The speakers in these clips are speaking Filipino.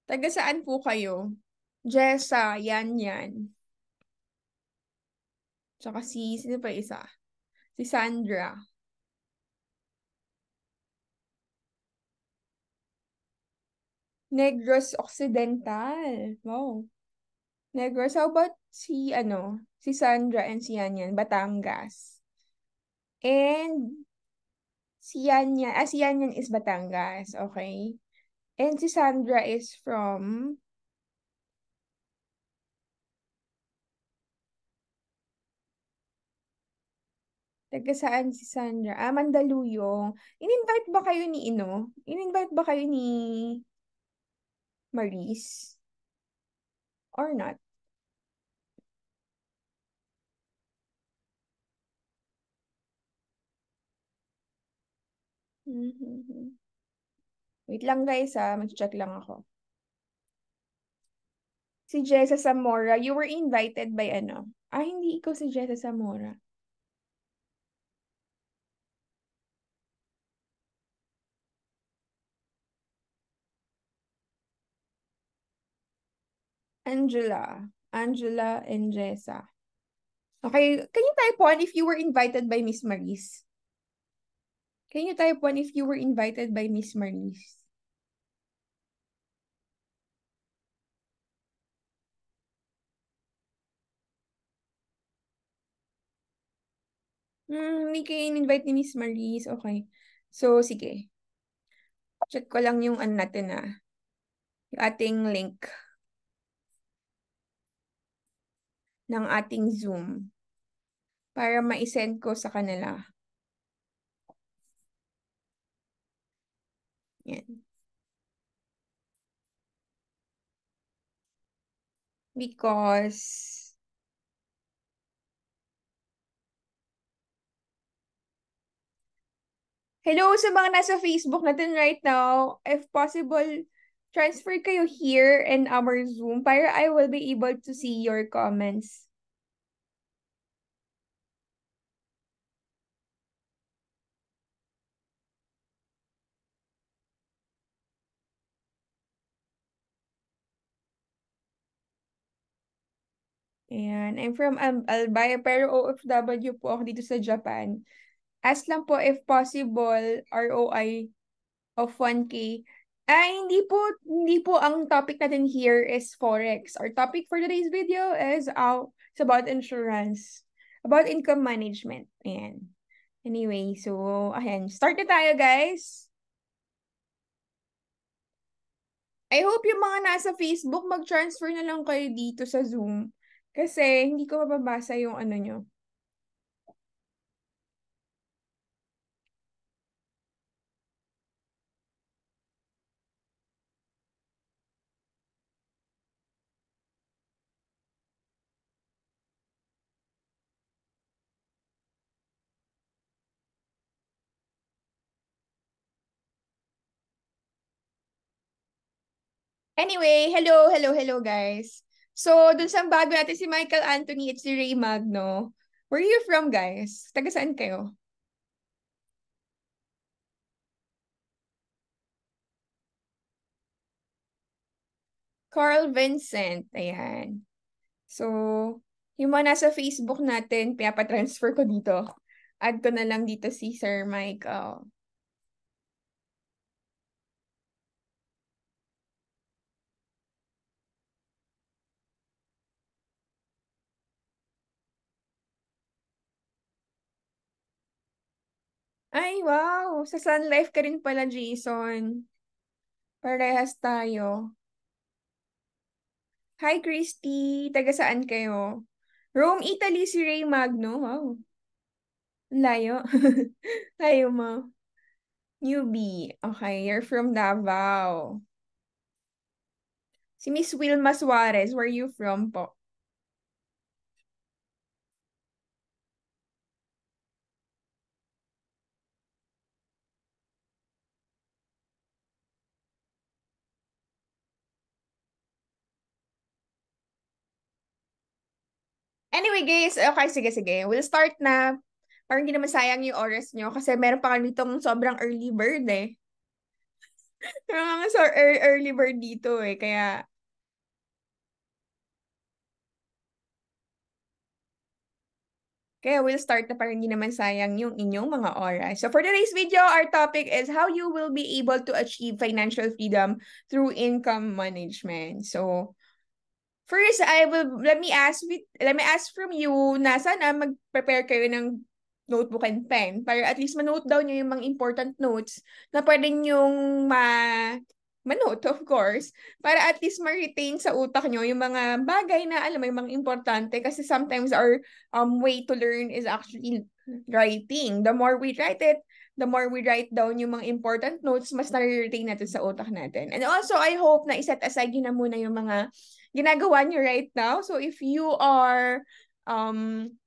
Taga saan po kayo? Jessa, yan yan. Tsaka sino pa isa? Si Sandra. Negros Occidental. Wow. Negros, how about si Sandra and si Yan yan, Batangas. And si Yan yan is Batangas, okay? And si Sandra is from, taga saan si Sandra? Ah, Mandaluyong. In-invite ba kayo ni In-invite ba kayo ni Maris? Or not? Mhm. Wait lang guys mag-check lang ako. Si Jessa Zamora, you were invited by ano? Ah, hindi ikaw si Jessa Zamora. Angela. Angela and Jessa. Okay, can you type one if you were invited by Miss Maris? Can you type one if you were invited by Miss Maris? Hindi kayo in-invite ni Miss Maris. Okay. So, sige. Check ko lang yung ano natin yung ating link ng ating Zoom para ma-send ko sa kanila. Yan. Because hello sa mga nasa Facebook natin right now. If possible, transfer kayo here in our Zoom para I will be able to see your comments. Ayan. I'm from Albay, pero OFW po ako dito sa Japan. Ask lang po if possible, ROI of 1K. Ay, hindi po ang topic natin here is Forex. Our topic for today's video is it's about insurance, about income management. Ayan. Anyway, so, ayan. Start na tayo, guys. I hope yung mga nasa Facebook, mag-transfer na lang kayo dito sa Zoom. Kasi, hindi ko mababasa yung ano nyo. Anyway, hello, guys. So, dun sa bago natin si Michael Anthony at si Ray Magno. Where are you from, guys? Taga saan kayo? Carl Vincent. Ayan. So, yung mga nasa Facebook natin, pinapatransfer ko dito. Add ko na lang dito si Sir Michael. Ay, wow! Sa Sun Life ka rin pala, Jason. Parehas tayo. Hi, Christy. Taga saan kayo? Rome, Italy, si Ray Magno. Wow. Layo. Layo mo. Newbie. Okay, you're from Davao. Si Miss Wilma Suarez, where you from po? Anyway, guys. Okay, sige. We'll start na. Parang hindi naman sayang yung oras nyo kasi meron pa kami ditong sobrang early bird eh. Mga so early bird dito eh. Kaya we'll start na para hindi naman sayang yung inyong mga oras. So for today's video, our topic is how you will be able to achieve financial freedom through income management. So first, let me ask from you na sana mag-prepare kayo ng notebook and pen para at least manote down nyo yung mga important notes na pwede nyong manote, of course, para at least ma-retain sa utak nyo yung mga bagay na alam mo, yung mga importante kasi sometimes our way to learn is actually writing. The more we write it, the more we write down yung mga important notes, mas na-retain natin sa utak natin. And also, I hope na iset aside yun na muna yung mga ginagawa nyo right now. So if you are um,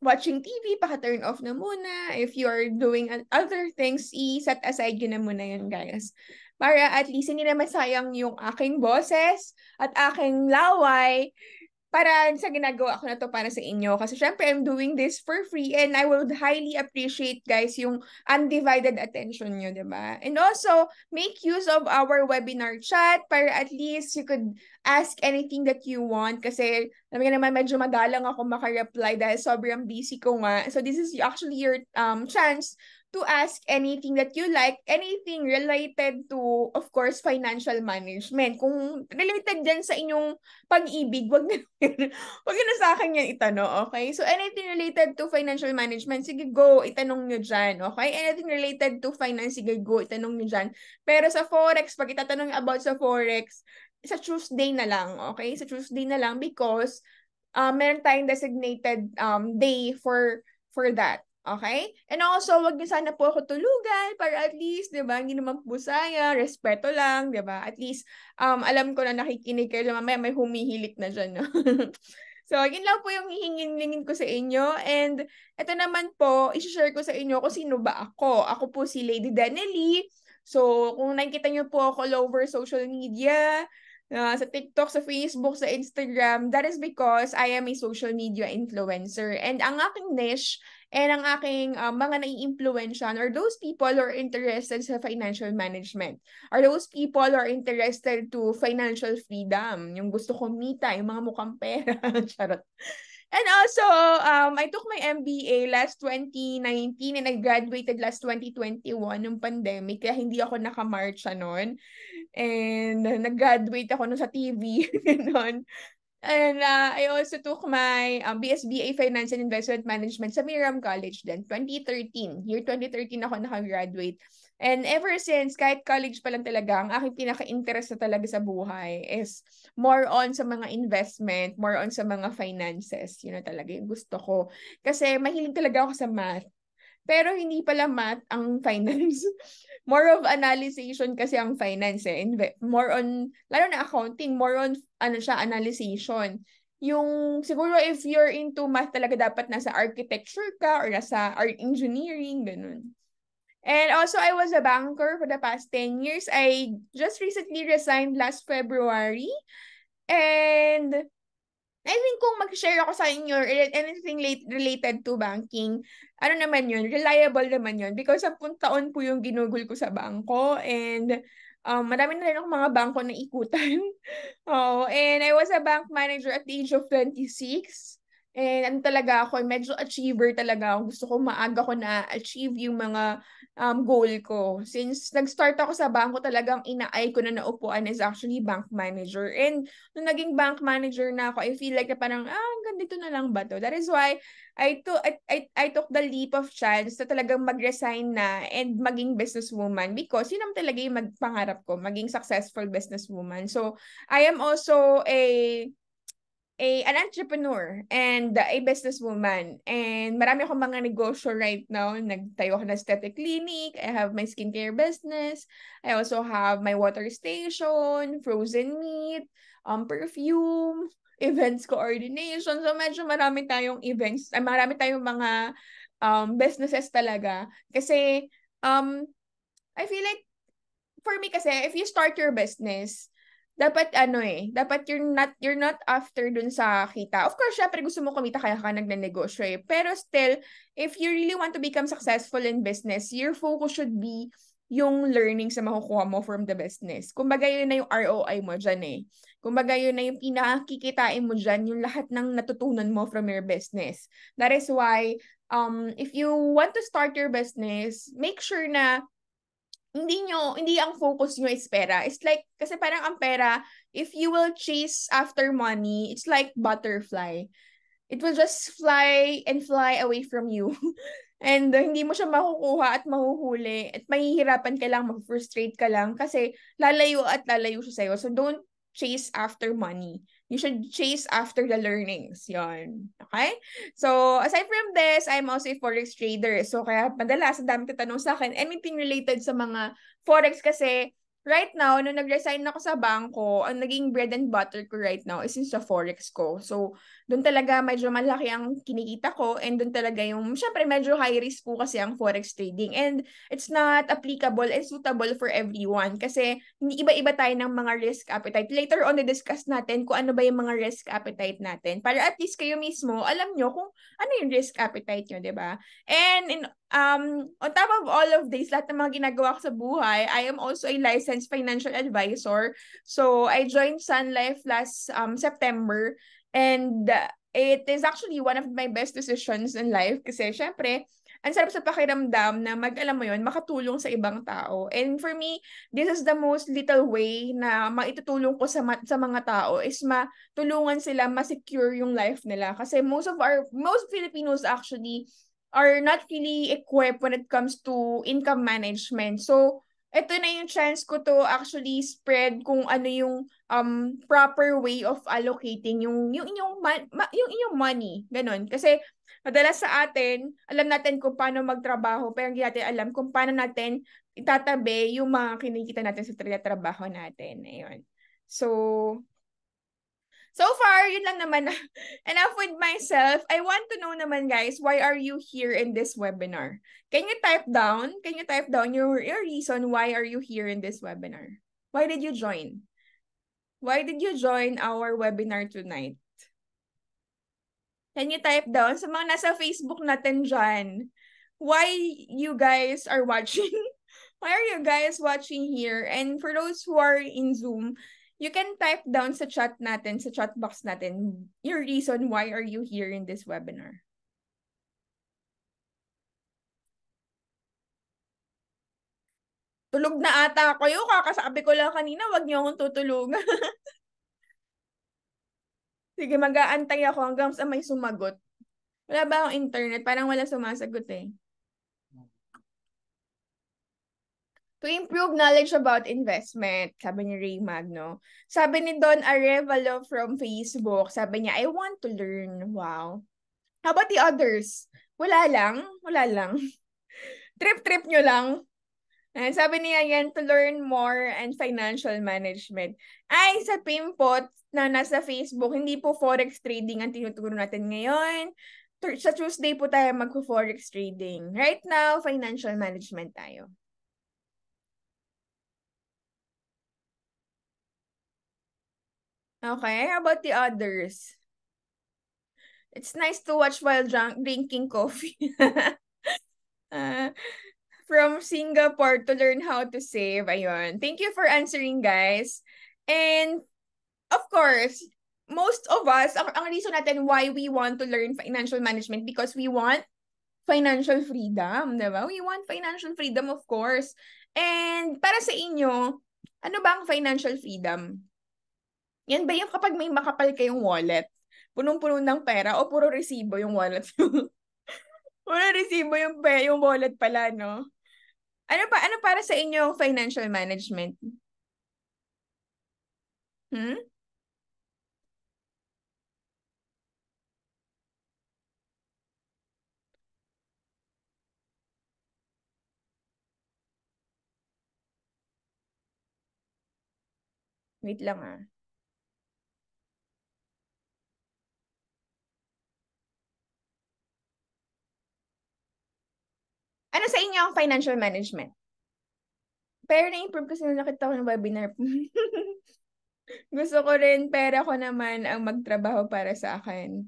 watching TV, paka-turn off na muna. If you are doing other things, i-set aside yun na muna yun, guys. Para at least hindi na masayang yung aking boses at aking laway para sa ginagawa ko na to para sa inyo. Kasi syempre, I'm doing this for free and I would highly appreciate, guys, yung undivided attention nyo, diba? And also, make use of our webinar chat para at least you could ask anything that you want. Kasi, alam naman, medyo madalang ako maka-reply dahil sobrang busy ko nga. So, this is actually your chance to ask anything that you like, anything related to, of course, financial management. Kung related din sa inyong pag-ibig, wag na, wag na sa akin yan itanong, okay? So, anything related to financial management, sige go, itanong nyo dyan, okay? Anything related to finance, sige go, itanong nyo dyan. Pero sa Forex, pag itatanong about sa Forex, sa Tuesday na lang, okay? Sa Tuesday na lang because meron tayong designated day for that. Okay? And also, wag niyo sana po ako tulugan para at least, di ba, hindi naman po sayang, respeto lang, di ba? At least, alam ko na nakikinig kayo, mamaya may humihilik na dyan, no? So, yun lang po yung hihingin ko sa inyo. And ito naman po, isi-share ko sa inyo kung sino ba ako. Ako po si Lady Danely. So, kung nakikita niyo po ako all over social media, sa TikTok, sa Facebook, sa Instagram, that is because I am a social media influencer. And ang aking niche and ang aking mga nai-influensyan are those people who are interested sa financial management. Are those people who are interested to financial freedom. Yung gusto kumita, yung mga mukhang pera. Charot. And also, I took my MBA last 2019 and I graduated last 2021 ng pandemic. Kaya hindi ako nakamarcha noon. And nag-graduate ako nun sa TV. Noon. And I also took my BSBA Finance and Investment Management sa Miriam College then 2013. Year 2013 ako nakagraduate. And ever since, kahit college pa lang talaga, ang aking pinaka-interest na talaga sa buhay is more on sa mga investment, more on sa mga finances. Yun na talaga yung gusto ko. Kasi mahilig talaga ako sa math. Pero hindi pala math ang finance. More of analyzation kasi ang finance eh. More on, lalo na accounting, more on, ano siya, analyzation. Yung, siguro if you're into math talaga dapat nasa architecture ka or nasa art engineering, ganun. And also, I was a banker for the past 10 years. I just recently resigned last February. And I think kung mag-share ako sa inyo anything related to banking, ano naman yun, reliable naman yun. Because 10 taon po yung ginugol ko sa bangko and marami na rin akong mga bangko na ikutan. Oh, and I was a bank manager at the age of 26. And ano talaga ako, medyo achiever talaga ako. Gusto ko maaga ko na-achieve yung mga goal ko. Since nag-start ako sa bangko, talagang ina-eye ko na naupuan is actually bank manager. And nung naging bank manager na ako, I feel like na parang, ganito na lang ba to? That is why I took the leap of chance na talagang mag-resign na and maging businesswoman because yun naman talaga yung magpangarap ko, maging successful businesswoman. So, I am also an entrepreneur and a businesswoman. And marami akong mga negosyo right now. Nagtayo ako ng aesthetic clinic. I have my skincare business. I also have my water station, frozen meat, perfume, events coordination. So medyo marami tayong events. Marami tayong mga businesses talaga. Kasi I feel like for me kasi, if you start your business, dapat dapat you're not after dun sa kita. Of course, syempre gusto mo kumita kaya ka nagnenegosyo eh. Pero still, if you really want to become successful in business, your focus should be yung learnings na makukuha mo from the business. Kumbaga yun na yung ROI mo dyan eh. Kumbaga yun na yung pinakakikitain mo dyan, yung lahat ng natutunan mo from your business. That is why, if you want to start your business, make sure na hindi ang focus nyo is pera. It's like, kasi parang ang pera, if you will chase after money, it's like butterfly. It will just fly and fly away from you. And hindi mo siya makukuha at mahuhuli at mahihirapan ka lang, mag-frustrate ka lang kasi lalayo at lalayo siya sa'yo. So don't chase after money. You should chase after the learnings. Yon. Okay? So, aside from this, I'm also a forex trader. So, kaya madalas, ang dami tatanong sa akin, anything related sa mga forex kasi right now, nung nag-resign ako sa bangko, ang naging bread and butter ko right now is yung sa forex ko. So, doon talaga medyo malaki ang kinikita ko and doon talaga yung, syempre medyo high risk po kasi ang forex trading and it's not applicable and suitable for everyone kasi hindi iba-iba tayo ng mga risk appetite. Later on, discuss natin kung ano ba yung mga risk appetite natin para at least kayo mismo alam nyo kung ano yung risk appetite nyo, di ba? And on top of all of this, lahat ng mga ginagawa ko sa buhay, I am also a licensed financial advisor. So, I joined Sun Life last September. And it is actually one of my best decisions in life kasi syempre, ang sarap sa pakiramdam na alam mo yun, makatulong sa ibang tao. And for me, this is the most little way na maitutulong ko sa mga tao is matulungan sila ma-secure yung life nila. Kasi most Filipinos actually are not really equipped when it comes to income management. So, ito na yung chance ko to actually spread kung ano yung proper way of allocating yung inyong money, ganun. Kasi madalas sa atin, alam natin kung paano magtrabaho, pero hindi natin alam kung paano natin itatabi yung mga kinikita natin sa trabaho natin. Ayun. So far, yun lang naman. Enough with myself. I want to know naman, guys, why are you here in this webinar? Can you type down? Can you type down your reason why are you here in this webinar? Why did you join? Why did you join our webinar tonight? Can you type down sa mga nasa Facebook natin dyan? Why you guys are watching? Why are you guys watching here? And for those who are in Zoom, you can type down sa chat natin, sa chat box natin, your reason why are you here in this webinar. Tulog na ata ako yung kakasabi ko lang kanina, wag niyo akong tutulugan. Sige, mag-aantay ako hanggang sa may sumagot. Wala ba akong internet? Parang wala sumasagot eh. To improve knowledge about investment, sabi ni Ray Magno. Sabi ni Don Arevalo from Facebook, sabi niya, I want to learn. Wow. How about the others? Wala lang. Wala lang. Trip-trip nyo lang. And sabi niya yan, to learn more and financial management. Ay, sa Pimpot na nasa Facebook, hindi po forex trading ang tinuturo natin ngayon. Sa Tuesday po tayo mag-forex trading. Right now, financial management tayo. Okay, how about the others? It's nice to watch while drinking coffee. From Singapore to learn how to save. Ayun. Thank you for answering, guys. And, of course, most of us, ang reason natin why we want to learn financial management because we want financial freedom, di ba? We want financial freedom, of course. And para sa inyo, ano ba ang financial freedom? Yan ba yung kapag may makapal kayong wallet? Punong-puno ng pera o puro resibo yung wallet? Puro resibo yung wallet pala, no? Ano para sa inyo financial management? Hmm? Wait lang ah. Ano sa inyo ang financial management? Pero na-improve kasi nung nakita ko ng webinar. Gusto ko rin, pera ko naman ang magtrabaho para sa akin.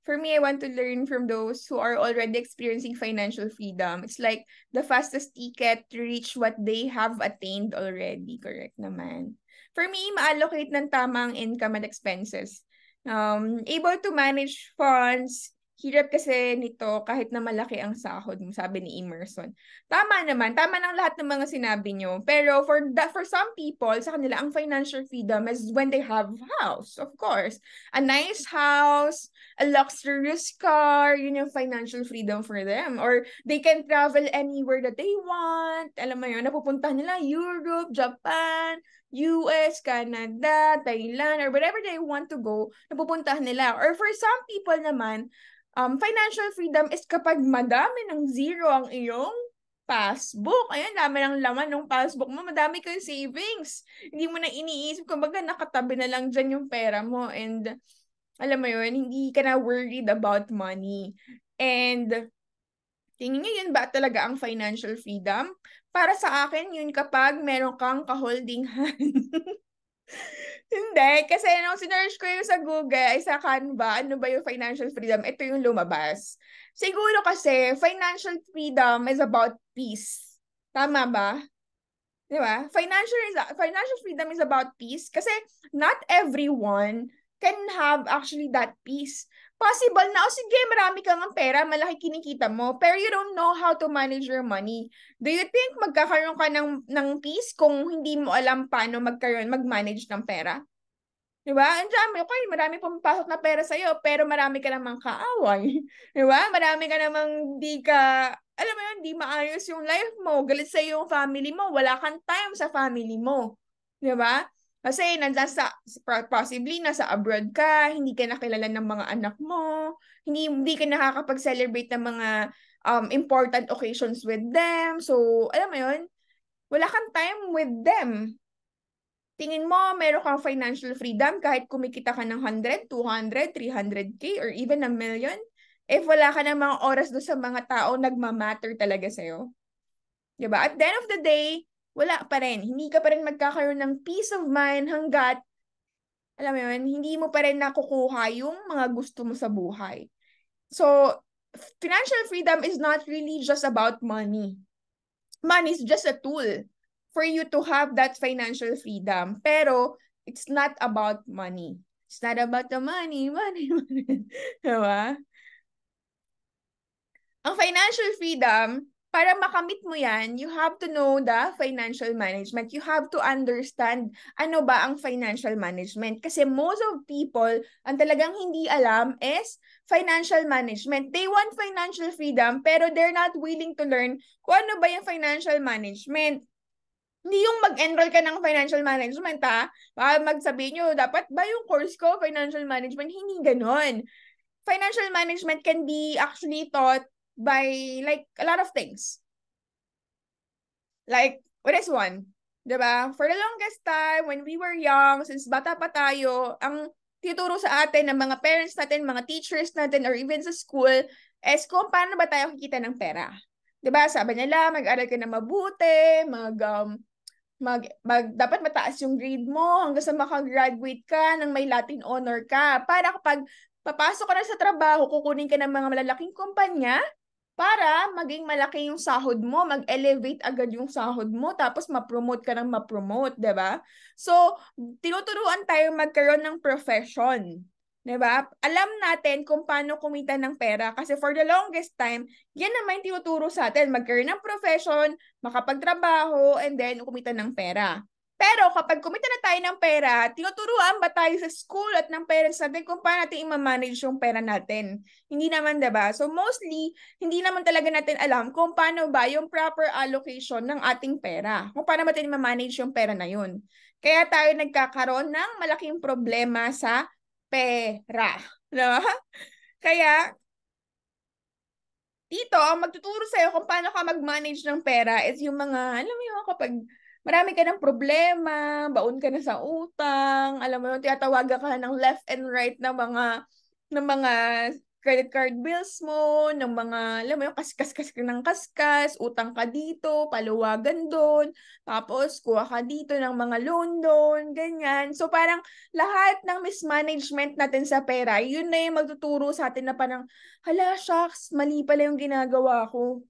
For me, I want to learn from those who are already experiencing financial freedom. It's like the fastest ticket to reach what they have attained already. Correct naman. For me, ma-allocate ng tamang income and expenses. Able to manage funds. Hirap kasi nito kahit na malaki ang sahod mo, sabi ni Emerson. Tama naman, tama ng lahat ng mga sinabi nyo. Pero for some people, sa kanila, ang financial freedom is when they have house, of course. A nice house, a luxurious car, yun yung financial freedom for them. Or they can travel anywhere that they want. Alam mo yun, napupuntahan nila Europe, Japan, US, Canada, Thailand, or wherever they want to go, napupuntahan nila. Or for some people naman, financial freedom is kapag madami ng zero ang iyong passbook. Ayan, dami ng laman ng passbook mo. Madami kang savings. Hindi mo na iniisip. Kumbaga, nakatabi na lang dyan yung pera mo. And, alam mo yun, hindi ka na worried about money. And, tingin nyo yun ba talaga ang financial freedom? Para sa akin, yun kapag meron kang ka-holding hand. Hindi, kasi nung sinerge ko yung sa Google, ay sa Canva, ano ba yung financial freedom? Ito yung lumabas. Siguro kasi, financial freedom is about peace. Tama ba? Di ba? Financial freedom is about peace kasi not everyone can have actually that peace. Possible na, oh, sige, marami kang ang pera, malaki kinikita mo, pero you don't know how to manage your money. Do you think magkakaroon ka ng peace kung hindi mo alam paano mag-manage ng pera? Diba? Ang dami, okay, marami pumapasok na pera sa'yo, pero marami ka namang kaaway. Diba? Marami ka namang di ka, alam mo yun, di maayos yung life mo, galit sa yung family mo, wala kang time sa family mo. Diba? Kasi possibly nasa abroad ka, hindi ka nakilala ng mga anak mo, hindi ka nakakapag-celebrate ng mga important occasions with them. So, alam mo yun, wala kang time with them. Tingin mo, meron kang financial freedom kahit kumikita ka ng 100, 200, 300K or even a million? If wala ka ng mga oras doon sa mga tao nagmamatter talaga sa'yo. Diba? At the end of the day, wala pa rin. Hindi ka pa rin magkakaroon ng peace of mind hanggat, alam mo yun, hindi mo pa rin nakukuha yung mga gusto mo sa buhay. So, financial freedom is not really just about money. Money is just a tool for you to have that financial freedom. Pero, it's not about money. It's not about the money. Diba? Ang financial freedom, para makamit mo yan, you have to know the financial management. You have to understand ano ba ang financial management. Kasi most of people, ang talagang hindi alam is financial management. They want financial freedom, pero they're not willing to learn kung ano ba yung financial management. Hindi yung mag-enroll ka ng financial management, ha? Baka magsabihin nyo, dapat ba yung course ko, financial management? Hindi ganon. Financial management can be actually taught by like a lot of things. Like, what is one? Diba? For the longest time, when we were young, since bata pa tayo, ang tinuturo sa atin ng mga parents natin, mga teachers natin, or even sa school, is kung paano ba tayo kikita ng pera. Diba? Sabi nila, mag-aral ka na mabuti, dapat mataas yung grade mo hanggang sa makagraduate ka ng may Latin honor ka. Para kapag papasok ka na sa trabaho, kukunin ka ng mga malalaking kumpanya, para maging malaki yung sahod mo, mag-elevate agad yung sahod mo, tapos ma-promote ka ng ma-promote, diba? So, tinuturuan tayo magkaroon ng profession. Diba? Alam natin kung paano kumita ng pera kasi for the longest time, yan naman yung tinuturo sa atin, magkaroon ng profession, makapagtrabaho, and then kumita ng pera. Pero kapag kumita na tayo ng pera, tinuturuan ba tayo sa school at ng parents natin kung paano natin i-manage yung pera natin? Hindi naman, diba? So mostly, hindi naman talaga natin alam kung paano ba yung proper allocation ng ating pera. Kung paano natin i-manage yung pera na yun. Kaya tayo nagkakaroon ng malaking problema sa pera. Diba? Kaya, dito, ang magtuturo sa'yo kung paano ka mag-manage ng pera is yung mga, alam mo yun, kapag marami ka ng problema, baon ka na sa utang, alam mo yun, tiyatawagan ka ng left and right ng mga credit card bills mo, ng mga, alam mo yung kaskas ng kaskas, utang ka dito, paluwagan doon, tapos kuha ka dito ng mga loan, ganyan. So parang lahat ng mismanagement natin sa pera, yun na yung magtuturo sa atin na parang, hala, shucks, mali pala yung ginagawa ko.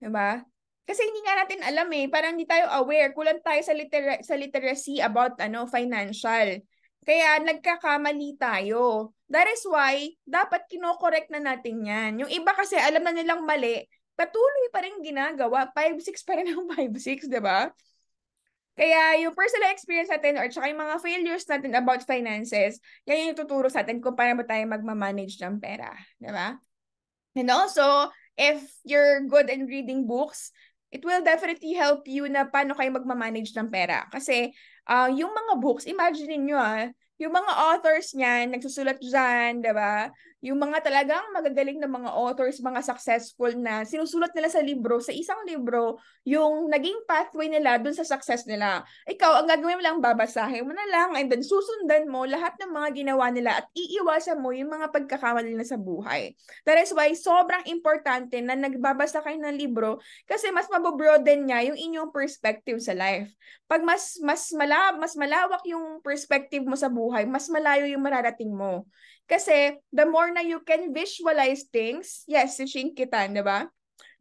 Diba? Kasi hindi nga natin alam parang hindi tayo aware, kulang tayo sa literacy about financial. Kaya nagkakamali tayo. That is why dapat kino-correct na natin 'yan. Yung iba kasi alam na nilang mali, patuloy pa rin ginagawa, 5-6 pa rin ang 5-6, 'di ba? Kaya yung personal experience natin or tsaka yung mga failures natin about finances, yan yung tuturo sa atin kung paano ba tayo magmamanage ng pera, 'di ba? And also, if you're good in reading books, it will definitely help you na paano kayo magmamanage ng pera. Kasi yung mga books, imagine niyo yung mga authors niyan, nagsusulat dyan, di ba? Yung mga talagang magagaling na mga authors, mga successful na sinusulat nila sa libro, sa isang libro, yung naging pathway nila dun sa success nila. Ikaw, ang gagawin mo lang, babasahin mo na lang, and then susundan mo lahat ng mga ginawa nila at iiwasan mo yung mga pagkakamali nila sa buhay. That is why sobrang importante na nagbabasa kayo ng libro kasi mas mabobroaden niya yung inyong perspective sa life. Pag mas malawak yung perspective mo sa buhay, mas malayo yung mararating mo. Kasi the more na you can visualize things, yes, si Shinkitan, di ba?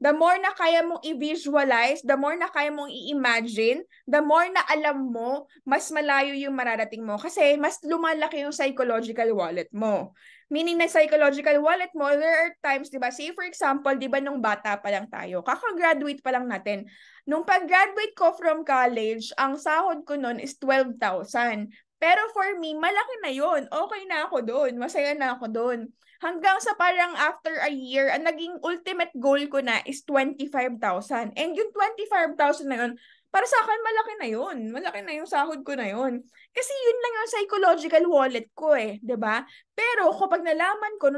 The more na kaya mong i-visualize, the more na kaya mong i-imagine, the more na alam mo, mas malayo yung mararating mo. Kasi mas lumalaki yung psychological wallet mo. Meaning na psychological wallet mo, there are times, di ba? Say for example, di ba nung bata pa lang tayo, kakagraduate pa lang natin. Nung pag-graduate ko from college, ang sahod ko noon is 12,000. Pero for me, malaki na yun. Okay na ako doon. Masaya na ako doon. Hanggang sa parang after a year, ang naging ultimate goal ko na is 25,000. And yung 25,000 na yun, para sa akin, malaki na yun. Malaki na yung sahod ko na yun. Kasi yun lang yung psychological wallet ko eh, 'di ba? Pero kapag nung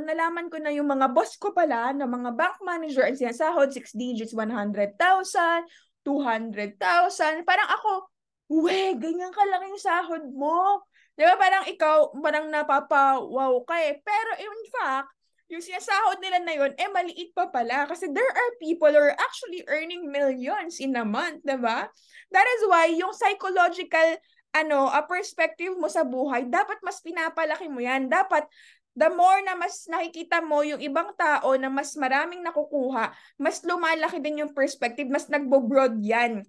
nalaman ko na yung mga boss ko pala, na mga bank manager, ang sinasahod, 6 digits, 100,000, 200,000, parang ako, ganyan kalaki yung sahod mo. Di ba parang ikaw, parang napapa-wow ka eh. Pero in fact, yung sinasahod nila na yun, maliit pa pala. Kasi there are people who are actually earning millions in a month, di ba? That is why yung psychological, a perspective mo sa buhay, dapat mas pinapalaki mo yan. Dapat, the more na mas nakikita mo yung ibang tao na mas maraming nakukuha, mas lumalaki din yung perspective, mas nagbo-broad yan.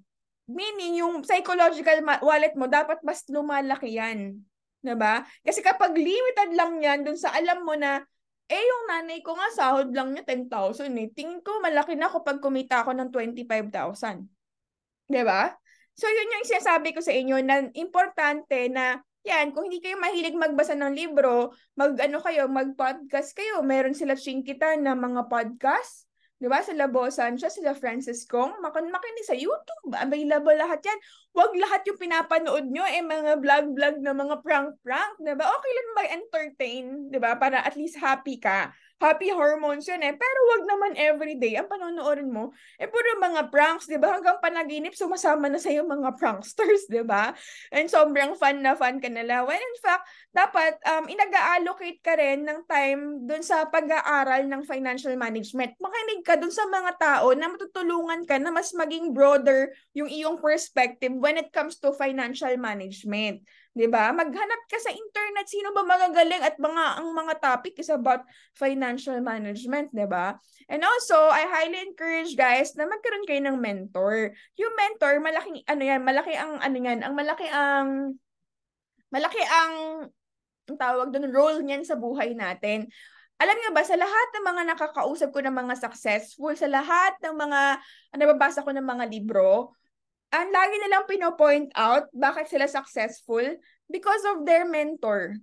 Meaning, yung psychological wallet mo, dapat mas lumalaki yan. Diba? Kasi kapag limited lang yan dun sa alam mo na, yung nanay ko nga sahod lang niya 10,000 eh. Tingin ko malaki na kapag kumita ako ng 25,000. Diba? So yun yung sinasabi ko sa inyo na importante na yan, kung hindi kayo mahilig magbasa ng libro, mag-podcast kayo. Meron sila Shinkitan na mga podcast. Di ba? Sila Bosan siya, sila Francis Kong. Makinig sa YouTube. Available lahat yan. Huwag lahat yung pinapanood nyo, mga vlog-vlog na mga prank-prank. Di ba? Okay lang mag-entertain. Di ba? Para at least happy ka. Happy hormones yun eh. Pero wag naman everyday. Ang panonoodin mo, puro mga pranks, di ba? Hanggang panaginip, sumasama na sa'yo mga pranksters, di ba? And sobrang fun na fun ka nila. When in fact, dapat inag-allocate ka rin ng time dun sa pag-aaral ng financial management. Makinig ka dun sa mga tao na matutulungan ka na mas maging broader yung iyong perspective when it comes to financial management. 'Di ba? Maghanap ka sa internet sino ba magagaling at ang mga topic is about financial management, 'di ba? And also, I highly encourage guys na magkaroon kayo ng mentor. Yung mentor, malaking malaki ang tawag doon role niyan sa buhay natin. Alam niyo ba, sa lahat ng mga nakakausap ko ng mga successful, sa lahat ng mga nababasa ko ng mga libro, ang lagi nilang pino-point out bakit sila successful because of their mentor.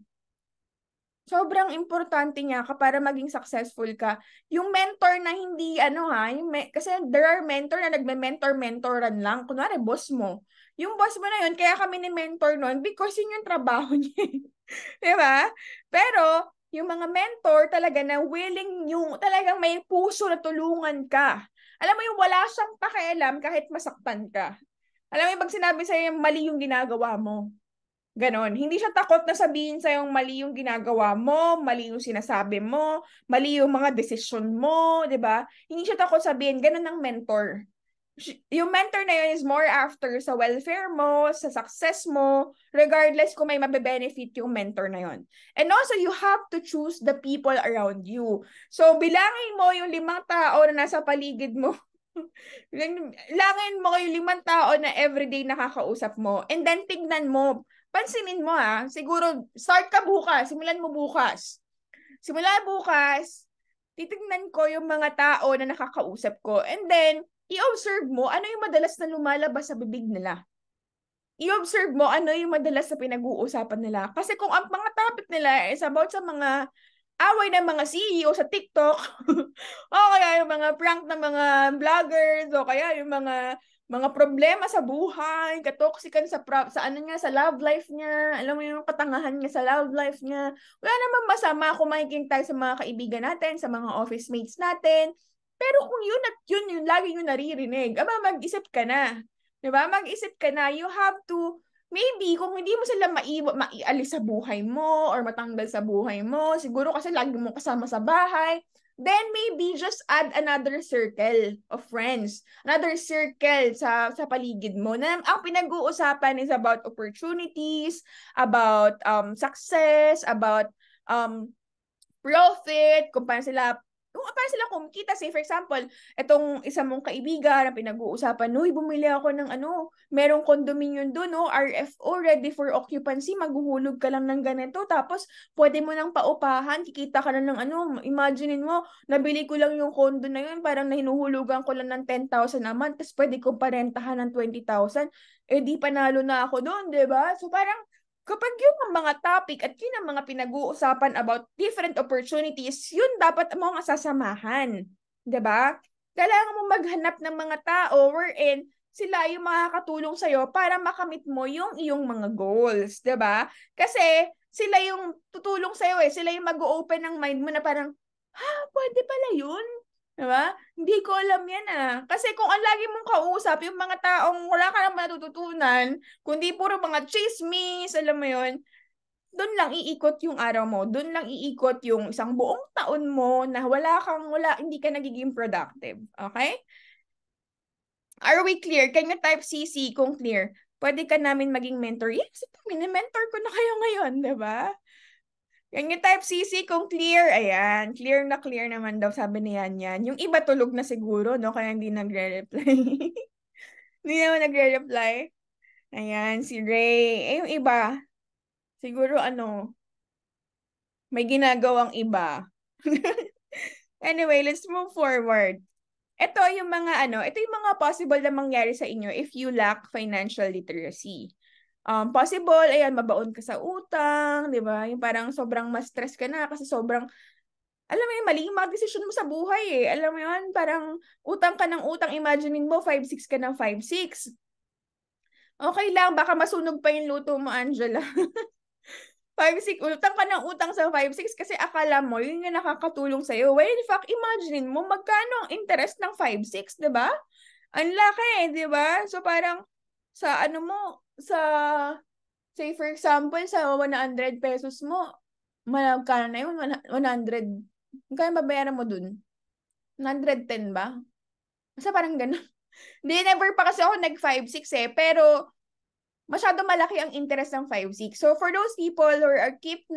Sobrang importante niya para maging successful ka. Yung mentor na hindi kasi there are mentor na nagme-mentor-mentoran lang. Kunwari, boss mo. Yung boss mo na yun, kaya kami ni mentor nun because yun yung trabaho niya. Diba? Pero, yung mga mentor talaga na willing yung talagang may puso na tulungan ka. Alam mo yung wala siyang pakialam kahit masaktan ka. Alam mo yung pag sinabi sa'yo mali yung ginagawa mo. Ganon. Hindi siya takot na sabihin sa'yo mali yung ginagawa mo, mali yung sinasabi mo, mali yung mga desisyon mo, di ba? Hindi siya takot sabihin, ganon ang mentor. Yung mentor na yun is more after sa welfare mo, sa success mo, regardless kung may mabe-benefit yung mentor na yun. And also, you have to choose the people around you. So, bilangin mo yung 5 tao na nasa paligid mo. Langin mo yung 5 tao na everyday nakakausap mo. And then, tignan mo. Pansinin mo siguro, start ka bukas. Simulan mo bukas. Simula bukas, titignan ko yung mga tao na nakakausap ko. And then, i-observe mo ano yung madalas na lumalabas sa bibig nila. I-observe mo ano yung madalas na pinag-uusapan nila. Kasi kung ang mga topic nila is about sa mga away ng mga CEO sa TikTok, o kaya yung mga prank ng mga vloggers, o kaya yung mga problema sa buhay, katoksikan sa ano niya, sa love life niya, alam mo yung katangahan niya sa love life niya. Wala namang masama kung makikinig tayo sa mga kaibigan natin, sa mga office mates natin. Pero kung yun at yun yung lagi yung naririnig, mag-isip ka na. 'Di ba? Mag-isip ka na. You have to maybe kung hindi mo sila maialis sa buhay mo or matanggal sa buhay mo, siguro kasi lagi mo kasama sa bahay, then maybe just add another circle of friends, another circle sa paligid mo na ang pinag-uusapan is about opportunities, about success, about um profit, kung paano sila kumikita. Say for example, itong isa mong kaibigan na pinag-uusapan, uy, bumili ako ng merong condominium doon, RFO, ready for occupancy, maghuhulog ka lang ng ganito, tapos pwede mo nang paupahan, kikita ka na ng imaginein mo, nabili ko lang yung condo na yun, parang nahinuhulugan ko lang ng 10,000 naman, tapos pwede ko parentahan ng 20,000, di panalo na ako doon, di ba? So parang, kapag yun ang mga topic at yun ang mga pinag-uusapan about different opportunities, yun dapat mo ang sasamahan. 'Di ba? Kailangan mo maghanap ng mga tao wherein sila yung makakatulong sa'yo para makamit mo yung iyong mga goals. 'Di ba? Kasi sila yung tutulong sa'yo sila yung mag-open ng mind mo na parang, pwede pala yun. Diba? Hindi ko alam yan Kasi kung ang lagi mong kausap, yung mga taong wala ka naman natututunan, kundi puro mga chismis, alam mo yun, doon lang iikot yung araw mo. Doon lang iikot yung isang buong taon mo na hindi ka nagiging productive. Okay? Are we clear? Can you type CC kung clear? Pwede ka namin maging mentor. Yes, mentor ko na kayo ngayon, diba? Can you type CC kung clear? Ayan, clear na clear naman daw sabi ni Yan. Yung iba tulog na siguro, no? Kaya hindi nagre-reply. Hindi naman nagre-reply. Ayan, si Ray. Yung iba, siguro may ginagawang iba. Anyway, let's move forward. Ito yung mga possible na mangyari sa inyo if you lack financial literacy. Possible, ayan, mabaon ka sa utang, di ba? Yung parang sobrang ma-stress ka na kasi sobrang, alam mo yun, mali yung mga desisyon mo sa buhay Alam mo yun, parang utang ka ng utang, imaginein mo, 5'6" ka ng 5'6". Okay lang, baka masunog pa yung luto mo, Angela. 5'6", utang ka ng utang sa 5'6" kasi akala mo, yun yung nakakatulong sa'yo. When in fact, imaginein mo, magkano ang interest ng 5'6", di ba? Ang laki di ba? So parang, sa say for example, sa 100 pesos mo, magkano na yun? 100, magkano babayaran mo dun? 110 ba? Basta parang ganun. Hindi, never pa kasi ako nag 5'6" pero masyado malaki ang interest ng 5'6". So for those people who are keep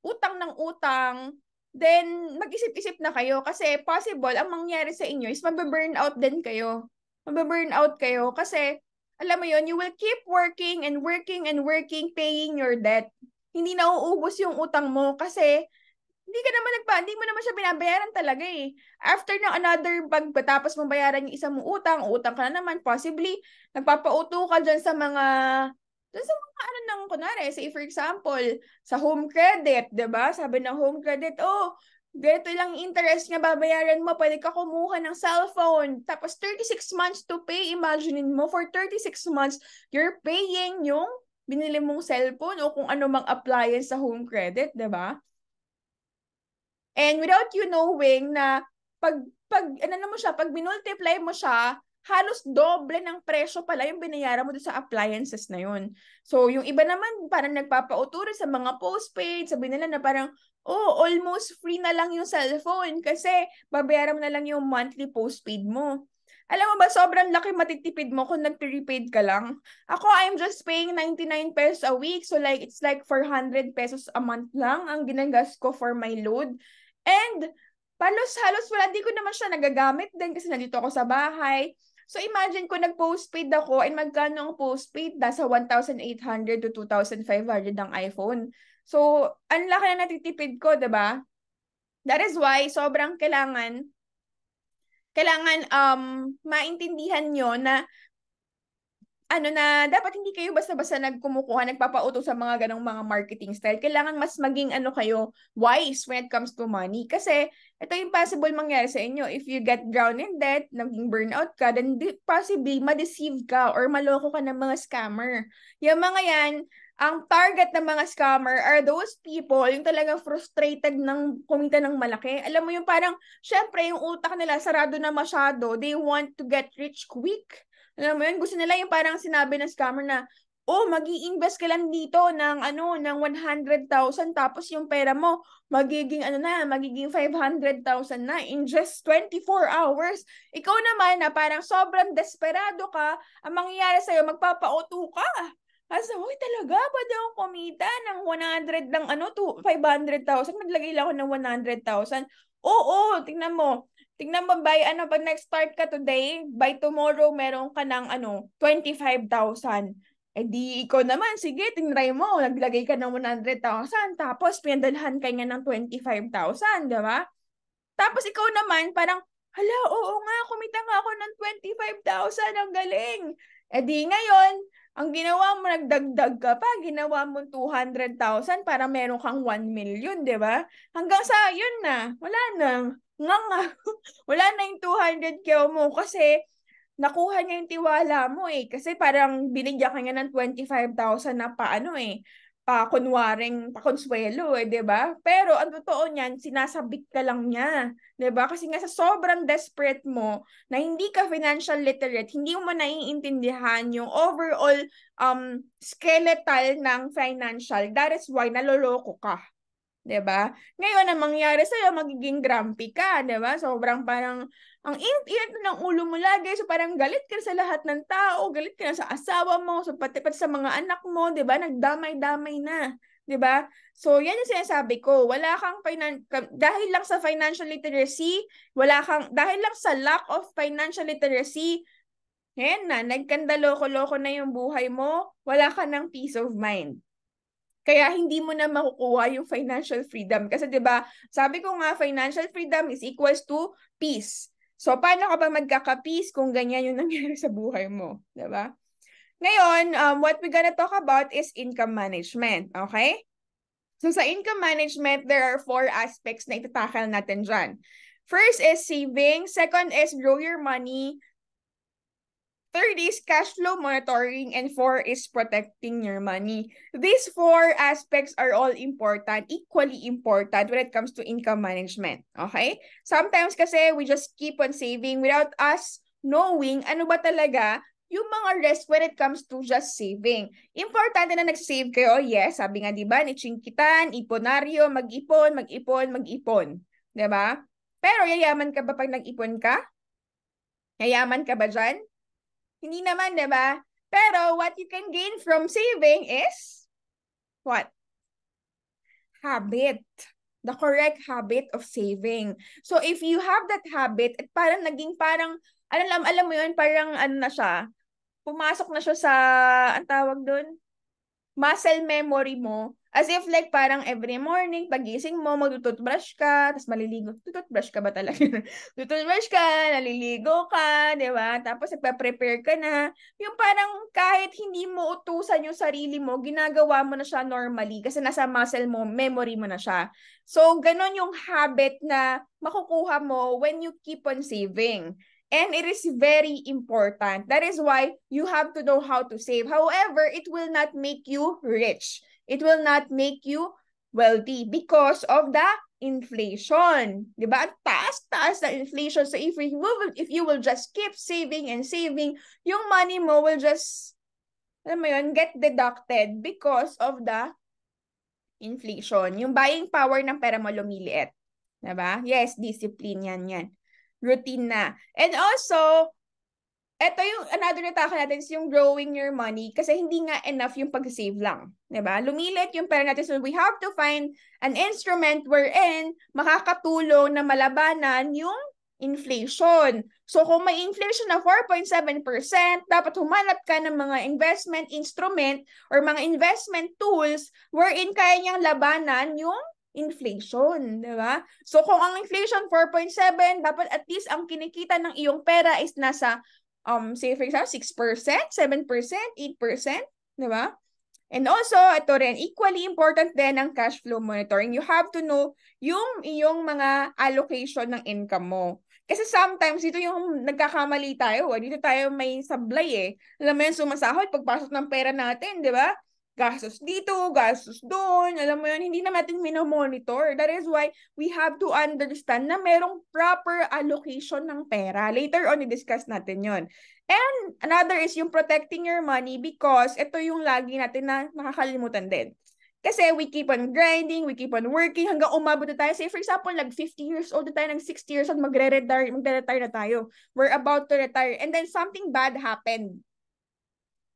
utang ng utang, then mag-isip-isip na kayo kasi possible ang mangyari sa inyo is mabe-burnout din kayo. Mabe-burnout kayo kasi alam mo yon, you will keep working and working and working paying your debt. Hindi na uubos yung utang mo kasi hindi mo naman siya binabayaran talaga After ng another pagkatapos mong bayaran yung isang utang ka na naman, possibly nagpapauto ka dyan sa mga kunwari, say for example, sa home credit, 'di ba? Sabi ng home credit, ganito lang interest niya babayaran mo, pwede ka kumuha ng cellphone. Tapos 36 months to pay, imaginein mo, for 36 months, you're paying yung binili mong cellphone o kung ano mang appliance sa home credit, 'di ba? And without you knowing na pag binultiply mo siya halos doble ng presyo pala yung binayaran mo doon sa appliances na yun. So, yung iba naman parang nagpapauturo sa mga postpaid, sabi nila na parang, oh, almost free na lang yung cellphone kasi babayaran mo na lang yung monthly postpaid mo. Alam mo ba, sobrang laki matitipid mo kung nag-prepaid ka lang. Ako, I'm just paying 99 pesos a week. So like, it's like 400 pesos a month lang ang ginagas ko for my load. And halos wala, di ko naman siya nagagamit din kasi nandito ako sa bahay. So imagine ko nag-postpaid ako and magkano ang postpaid? Nasa 1,800 to 2,500 ang iPhone. So, ang laki na natitipid ko, 'di ba? That is why sobrang kailangan maintindihan nyo na dapat hindi kayo basta-basta nagpapauto sa mga ganong mga marketing style. Kailangan mas maging kayo wise when it comes to money. Kasi ito yung possible mangyari sa inyo. If you get drowned in debt, naging burnout ka, then possibly ma-deceive ka or maloko ka ng mga scammer. Yung mga yan, ang target ng mga scammer are those people yung talagang frustrated ng kumita ng malaki. Alam mo yung parang, syempre yung utak nila sarado na masyado. They want to get rich quick. Alam mo yun, gusto nila yung parang sinabi ng scammer na, oh, mag-i-invest ka lang dito ng 100,000 tapos yung pera mo magiging magiging 500,000 na in just 24 hours. Ikaw naman na parang sobrang desperado ka, ang mangyayari sa'yo, magpapauto ka. Asa, uy, talaga, pwede akong kumita ng 100 lang, 500,000, maglagay lang ako ng 100,000. Oo, tingnan mo, pag nag-start ka today, by tomorrow, meron ka ng 25,000. Eh di, ikaw naman, sige, tinry mo, naglagay ka ng 100,000, tapos pinadalhan ka nga ng 25,000, di ba? Tapos ikaw naman, parang, hala, oo nga, kumita nga ako ng 25,000, ang galing. Eh di ngayon, ang ginawa mo, nagdagdag ka pa, ginawa mo 200,000 para meron kang 1 million, di ba? Hanggang sa, yun na, wala na, nga, wala na yung 200k mo kasi nakuha niya yung tiwala mo eh. Kasi parang binigyan ka niya ng 25,000 na kunwaring pakonsuelo eh, 'di ba? Pero ang totoo niyan, sinasabik ka lang niya, 'di ba? Kasi nga sa sobrang desperate mo na hindi ka financial literate, hindi mo naiintindihan yung overall skeletal ng financial. That is why naloloko ka. 'Di ba? Ngayon ang mangyayari sa iyo, magiging grumpy ka, 'di ba? Sobrang parang ang init ng ulo mo lagi, so parang galit ka sa lahat ng tao, galit ka na sa asawa mo, so pati sa mga anak mo, 'di ba? Nagdamay-damay na, 'di ba? So yan yung sinasabi ko, dahil lang sa financial literacy, dahil lang sa lack of financial literacy, yan na, nagkandaloko-loko na yung buhay mo, wala ka ng peace of mind. Kaya hindi mo na makukuha yung financial freedom. Kasi 'di ba, sabi ko nga, financial freedom is equals to peace. So, paano ka ba magkaka-peace kung ganyan yung nangyari sa buhay mo? 'Di ba? Ngayon, what we're gonna talk about is income management. Okay? So, sa income management, there are 4 aspects na itatakal natin dyan. First is saving. Second is grow your money. Third is cash flow monitoring, and 4 is protecting your money. These 4 aspects are all important, equally important when it comes to income management. Okay? Sometimes kasi we just keep on saving without us knowing ano ba talaga yung mga risk when it comes to just saving. Importante na nag-save kayo, yes, sabi nga diba, ni Chinkitan, iponaryo, mag-ipon, mag-ipon, mag-ipon. Diba? Pero yayaman ka ba pag nag-ipon ka? Yayaman ka ba dyan? Hindi naman, di ba? Pero what you can gain from saving is what? Habit. The correct habit of saving. So if you have that habit, at parang alam mo yun, parang na siya, pumasok na siya sa, ang tawag doon, muscle memory mo. As if like parang every morning, pagising mo, magtututbrush ka, tapos maliligo. Tututbrush ka ba talaga? Tututbrush ka, naliligo ka, di ba? Tapos nagpa-prepare ka na. Yung parang kahit hindi mo utusan yung sarili mo, ginagawa mo na siya normally kasi nasa muscle mo, memory mo na siya. So, ganon yung habit na makukuha mo when you keep on saving. And it is very important. That is why you have to know how to save. However, it will not make you rich. It will not make you wealthy because of the inflation. Diba? Taas-taas na inflation. So if you will just keep saving and saving, yung money mo will just, alam mo yun, get deducted because of the inflation. Yung buying power ng pera mo lumiliit. Diba? Yes, discipline yan. Routine na. And also, ito yung another nataka natin is yung growing your money kasi hindi nga enough yung pag-save lang. Diba? Lumilit yung pera natin. So we have to find an instrument wherein makakatulong na malabanan yung inflation. So kung may inflation na 4.7%, dapat humanap ka ng mga investment instrument or mga investment tools wherein kaya niyang labanan yung inflation, di ba? So kung ang inflation 4.7, dapat at least ang kinikita ng iyong pera is nasa say for example 6%, 7%, 8%, di ba? And also, ito rin, equally important din ang cash flow monitoring. You have to know yung iyong mga allocation ng income mo. Kasi sometimes, dito yung nagkakamali tayo. Dito tayo may sablay eh. Alam mo yun, sumasahod, pagpasok ng pera natin, di ba? Gastos dito, gastos doon. Alam mo yun, hindi na natin minomonitor. That is why we have to understand na merong proper allocation ng pera. Later on, i-discuss natin yun. And another is yung protecting your money because ito yung lagi natin na nakakalimutan din. Kasi we keep on grinding, we keep on working hanggang umabot na tayo. Say for example, like 50 years old na tayo, ng 60 years old, magre-retire na tayo. We're about to retire. And then something bad happened.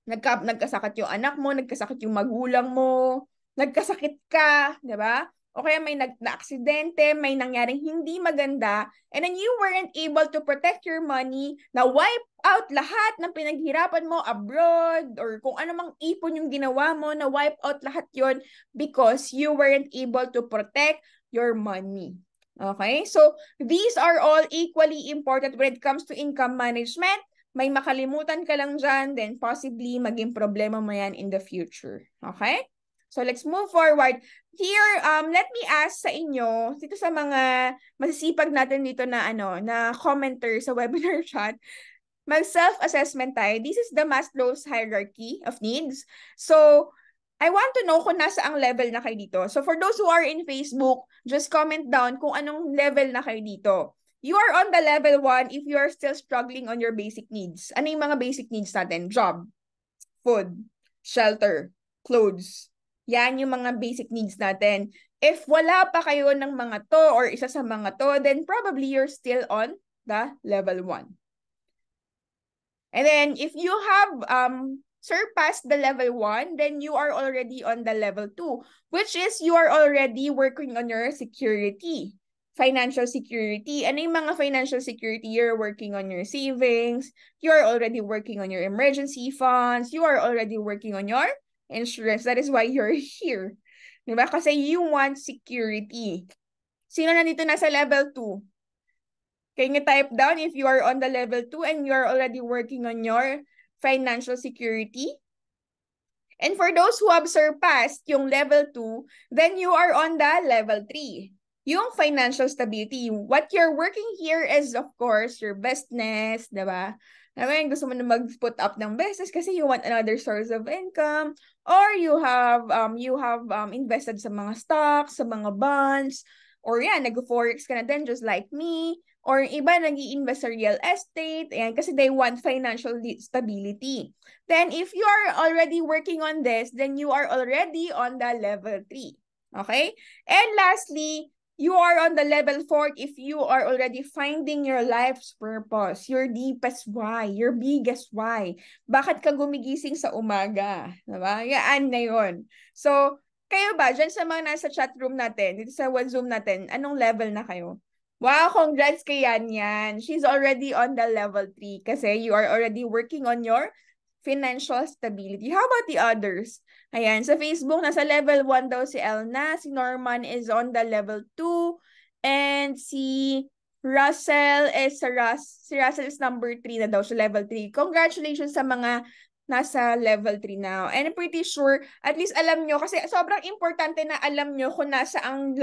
Nagkasakit yung anak mo, nagkasakit yung magulang mo, nagkasakit ka, di ba? O kaya may na-aksidente, may nangyaring hindi maganda, and then you weren't able to protect your money, na wipe out lahat ng pinaghirapan mo abroad, or kung ano mang ipon yung ginawa mo, na wipe out lahat yon because you weren't able to protect your money. Okay? So, these are all equally important when it comes to income management. May makalimutan ka lang dyan, then possibly maging problema mo yan in the future. Okay? So let's move forward. Here, let me ask sa inyo, dito sa mga masisipag natin dito na na commenter sa webinar chat, mag-self-assessment tayo. This is the Maslow's hierarchy of needs. So, I want to know kung nasa ang level na kayo dito. So for those who are in Facebook, just comment down kung anong level na kayo dito. You are on the level 1 if you are still struggling on your basic needs. Ano yung mga basic needs natin? Job, food, shelter, clothes. Yan yung mga basic needs natin. If wala pa kayo ng mga to or isa sa mga to, then probably you're still on the level 1. And then if you have surpassed the level 1, then you are already on the level 2, which is you are already working on your security. Financial security. Ano yung mga financial security? You're working on your savings. You're already working on your emergency funds. You are already working on your insurance. That is why you're here. Diba? Kasi you want security. Sino na dito nasa level 2? Can you type down if you are on the level 2 and you are already working on your financial security? And for those who have surpassed yung level 2, then you are on the level 3. Yung financial stability. What you're working here is, of course, your business, diba? Naman, gusto mo na mag-put up ng business kasi you want another source of income, or you have invested sa mga stocks, sa mga bonds, or yan, nag-forex ka na din just like me, or iba nag-i-invest sa real estate, ayan, kasi they want financial stability. Then, if you are already working on this, then you are already on the level 3. Okay? And lastly, you are on the level 4 if you are already finding your life's purpose, your deepest why, your biggest why. Bakit ka gumigising sa umaga? Diba? Yan na yun. So, kayo ba, dyan sa mga nasa chat room natin, dito sa Zoom natin, anong level na kayo? Wow, congrats kay Yan. She's already on the level 3 kasi you are already working on your financial stability. How about the others? Ayan, sa Facebook, nasa level 1 daw si Elna. Si Norman is on the level 2. And si Russell is si Russell is number 3 na daw sa level 3. Congratulations sa mga nasa level 3 now. And I'm pretty sure, at least alam nyo, kasi sobrang importante na alam nyo kung nasa ang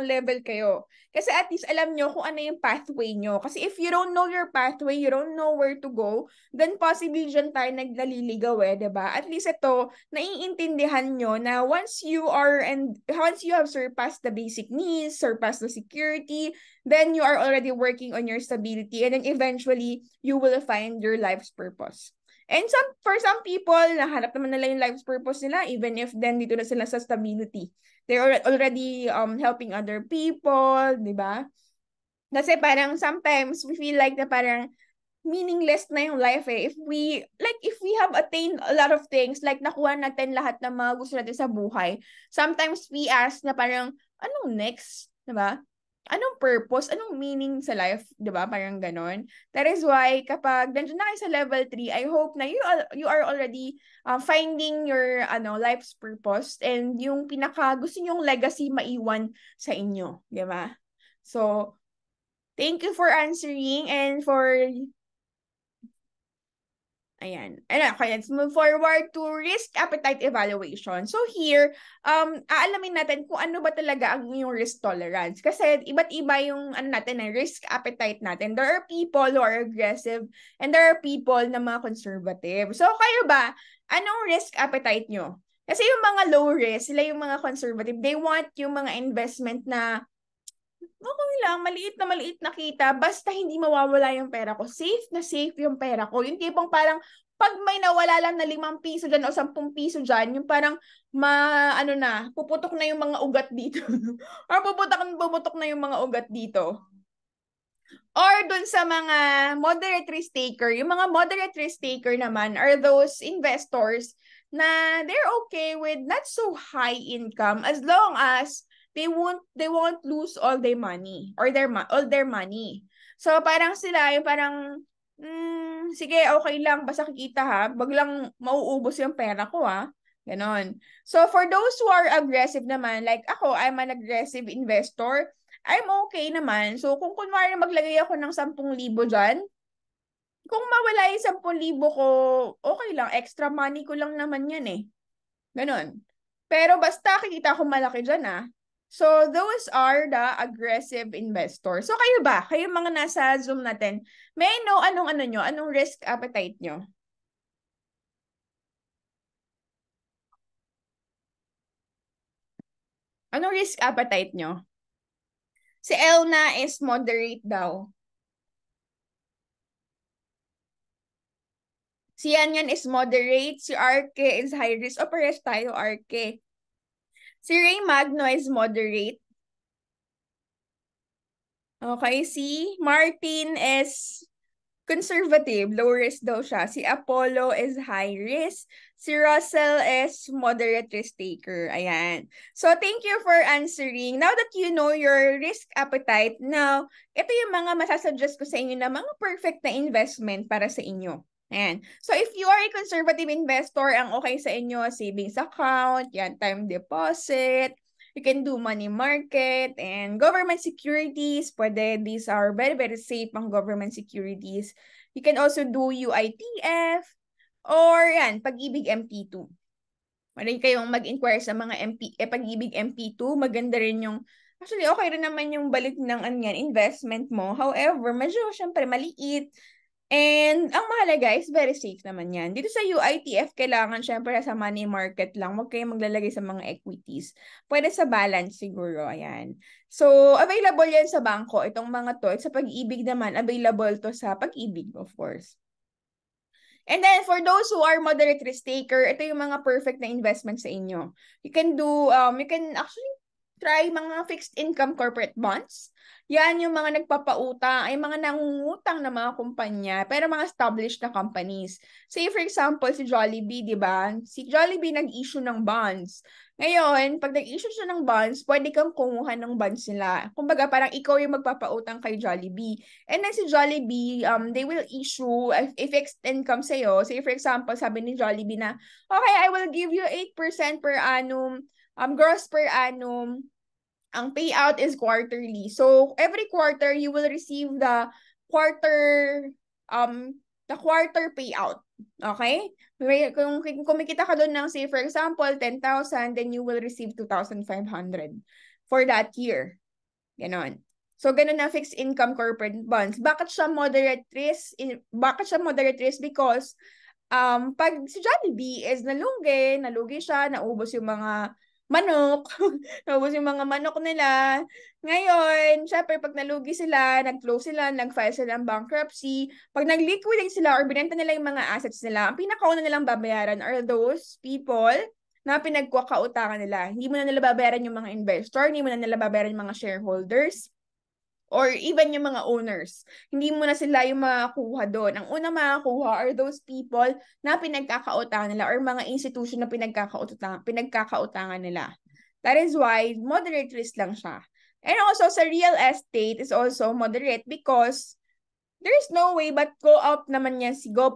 level kayo. Kasi at least alam nyo kung ano yung pathway nyo. Kasi if you don't know your pathway, you don't know where to go, then possibly dyan tayo naglaliligaw diba? At least ito, naiintindihan nyo na once you have surpassed the basic needs, surpassed the security, then you are already working on your stability, and then eventually, you will find your life's purpose. And for some people, nahanap naman nila yung life's purpose nila, even if then dito na sila sa stability. They're already helping other people, di ba? Kasi parang sometimes we feel like na parang meaningless na yung life if we have attained a lot of things, like nakuha natin lahat ng mga gusto natin sa buhay, sometimes we ask na parang, anong next? Diba? Anong purpose? Anong meaning sa life? Diba? Parang ganon. That is why kapag nandiyan na kayo sa level 3, I hope na you are already finding your life's purpose and yung pinaka gusto nyong legacy maiwan sa inyo. Diba? So, thank you for answering and for ayan. Okay, let's move forward to risk appetite evaluation. So here, aalamin natin kung ano ba talaga ang yung risk tolerance. Kasi iba't iba yung risk appetite natin. There are people who are aggressive and there are people na mga conservative. So kayo ba, anong risk appetite nyo? Kasi yung mga low risk, sila yung mga conservative. They want yung mga investment na okay lang, maliit na kita, basta hindi mawawala yung pera ko. Safe yung pera ko. Yung tipong parang, pag may nawala lang na 5 piso dyan o 10 piso dyan, yung parang, puputok na yung mga ugat dito. Or puputok na yung mga ugat dito. Or dun sa mga moderate risk taker, yung mga moderate risk taker naman are those investors na they're okay with not so high income as long as they won't lose all their money or all their money. So parang sila yung parang sige, okay lang, basta kikita ha, wag lang mauubos yung pera ko ha. Ganon. So for those who are aggressive naman, like ako, I'm an aggressive investor, I'm okay naman. So kung kunwari maglagay ako ng 10,000 dyan, kung mawala yung 10,000 ko, okay lang, extra money ko lang naman yan Ganon. Pero basta kikita ko malaki dyan So, those are the aggressive investors. So, kayo ba? Kayo mga nasa Zoom natin, may know anong risk appetite nyo? Anong risk appetite nyo? Si Elna is moderate daw. Si Yan is moderate. Si Arke is high risk. O, pares tayo, Arke. Si Ray Magno is moderate. Okay, si Martin is conservative, low risk daw siya. Si Apollo is high risk. Si Russell is moderate risk taker. Ayan. So, thank you for answering. Now that you know your risk appetite, now, ito yung mga masasuggest ko sa inyo na mga perfect na investment para sa inyo. Ayan. So, if you are a conservative investor, ang okay sa inyo, savings account, yan, time deposit, you can do money market and government securities. Pwede, these are very, very safe ang government securities. You can also do UITF or yan, Pag-ibig MP2. Pwede kayong mag-inquire sa mga Pag-ibig MP2. Maganda rin yung, actually okay rin naman yung balik ng investment mo. However, medyo syempre maliit. And ang mahalaga is very safe naman yan. Dito sa UITF, kailangan syempre sa money market lang. Huwag kayong maglalagay sa mga equities. Pwede sa balance siguro. Ayan. So, available yan sa bangko. Itong mga to. Sa Pag-ibig naman, available to sa Pag-ibig, of course. And then, for those who are moderate risk taker, ito yung mga perfect na investment sa inyo. You can actually try mga fixed income corporate bonds. Yan yung mga nagpapautang, ay mga nangungutang na mga kumpanya, pero mga established na companies. Say for example, si Jollibee, di ba? Si Jollibee nag-issue ng bonds. Ngayon, pag nag-issue siya ng bonds, pwede kang kumuha ng bonds nila. Kumbaga, parang ikaw yung magpapautang kay Jollibee. And then si Jollibee, they will issue a fixed income sa'yo. Say for example, sabi ni Jollibee na, okay, I will give you 8% per annum, gross per annum. Ang payout is quarterly. So, every quarter, you will receive the quarter payout. Okay? Kung kumikita ka doon ng, say, for example, 10,000, then you will receive 2,500 for that year. Ganon. So, ganun na fixed income corporate bonds. Bakit siya moderate risk? Bakit siya moderate risk? Because pag si Jollibee is nalugi siya, naubos yung mga manok, naubos yung mga manok nila. Ngayon, syempre, pag nalugi sila, nag-close sila, nag-file sila ng bankruptcy, pag nag-liquidate sila or binenta nila yung mga assets nila, ang pinakauna nilang babayaran are those people na pinagkakautangan nila. Hindi mo na nila babayaran yung mga investor, hindi mo na nila babayaran yung mga shareholders, or even yung mga owners. Hindi mo na sila yung makakuha doon. Ang unang makakuha are those people na pinagkakautangan nila or mga institution na pinagkakautangan nila. That is why moderate risk lang siya. And also sa real estate is also moderate because there's no way but go up naman yan go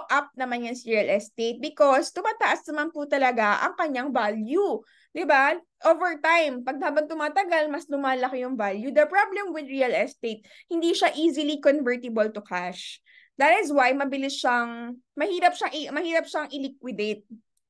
up naman yan si real estate because tumataas naman po talaga ang kanyang value. 'Di ba? Over time, pag habang tumatagal, mas lumalaki yung value. The problem with real estate, hindi siya easily convertible to cash. That is why mahirap siyang i-liquidate.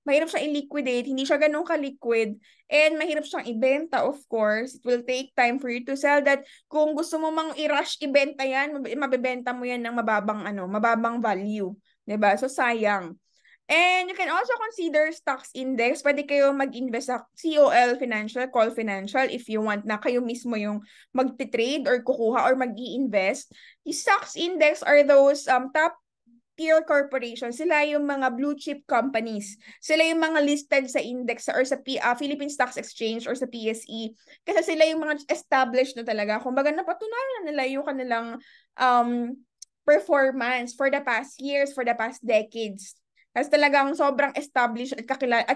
Mahirap siyang i-liquidate, hindi siya ganun ka-liquid, and mahirap siyang ibenta, of course. It will take time for you to sell that. Kung gusto mo mang i-rush ibenta yan, mabebenta mo yan ng mababang value. 'Di ba? So, sayang. And you can also consider stocks index. Pwede kayo mag-invest sa COL Financial, Call Financial if you want na kayo mismo yung mag-trade or kukuha or mag-i-invest. Yung stocks index are those top tier corporations. Sila yung mga blue chip companies. Sila yung mga listed sa index or sa Philippine Stocks Exchange or sa PSE. Kasi sila yung mga established na talaga. Kumbaga napatunayan na nila yung kanilang performance for the past years, for the past decades. Kasi talagang sobrang established at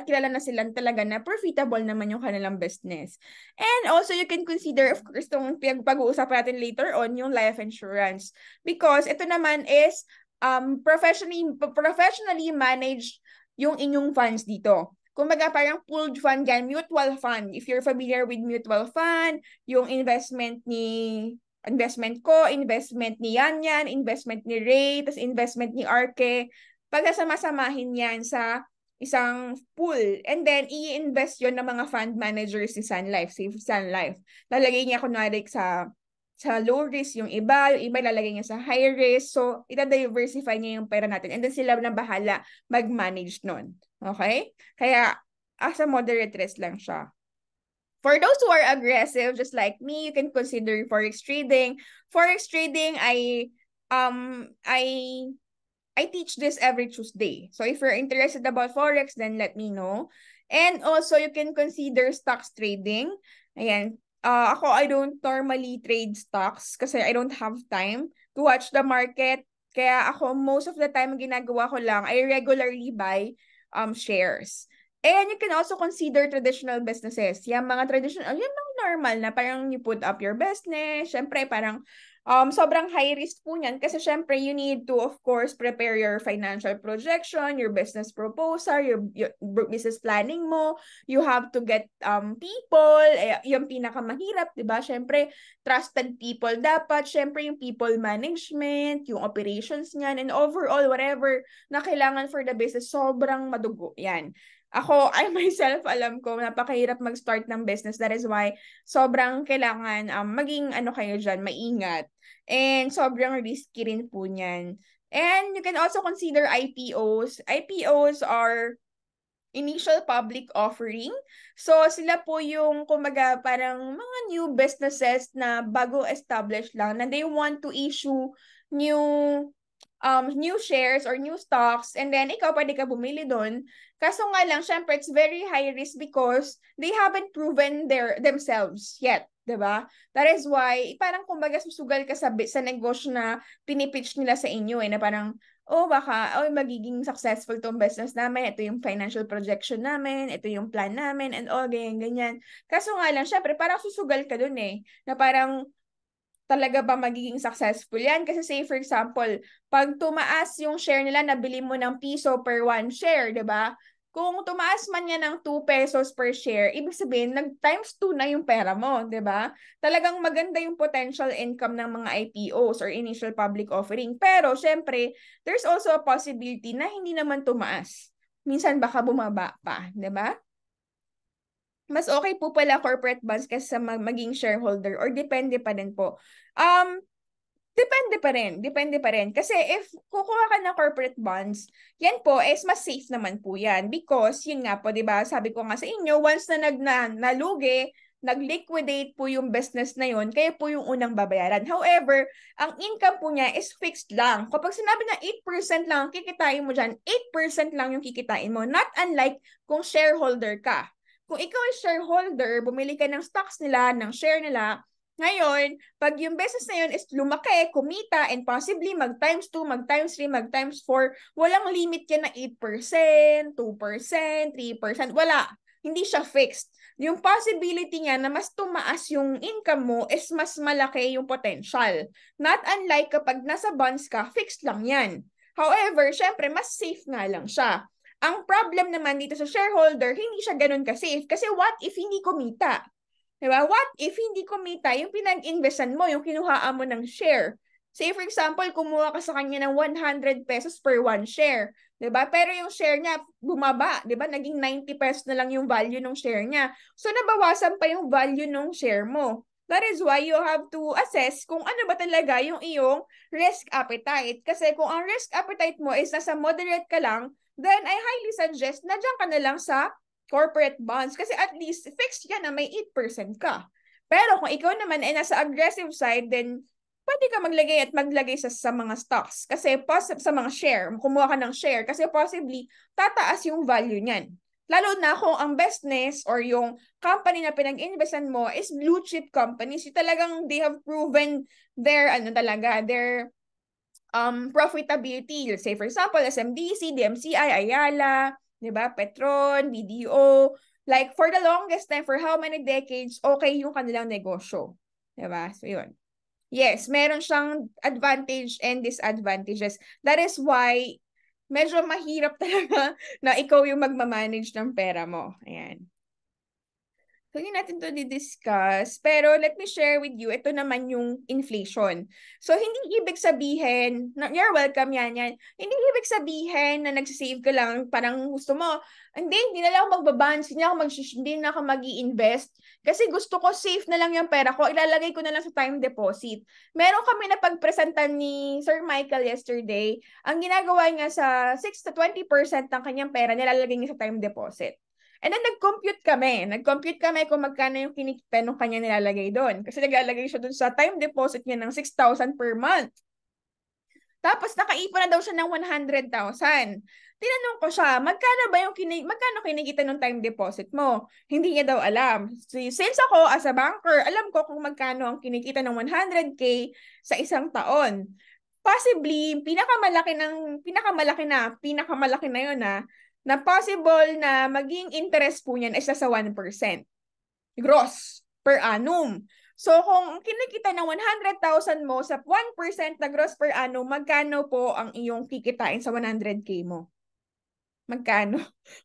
kilala na sila talaga na profitable naman yung kanilang business. And also, you can consider, of course, itong pag-uusapan natin later on, yung life insurance. Because ito naman is professionally managed yung inyong funds dito. Kumbaga parang pooled fund yan, mutual fund. If you're familiar with mutual fund, yung investment ko, investment ni Yan, investment ni Ray, tas investment ni Arke, pagkasama-samahin yan sa isang pool. And then, i-invest yon ng mga fund managers si Sun Life, si Sun Life. Lalagay niya kunwari sa low risk yung iba ilalagay niya sa high risk. So, ita-diversify niya yung pera natin. And then sila na bahala mag-manage nun. Okay? Kaya, as a moderate risk lang siya. For those who are aggressive, just like me, you can consider forex trading. Forex trading, I teach this every Tuesday. So if you're interested about forex, then let me know. And also, you can consider stocks trading. Ayan. Ako, I don't normally trade stocks kasi I don't have time to watch the market. Kaya ako, most of the time, ginagawa ko lang, I regularly buy shares. And you can also consider traditional businesses. Yung mga traditional, yung mga normal na parang you put up your business. Syempre, parang sobrang high risk po niyan kasi syempre you need to, of course, prepare your financial projection, your business proposal, your business planning mo. You have to get people, yung pinakamahirap, di ba? Syempre, trusted people dapat. Syempre, yung people management, yung operations niyan, and overall, whatever na kailangan for the business, sobrang madugo yan. Ako, I myself, alam ko, napakahirap mag-start ng business. That is why, sobrang kailangan maging kayo dyan, maingat. And sobrang risky rin po niyan. And you can also consider IPOs. IPOs are initial public offering. So, sila po yung, kumbaga, parang mga new businesses na bago establish lang, na they want to issue new shares or new stocks, and then ikaw pwede ka bumili doon. Kaso nga lang, syempre, it's very high risk because they haven't proven themselves yet. 'Di ba? That is why, parang kumbaga susugal ka sa negosyo na pinipitch nila sa inyo na parang, baka, magiging successful tong business namin, ito yung financial projection namin, ito yung plan namin, and all, ganyan. Kaso nga lang, syempre, parang susugal ka dun na parang, talaga ba magiging successful yan? Kasi say for example, pag tumaas yung share nila, nabili mo ng piso per 1 share, di ba? kung tumaas man yan ng 2 pesos per share, ibig sabihin, nag-times 2 na yung pera mo, di ba? Talagang maganda yung potential income ng mga IPOs or initial public offering. Pero, syempre, there's also a possibility na hindi naman tumaas. Minsan baka bumaba pa, di ba? Mas okay po pala corporate bonds kasi sa maging shareholder or depende pa din po. Depende pa rin. Depende pa rin. Kasi if kukuha ka ng corporate bonds, yan po is mas safe naman po yan. Because, yun nga po, di ba, sabi ko nga sa inyo, once na nalugi, nag-liquidate po yung business na yun, kaya po yung unang babayaran. However, ang income po niya is fixed lang. Kapag sinabi na 8% lang ang kikitain mo dyan, 8% lang yung kikitain mo. Not unlike kung shareholder ka. Kung ikaw ay shareholder, bumili ka ng stocks nila, ng share nila, ngayon, pag yung business na yun is lumaki, kumita, and possibly mag-times 2, mag-times 3, mag-times 4, walang limit yan na 8%, 2%, 3%, wala. Hindi siya fixed. Yung possibility niya na mas tumaas yung income mo is mas malaki yung potential. Not unlike kapag nasa bonds ka, fixed lang yan. However, syempre, mas safe nga lang siya. Ang problem naman dito sa shareholder, hindi siya ganun ka-safe. Kasi what if hindi kumita? Diba? What if hindi kumita yung pinag-investan mo, yung kinuhaan mo ng share? Say for example, kumuha ka sa kanya ng 100 pesos per one share. Diba? Pero yung share niya bumaba. Diba? Naging 90 pesos na lang yung value ng share niya. So nabawasan pa yung value ng share mo. That is why you have to assess kung ano ba talaga yung iyong risk appetite. Kasi kung ang risk appetite mo is nasa moderate ka lang, then I highly suggest na dyan ka na lang sa corporate bonds kasi at least fixed yan na may 8% ka. Pero kung ikaw naman ay nasa aggressive side, then pwede ka maglagay sa mga stocks. Kasi sa mga share, kumuha ka ng share kasi possibly tataas yung value niyan. Lalo na kung ang business or yung company na pinag-investan mo is blue chip companies. Yung talagang they have proven their profitability. Let's say for example, SMDC, DMCI, Ayala, 'di ba? Petron, BDO, like for the longest time, for how many decades, okay yung kanilang negosyo. 'Di ba? So yun. Yes, meron siyang advantage and disadvantages. That is why medyo mahirap talaga na ikaw yung magmamanage ng pera mo. Ayan. So, hindi natin to di-discuss. Pero let me share with you, ito naman yung inflation. So, hindi ibig sabihin, you're welcome yan. Hindi ibig sabihin na nagsisave ka lang, parang gusto mo, hindi na lang ako magbabans, hindi na ako mag-i-invest. Kasi gusto ko safe na lang yung pera ko, ilalagay ko na lang sa time deposit. Meron kami na pagpresentan ni Sir Michael yesterday, ang ginagawa niya sa 6 to 20% ng kanyang pera, nilalagay niya sa time deposit. And then nag-compute kami kung magkano yung kinikita nung kanya nilalagay doon. Kasi naglalagay siya doon sa time deposit niya ng 6,000 per month. Tapos nakaipon na daw siya ng 100,000. Tinanong ko siya, magkano kinikita ng time deposit mo? Hindi niya daw alam. So, since ako as a banker, alam ko kung magkano ang kinikita ng 100K sa isang taon. Possibly, pinakamalaki na yun na possible na maging interest po niyan ay sa 1% gross per annum. So kung kinikita ng 100,000 mo sa 1% na gross per annum, magkano po ang iyong kikitain sa 100K mo? Magkano?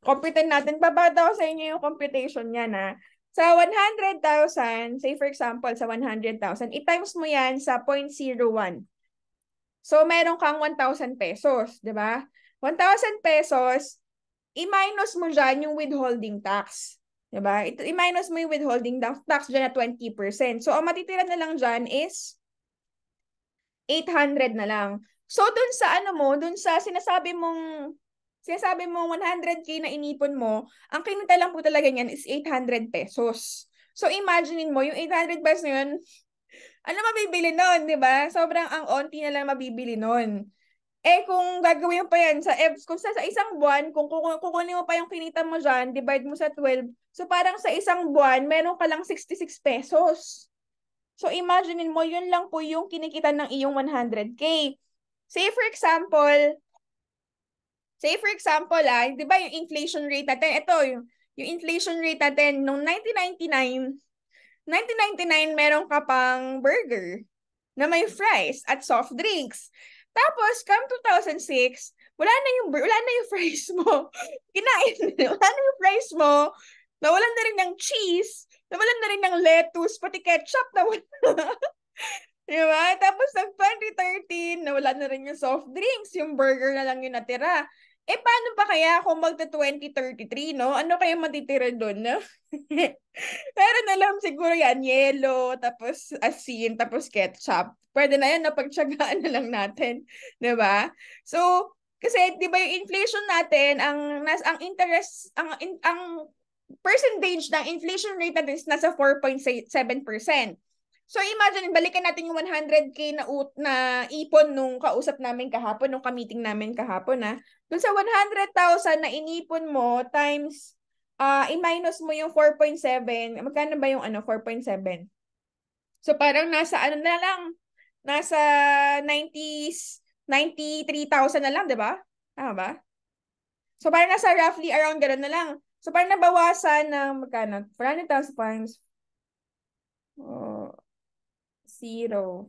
Computin natin. Babata ko sa inyo yung computation niya na sa 100,000, say for example, sa 100,000, i-times mo yan sa 0.01. So meron kang 1,000 pesos, di ba? 1,000 pesos, i-minus mo dyan yung withholding tax. Diba? I-minus mo yung withholding tax dyan na 20%. So, ang matitira na lang dyan is 800 na lang. So, dun sa sinasabi mong 100K na inipon mo, ang kinita lang po talaga niyan is 800 pesos. So, imaginein mo, yung 800 pesos na yun, ano mabibili nun, di ba? Sobrang ang onti na lang mabibili nun. Kung gagawin mo pa yan kung sa isang buwan, kung kukunin mo pa yung kinita mo dyan, divide mo sa 12, so parang sa isang buwan, meron ka lang 66 pesos. So imaginein mo, yun lang po yung kinikita ng iyong 100K. Say for example, di ba yung inflation rate natin, yung inflation rate natin, nung 1999, meron ka pang burger na may fries at soft drinks. Tapos, come 2006, wala na yung fries mo. Kinain, wala na yung fries mo. Nawalan na rin ng cheese, nawalan na rin ng lettuce, pati ketchup nawala. Diba? Tapos nag 2013, nawala na rin yung soft drinks, yung burger na lang yung natira. Paano pa kaya kung magta 2033, no? Ano kaya matitira doon, no? Pero na lang siguro yan, yelo, tapos asin, tapos ketchup. Pwede na yan, napagtsagaan na lang natin. Diba? So, kasi 'di ba yung inflation natin, ang interest ang percentage ng inflation rate natin is nasa 4.7%. So imagine, balikan natin yung 100K na ipon nung kausap namin kahapon, nung ka-meeting namin kahapon Dun sa 100,000 na inipon mo times i-minus mo yung 4.7, magkano ba yung 4.7? So parang nasa ano na lang, nasa 93,000 na lang, 'di ba? Tama ba? So parang nasa roughly around gano'n na lang. So parang nabawasan ng magkano? 400,000 times 0,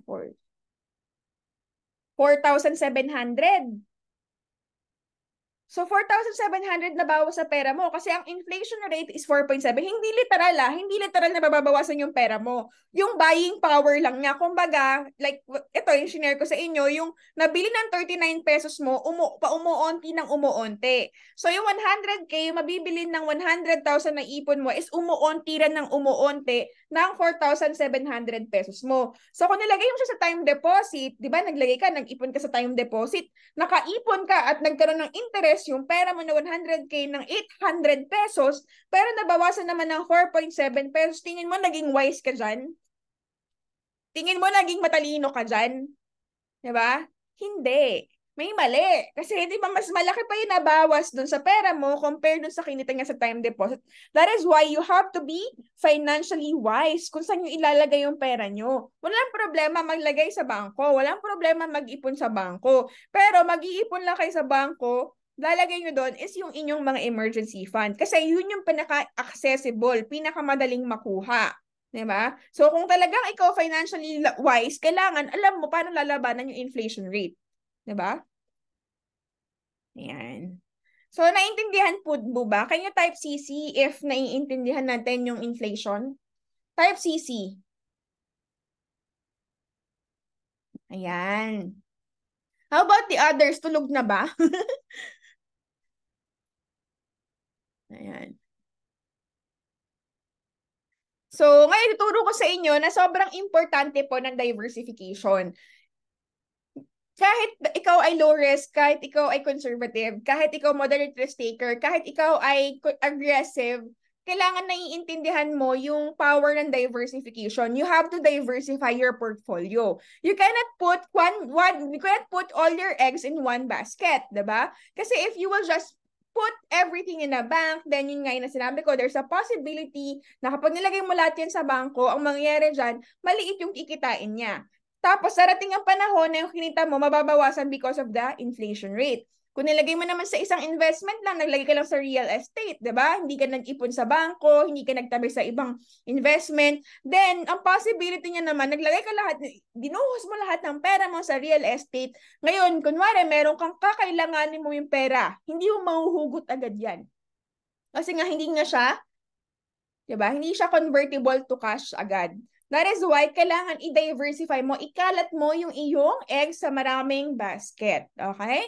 4,700. So 4,700 na bawas sa pera mo kasi ang inflation rate is 4.7. Hindi literal hindi literal na mababawasan yung pera mo. Yung buying power lang niya. Kumbaga, like ito yung share ko sa inyo, yung nabili ng 39 pesos mo, umuonti ng umuonti. So yung 100K, mabibili ng 100,000 na ipon mo is umuonti rin ng umuonti ng 4,700 pesos mo. So kung nilagay mo siya sa time deposit, di ba naglagay ka, nag-ipon ka sa time deposit, nakaipon ka at nagkaroon ng interest yung pera mo na 100K ng 800 pesos, pero nabawasan naman ng 4.7 pesos, tingin mo naging wise ka dyan? Tingin mo naging matalino ka dyan? Diba? Hindi. May mali. Kasi di ba mas malaki pa yung nabawas dun sa pera mo compared dun sa kinita niya sa time deposit. That is why you have to be financially wise kung saan yung ilalagay yung pera nyo. Walang problema maglagay sa bangko. Walang problema mag-ipon sa bangko. Pero mag-iipon lang kayo sa bangko, lalagay nyo doon is yung inyong mga emergency fund. Kasi yun yung pinaka-accessible, pinakamadaling makuha. Diba? So kung talagang ikaw financially wise, kailangan alam mo paano lalabanan yung inflation rate. Diba? Ayan. So naiintindihan po ba? Can you type CC if naiintindihan natin yung inflation? Type CC. Ayan. How about the others? Tulog na ba? Ayan. So, ngayon ituro ko sa inyo na sobrang importante po ng diversification. Kahit ikaw ay low risk, kahit ikaw ay conservative, kahit ikaw moderate risk taker, kahit ikaw ay aggressive, kailangan naiintindihan mo yung power ng diversification. You have to diversify your portfolio. You cannot put you cannot put all your eggs in one basket, 'di ba? Kasi if you will just put everything in a bank, then yun nga yung sinabi ko, there's a possibility na kapag nilagay mo lahat yan sa bangko, ang mangyayari dyan, maliit yung kikitain niya. Tapos, darating ang panahon na yung kinita mo, mababawasan because of the inflation rate. Kung nilagay mo naman sa isang investment lang, naglagay ka lang sa real estate, di ba? Hindi ka nag-ipon sa bangko, hindi ka nagtabi sa ibang investment, then, ang possibility niya naman, naglagay ka lahat, dinuhos mo lahat ng pera mo sa real estate. Ngayon, kunwari, meron kang kakailanganin mo yung pera, hindi mo mahuhugot agad yan. Kasi nga, hindi nga siya, di ba? Hindi siya convertible to cash agad. That is why kailangan i-diversify mo, ikalat mo yung iyong eggs sa maraming basket. Okay?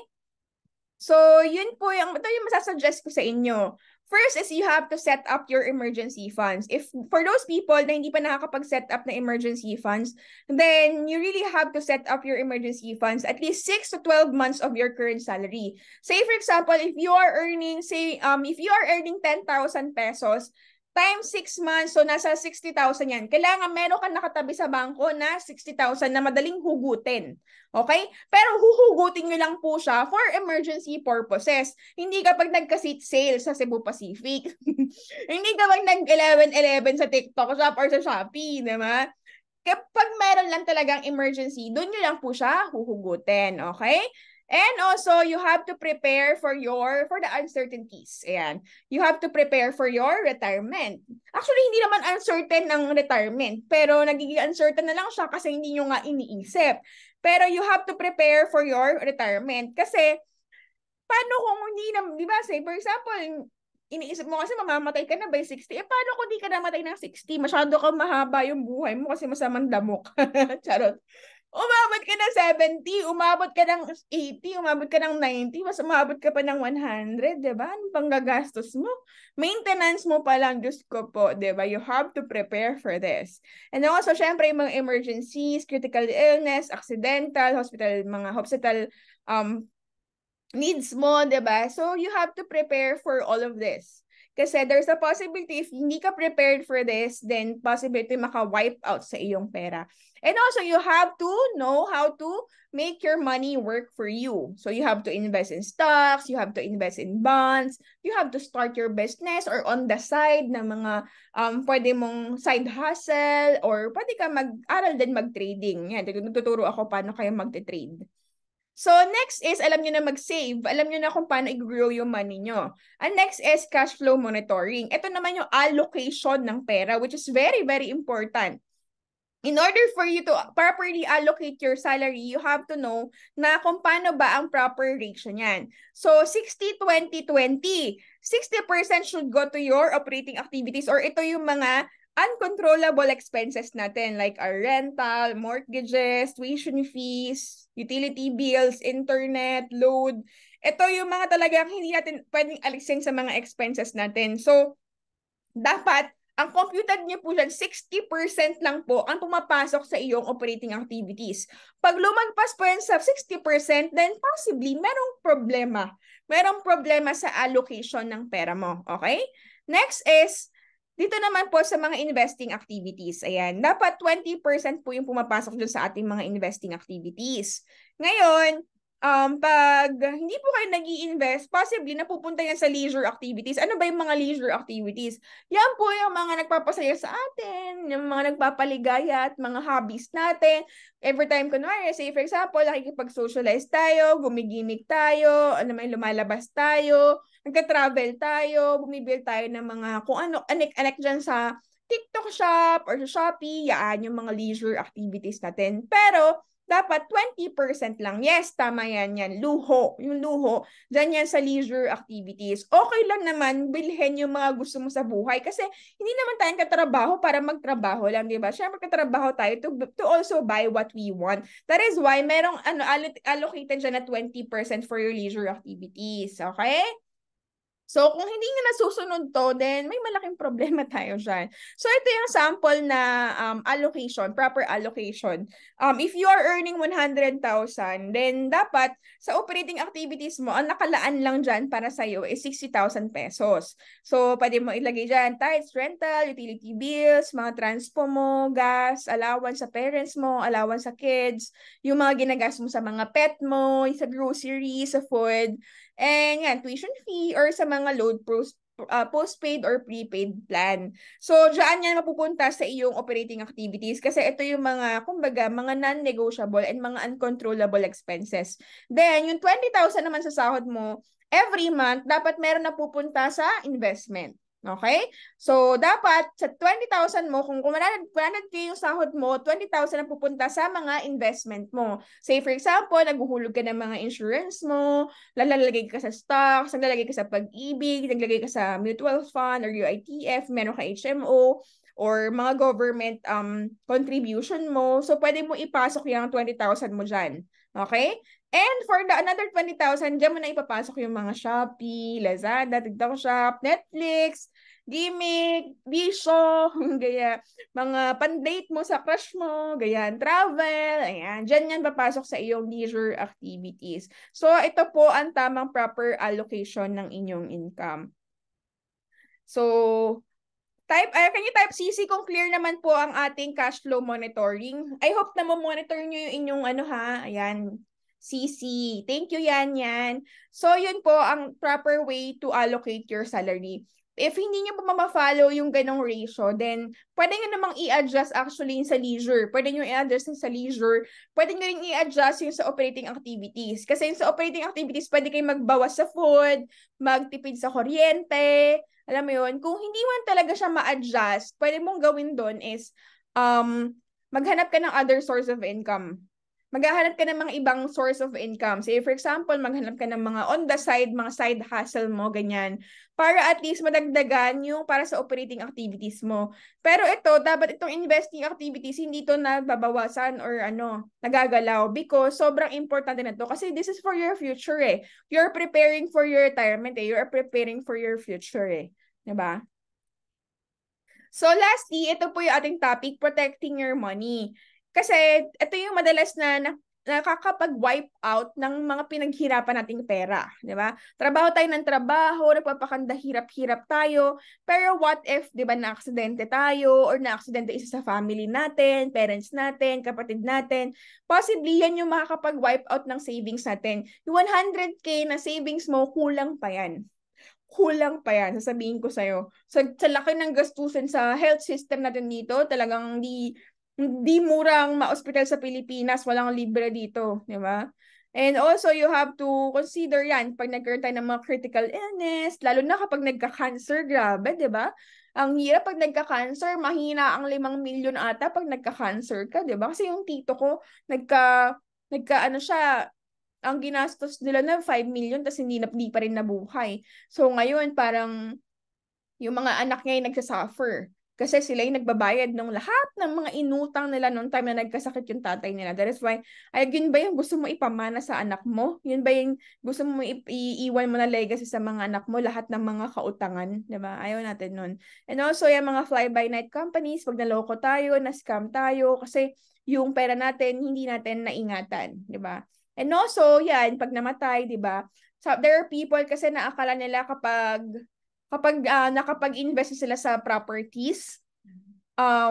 So, yun po ito yung masasuggest ko sa inyo. First is you have to set up your emergency funds. If for those people na hindi pa nakakapag-set up na emergency funds, then you really have to set up your emergency funds at least 6 to 12 months of your current salary. Say for example, if you are earning 10,000 pesos, times 6 months, so nasa 60,000 yan. Kailangan meron kang nakatabi sa bangko na 60,000 na madaling hugutin. Okay? Pero huhugutin nyo lang po siya for emergency purposes. Hindi kapag nagka-seat sale sa Cebu Pacific. Hindi kapag nag-11-11 sa TikTok shop or sa Shopee, di ba? Kapag meron lang talagang emergency, doon nyo lang po siya huhugutin. Okay? And also, you have to prepare for the uncertainties. Ayan. You have to prepare for your retirement. Actually, hindi naman uncertain ang retirement, pero nagiging uncertain na lang siya kasi hindi nyo nga iniisip. Pero you have to prepare for your retirement kasi paano kung hindi na, di ba, say, for example, iniisip mo kasi mamamatay ka na by 60. Paano kung di ka namatay ng 60? Masyado kang mahaba yung buhay mo kasi masamang damok. Charot. Umabot ka ng 70, umabot ka ng 80, umabot ka ng 90, mas umabot ka pa ng 100, di ba? Ano pang gagastos mo? Maintenance mo pa lang, Diyos ko po, di ba? You have to prepare for this. And also, syempre, mga emergencies, critical illness, accidental, mga hospital needs mo, di ba? So, you have to prepare for all of this. Kasi there's a possibility if hindi ka prepared for this, then possibility maka-wipe out sa iyong pera. And also, you have to know how to make your money work for you. So, you have to invest in stocks, you have to invest in bonds, you have to start your business or on the side na mga pwede mong side hustle or pwede ka mag-aral din mag-trading. Yan, tuturo ako paano kayo mag-trade. So, next is, alam nyo na mag-save. Alam nyo na kung paano i-grow yung money nyo. And next is cash flow monitoring. Ito naman yung allocation ng pera, which is very, very important. In order for you to properly allocate your salary, you have to know na kung paano ba ang proper ratio niyan. So, 60-20-20. 60% should go to your operating activities or ito yung mga uncontrollable expenses natin like our rental, mortgages, tuition fees, utility bills, internet, load. Ito yung mga talagang hindi natin pwedeng alisin sa mga expenses natin. So, dapat ang computed niyo po dyan, 60% lang po ang pumapasok sa iyong operating activities. Pag lumagpas po yan sa 60%, then possibly merong problema. Merong problema sa allocation ng pera mo. Okay? Next is, dito naman po sa mga investing activities. Ayan, dapat 20% po yung pumapasok dun sa ating mga investing activities. Ngayon, pag hindi po kayo nag-i-invest, possibly napupunta yan sa leisure activities. Ano ba yung mga leisure activities? Yan po yung mga nagpapasaya sa atin, yung mga nagpapaligaya at mga hobbies natin. Every time, kunwari, say for example, nakikipag-socialize tayo, gumigimik tayo, ano may lumalabas tayo, nagka-travel tayo, bumibil tayo ng mga kung ano, anek-anek dyan sa TikTok shop or sa Shopee, yan yung mga leisure activities natin. Pero, dapat 20% lang. Yes, tama yan. Luho. Yung luho, dyan yan sa leisure activities. Okay lang naman bilhin yung mga gusto mo sa buhay kasi hindi naman tayong katrabaho para magtrabaho lang, di ba? Siyempre katrabaho tayo to also buy what we want. That is why merong allocated dyan na 20% for your leisure activities. Okay? So, kung hindi nga nasusunod to, then may malaking problema tayo dyan. So, ito yung sample na allocation, proper allocation. If you are earning 100,000, then dapat sa operating activities mo, ang nakalaan lang dyan para sa'yo is 60,000 pesos. So, pwede mo ilagay dyan, tithes, rental, utility bills, mga transpo mo, gas, allowance sa parents mo, allowance sa kids, yung mga ginagas mo sa mga pet mo, sa groceries, sa food, and yan, tuition fee or sa mga load postpaid or prepaid plan. So, dyan yan mapupunta sa iyong operating activities kasi ito yung mga, kumbaga, mga non-negotiable and mga uncontrollable expenses. Then, yung 20,000 naman sa sahod mo, every month, dapat meron na pupunta sa investment. Okay? So, dapat sa 20,000 mo, kung 100K yung sahod mo, 20,000 ang pupunta sa mga investment mo. Say, for example, naghuhulog ka ng mga insurance mo, lalagay ka sa stocks, naglalagay ka sa pag-ibig, naglalagay ka sa mutual fund or UITF, meron ka HMO, or mga government contribution mo. So, pwede mo ipasok yung 20,000 mo dyan. Okay? And for the another 20,000, dyan mo na ipapasok yung mga Shopee, Lazada, TikTok Shop, Netflix, gimmick, bisyo, gaya, mga pan-date mo sa crush mo, ganyan, travel, ayan, dyan yan papasok sa iyong leisure activities. So, ito po ang tamang proper allocation ng inyong income. So, can you type CC kung clear naman po ang ating cash flow monitoring? I hope na monitor nyo yung inyong ano ha, ayan, CC. Thank you yan. So, yun po ang proper way to allocate your salary. If hindi nyo po ma-follow yung ganong ratio, then pwede nyo namang i-adjust actually sa leisure. Pwede nyo i-adjust sa leisure. Pwede nyo rin i-adjust yung sa operating activities. Kasi yung sa operating activities, pwede kayong magbawas sa food, magtipid sa kuryente. Alam mo yun, kung hindi man talaga siya ma-adjust, pwede mong gawin doon is maghanap ka ng other source of income. maghahanap ka ng mga ibang source of income. Say, for example, maghanap ka ng mga on the side, mga side hustle mo, ganyan. Para at least madagdagan yung para sa operating activities mo. Pero ito, dapat itong investing activities, hindi to nababawasan or nagagalaw because sobrang importante na to. Kasi this is for your future eh. You're preparing for your retirement eh. You're preparing for your future eh. Diba? So lastly, ito po yung ating topic, protecting your money. Kasi ito yung madalas na nakakapag-wipe out ng mga pinaghirapan nating pera, di ba? Trabaho tayo ng trabaho, nagpapakanda hirap-hirap tayo, pero what if, di ba, na-aksidente tayo or na-aksidente isa sa family natin, parents natin, kapatid natin, possibly yan yung makakapag-wipe out ng savings natin. Yung 100K na savings mo, kulang pa yan. Kulang pa yan, sasabihin ko sa'yo. Sa laki ng gastusin sa health system natin dito, talagang hindi murang ma-hospital sa Pilipinas, walang libre dito, di ba? And also, you have to consider yan pag nagkaroon tayo ng mga critical illness, lalo na kapag nagka-cancer, grabe, di ba? Ang hirap pag nagka-cancer, mahina ang 5 milyon ata pag nagka-cancer ka, di ba? Kasi yung tito ko, siya, ang ginastos nila na 5 million tapos hindi pa rin nabuhay. So ngayon parang yung mga anak niya yung nagsasuffer. Kasi sila yung nagbabayad ng lahat ng mga inutang nila noong time na nagkasakit yung tatay nila. That is why, yun ba yung gusto mo ipamana sa anak mo? Yun ba yung gusto mo iiwan mo na legacy sa mga anak mo? Lahat ng mga kautangan, di ba? Ayaw natin nun. And also, yung mga fly-by-night companies, pag naloko tayo, na-scam tayo, kasi yung pera natin, hindi natin naingatan, di ba? And also, yan, pag namatay, di ba? So, there are people kasi na akala nila kapag nakapag-invest sila sa properties,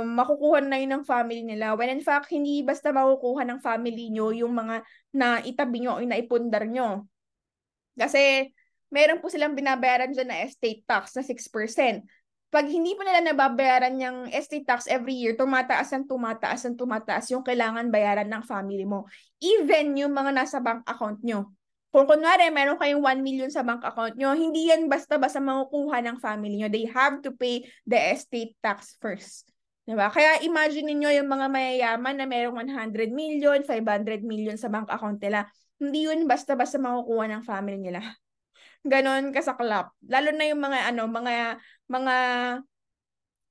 makukuha na yun ng family nila. When in fact, hindi basta makukuha ng family nyo yung mga naitabi nyo o naipundar nyo. Kasi meron po silang binabayaran dyan na estate tax na 6%. Pag hindi po nila nababayaran yung estate tax every year, tumataas yung kailangan bayaran ng family mo. Even yung mga nasa bank account nyo. Kung kunwari, meron kayong 1 million sa bank account nyo, hindi yan basta-basta makukuha ng family nyo. They have to pay the estate tax first. Diba? Kaya imagine niyo yung mga mayayaman na merong 100 million, 500 million sa bank account nila. Hindi yun basta-basta makukuha ng family nila. Ganon kasaklap. Lalo na yung mga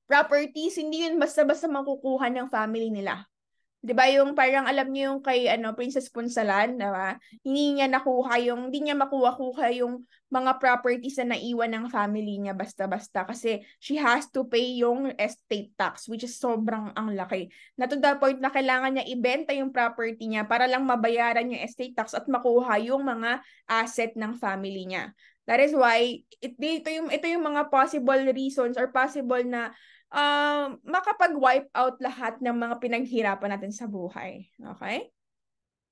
properties, hindi yun basta-basta makukuha ng family nila. 'Di ba yung parang alam niyo yung kay Princess Punsalan, 'di ba? Hindi niya makuha yung mga properties na naiwan ng family niya basta-basta kasi she has to pay yung estate tax which is sobrang ang laki. Na to the point na kailangan niya ibenta yung property niya para lang mabayaran yung estate tax at makuha yung mga asset ng family niya. That is why ito yung mga possible reasons or possible na makapag-wipe out lahat ng mga pinaghirapan natin sa buhay. Okay?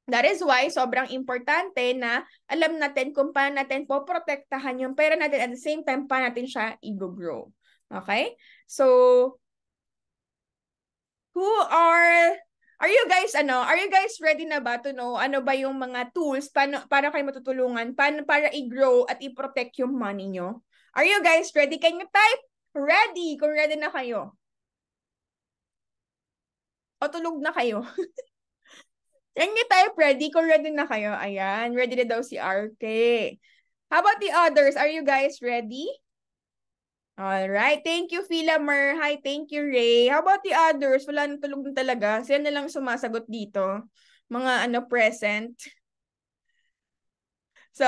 That is why sobrang importante na alam natin kung paano natin poprotektahan yung pera natin at the same time paano natin siya i-grow. Okay? So, are you guys ready na ba to know ano ba yung mga tools para kayo matutulungan para i-grow at i-protect yung money nyo? Are you guys ready? Can you type ready kung ready na kayo? O tulog na kayo? Can you type ready kung ready na kayo? Ayan, ready na daw si RK. How about the others? Are you guys ready? Alright, thank you Philamer. Hi, thank you Ray. How about the others? Wala nang tulog na talaga. Sila na lang sumasagot dito. Mga present. So,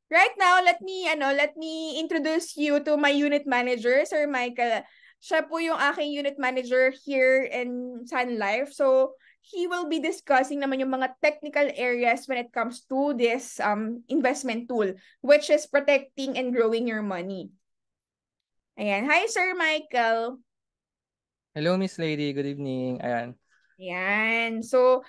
right now, let me introduce you to my unit manager, Sir Michael. Siya po yung aking unit manager here in Sun Life. So, he will be discussing naman yung mga technical areas when it comes to this investment tool, which is protecting and growing your money. Ayan. Hi, Sir Michael. Hello, Miss Lady. Good evening. Ayan. Ayan. So,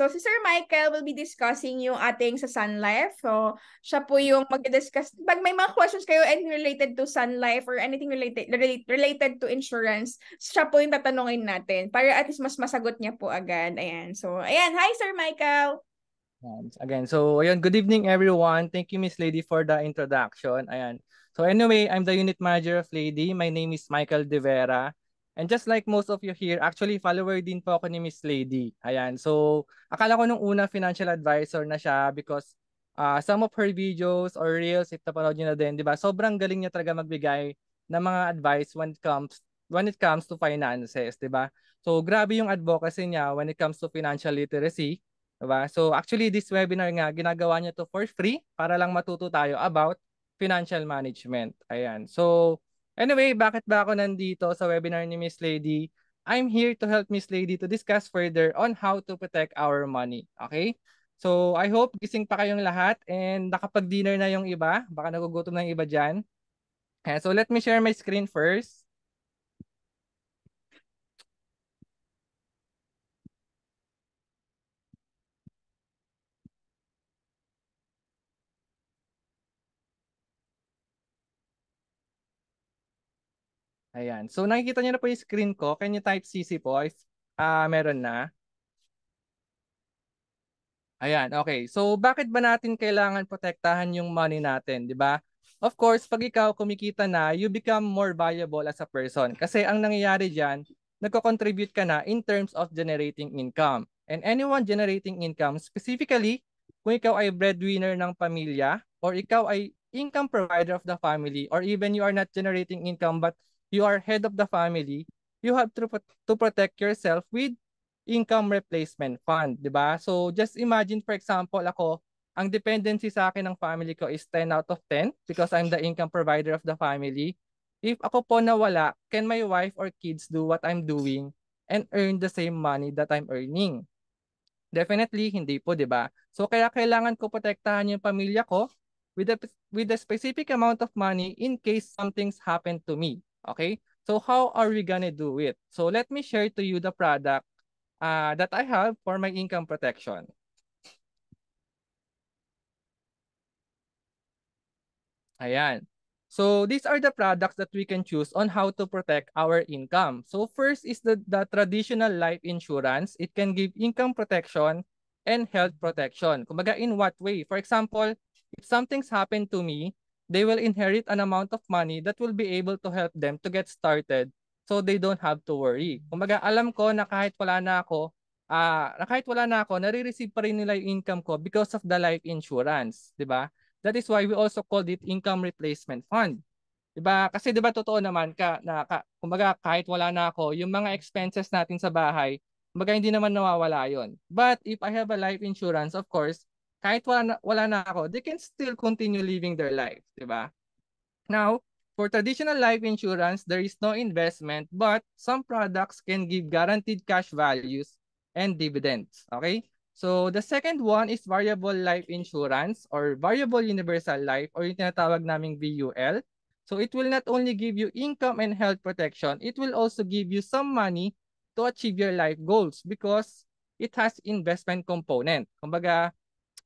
si Sir Michael will be discussing yung ating sa Sun Life. So, siya po yung mag-discuss. Pag may mga questions kayo and related to Sun Life or anything related to insurance, siya po yung tatanungin natin para at least mas masagot niya po agad. Ayan. So, ayan. Hi, Sir Michael. Again, so ayan, good evening everyone. Thank you, Miss Lady, for the introduction. Ayan. So anyway, I'm the unit manager of Lady. My name is Michael De Vera. And just like most of you here, actually follower din po ako ni Miss Lady. Ayan. So, akala ko nung una financial advisor na siya because some of her videos or reels, if napanood niyo na din, di ba? Sobrang galing niya talaga magbigay ng mga advice when it comes to finances, di ba? So, grabe yung advocacy niya when it comes to financial literacy, di ba? So, actually this webinar nga ginagawa niya to for free para lang matuto tayo about financial management. Ayan. So, anyway, bakit ba ako nandito sa webinar ni Miss Lady? I'm here to help Miss Lady to discuss further on how to protect our money. Okay? So, I hope gising pa kayong lahat and nakapag-dinner na yung iba. Baka nagugutom na yung iba dyan. So, let me share my screen first. Ayan. So, nakikita niyo na po yung screen ko. Can you type CC po if meron na? Ayan, okay. So, bakit ba natin kailangan protektahan yung money natin, di ba? Of course, pag ikaw kumikita na, you become more valuable as a person. Kasi ang nangyayari dyan, nagko-contribute ka na in terms of generating income. And anyone generating income, specifically, kung ikaw ay breadwinner ng pamilya, or ikaw ay income provider of the family, or even you are not generating income but you are head of the family, you have to protect yourself with income replacement fund, 'di ba? So just imagine for example ako, ang dependency sa akin ng family ko is 10 out of 10 because I'm the income provider of the family. If ako po nawala, can my wife or kids do what I'm doing and earn the same money that I'm earning? Definitely hindi po, 'di ba? So kaya kailangan ko protektahan yung pamilya ko with a specific amount of money in case something's happened to me. Okay? So how are we gonna do it? So let me share to you the product that I have for my income protection. Ayan. So these are the products that we can choose on how to protect our income. So first is the traditional life insurance. It can give income protection and health protection. Kumbaga in what way? For example, if something's happened to me, they will inherit an amount of money that will be able to help them to get started so they don't have to worry. Kumbaga alam ko na kahit wala na ako, nare-receive pa rin nila yung income ko because of the life insurance, 'di ba? That is why we also call it income replacement fund. 'Di ba? Kasi 'di ba totoo naman kumbaga kahit wala na ako, yung mga expenses natin sa bahay, kumbaga hindi naman nawawala 'yon. But if I have a life insurance, of course, kahit wala na ako, they can still continue living their life, 'di ba? Now, for traditional life insurance, there is no investment, but some products can give guaranteed cash values and dividends. Okay? So, the second one is variable life insurance or variable universal life or yung tinatawag naming VUL. So, it will not only give you income and health protection, it will also give you some money to achieve your life goals because it has investment component. Kumbaga,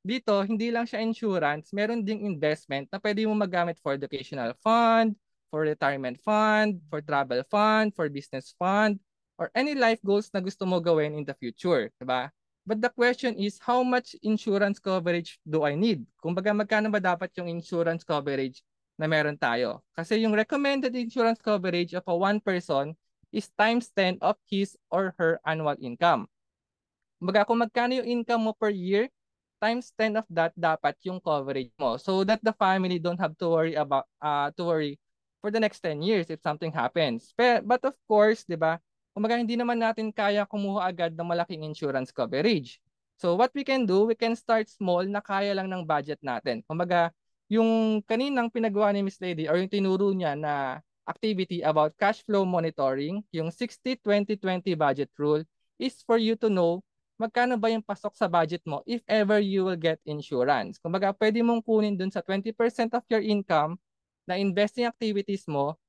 dito, hindi lang siya insurance, meron ding investment na pwede mo magamit for educational fund, for retirement fund, for travel fund, for business fund, or any life goals na gusto mo gawin in the future, diba? But the question is, how much insurance coverage do I need? Kumbaga, magkano ba dapat yung insurance coverage na meron tayo? Kasi yung recommended insurance coverage of a one person is times 10 of his or her annual income. Kumbaga, kung magkano yung income mo per year, times 10 of that dapat yung coverage mo so that the family don't have to worry for the next 10 years if something happens. But of course, 'di ba? Kumbaga hindi naman natin kaya kumuha agad ng malaking insurance coverage. So what we can do, we can start small na kaya lang ng budget natin. Kumbaga, yung kaninang pinagawa ni Miss Lady or yung tinuro niya na activity about cash flow monitoring, yung 60-20-20 budget rule is for you to know magkano ba yung pasok sa budget mo if ever you will get insurance. Kumbaga, pwede mong kunin dun sa 20% of your income na investing activities mo,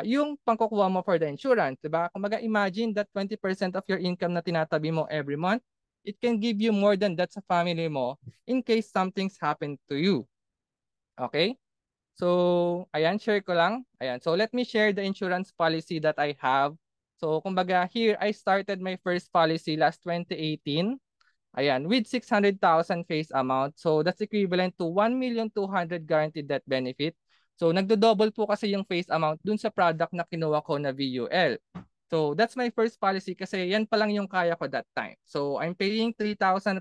yung pangkukuha mo for the insurance, diba? Kumbaga, imagine that 20% of your income na tinatabi mo every month, it can give you more than that sa family mo in case something's happened to you. Okay? So, ayan, share ko lang. Ayan, so let me share the insurance policy that I have. So, kumbaga, here, I started my first policy last 2018. Ayan, with 600,000 face amount. So, that's equivalent to 1,200,000 guaranteed death benefit. So nagdo-double po kasi yung face amount dun sa product na kinuha ko na VUL. So that's my first policy kasi yan pa lang yung kaya ko that time. So I'm paying 3,500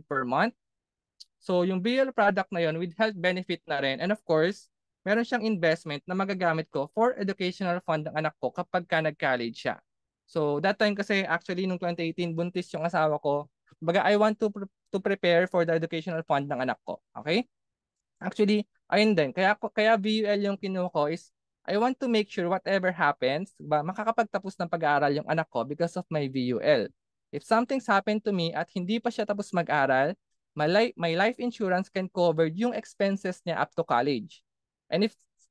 per month. So yung VUL product na yon with health benefit na rin. And of course, meron siyang investment na magagamit ko for educational fund ng anak ko kapag ka nag-college siya. So that time kasi actually nung 2018 buntis yung asawa ko. Baga I want to prepare for the educational fund ng anak ko. Okay? Actually, ayun din. Kaya VUL yung kinuha ko is I want to make sure whatever happens, ba, makakapagtapos ng pag-aaral yung anak ko because of my VUL. If something's happened to me at hindi pa siya tapos mag-aral, my life insurance can cover yung expenses niya up to college. And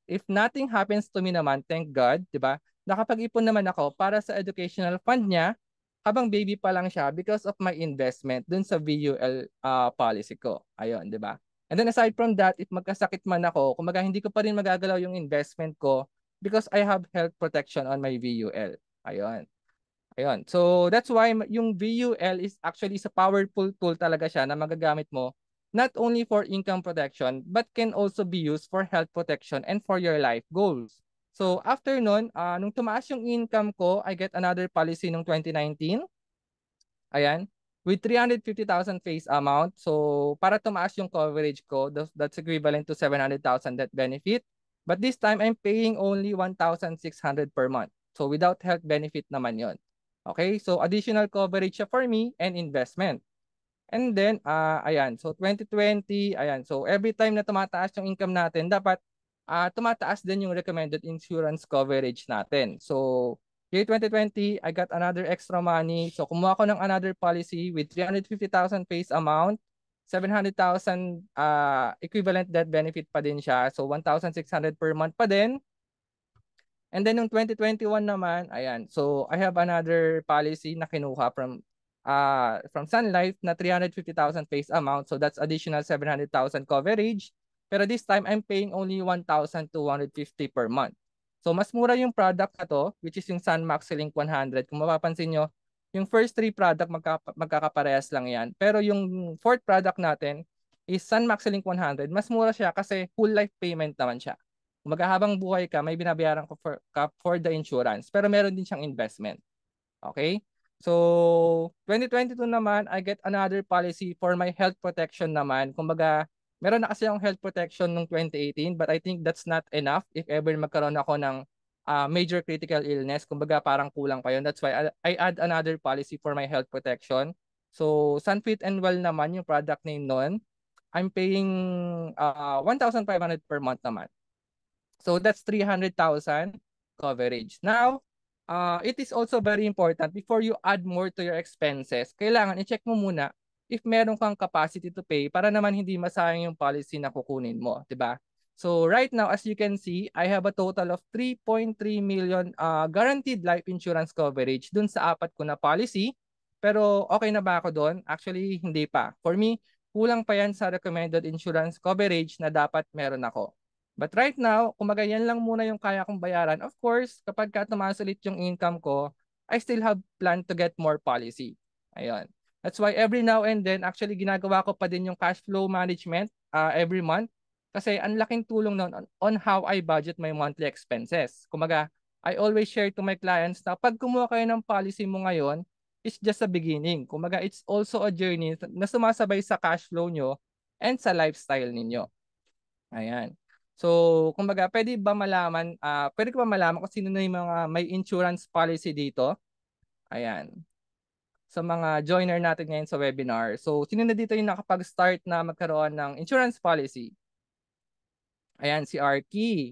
if nothing happens to me naman, thank God, 'di ba? Nakapag-ipon naman ako para sa educational fund niya habang baby pa lang siya because of my investment dun sa VUL policy ko. Ayun, 'di ba? And then aside from that, if magkasakit man ako, kumaga hindi ko pa rin magagalaw yung investment ko because I have health protection on my VUL. Ayun. Ayun. So that's why yung VUL is actually a powerful tool talaga siya na magagamit mo not only for income protection but can also be used for health protection and for your life goals. So after nun, nung tumaas yung income ko, I get another policy nung 2019. Ayan. With 350,000 face amount. So, para tumaas yung coverage ko, that's equivalent to 700,000 death benefit. But this time, I'm paying only 1,600 per month. So, without health benefit naman yon. Okay? So, additional coverage siya for me and investment. And then, ayan. So, 2020, ayan. So, every time na tumataas yung income natin, dapat tumataas din yung recommended insurance coverage natin. So, year 2020, I got another extra money. So, kumuha ko ng another policy with 350,000 face amount, 700,000 equivalent death benefit pa din siya. So, 1,600 per month pa din. And then, yung 2021 naman, ayan. So, I have another policy na kinuha from Sun Life na 350,000 face amount. So, that's additional 700,000 coverage. Pero this time, I'm paying only 1,250 per month. So, mas mura yung product na to, which is yung Sun Max Link 100. Kung mapapansin nyo, yung first three product magkakaparehas lang yan. Pero yung fourth product natin is Sun Max Link 100. Mas mura siya kasi full life payment naman siya. Maghahabang buhay ka, may binabayaran ko for the insurance. Pero meron din siyang investment. Okay? So, 2022 naman, I get another policy for my health protection naman. Kumbaga, meron na kasi yung health protection nung 2018, but I think that's not enough if ever magkaroon ako ng major critical illness. Kumbaga, parang kulang pa yun. That's why I add another policy for my health protection. So, Sunfit and Well naman, yung product name nun, I'm paying 1,500 per month naman. So that's 300,000 coverage. Now, it is also very important before you add more to your expenses, kailangan i-check mo muna if meron kang capacity to pay para naman hindi masayang yung policy na kukunin mo, 'di ba? So right now, as you can see, I have a total of 3.3 million guaranteed life insurance coverage dun sa apat ko na policy. Pero okay na ba ako doon? Actually, hindi pa. For me, kulang pa yan sa recommended insurance coverage na dapat meron ako. But right now, kumaga yan lang muna yung kaya kong bayaran. Of course, kapag tumaas ulit yung income ko, I still have plan to get more policy. Ayun. That's why every now and then, actually ginagawa ko pa din yung cash flow management every month. Kasi ang laking tulong nun on how I budget my monthly expenses. Kumaga, I always share to my clients na pag kumuha kayo ng policy mo ngayon, it's just a beginning. Kumaga, it's also a journey na sumasabay sa cash flow nyo and sa lifestyle ninyo. Ayan. So, kumbaga, pwede ko ba malaman kung sino na yung mga may insurance policy dito? Ayan. Sa mga joiner natin ngayon sa webinar. So, sino na dito yung nakapag-start na magkaroon ng insurance policy? Ayan, si Arky.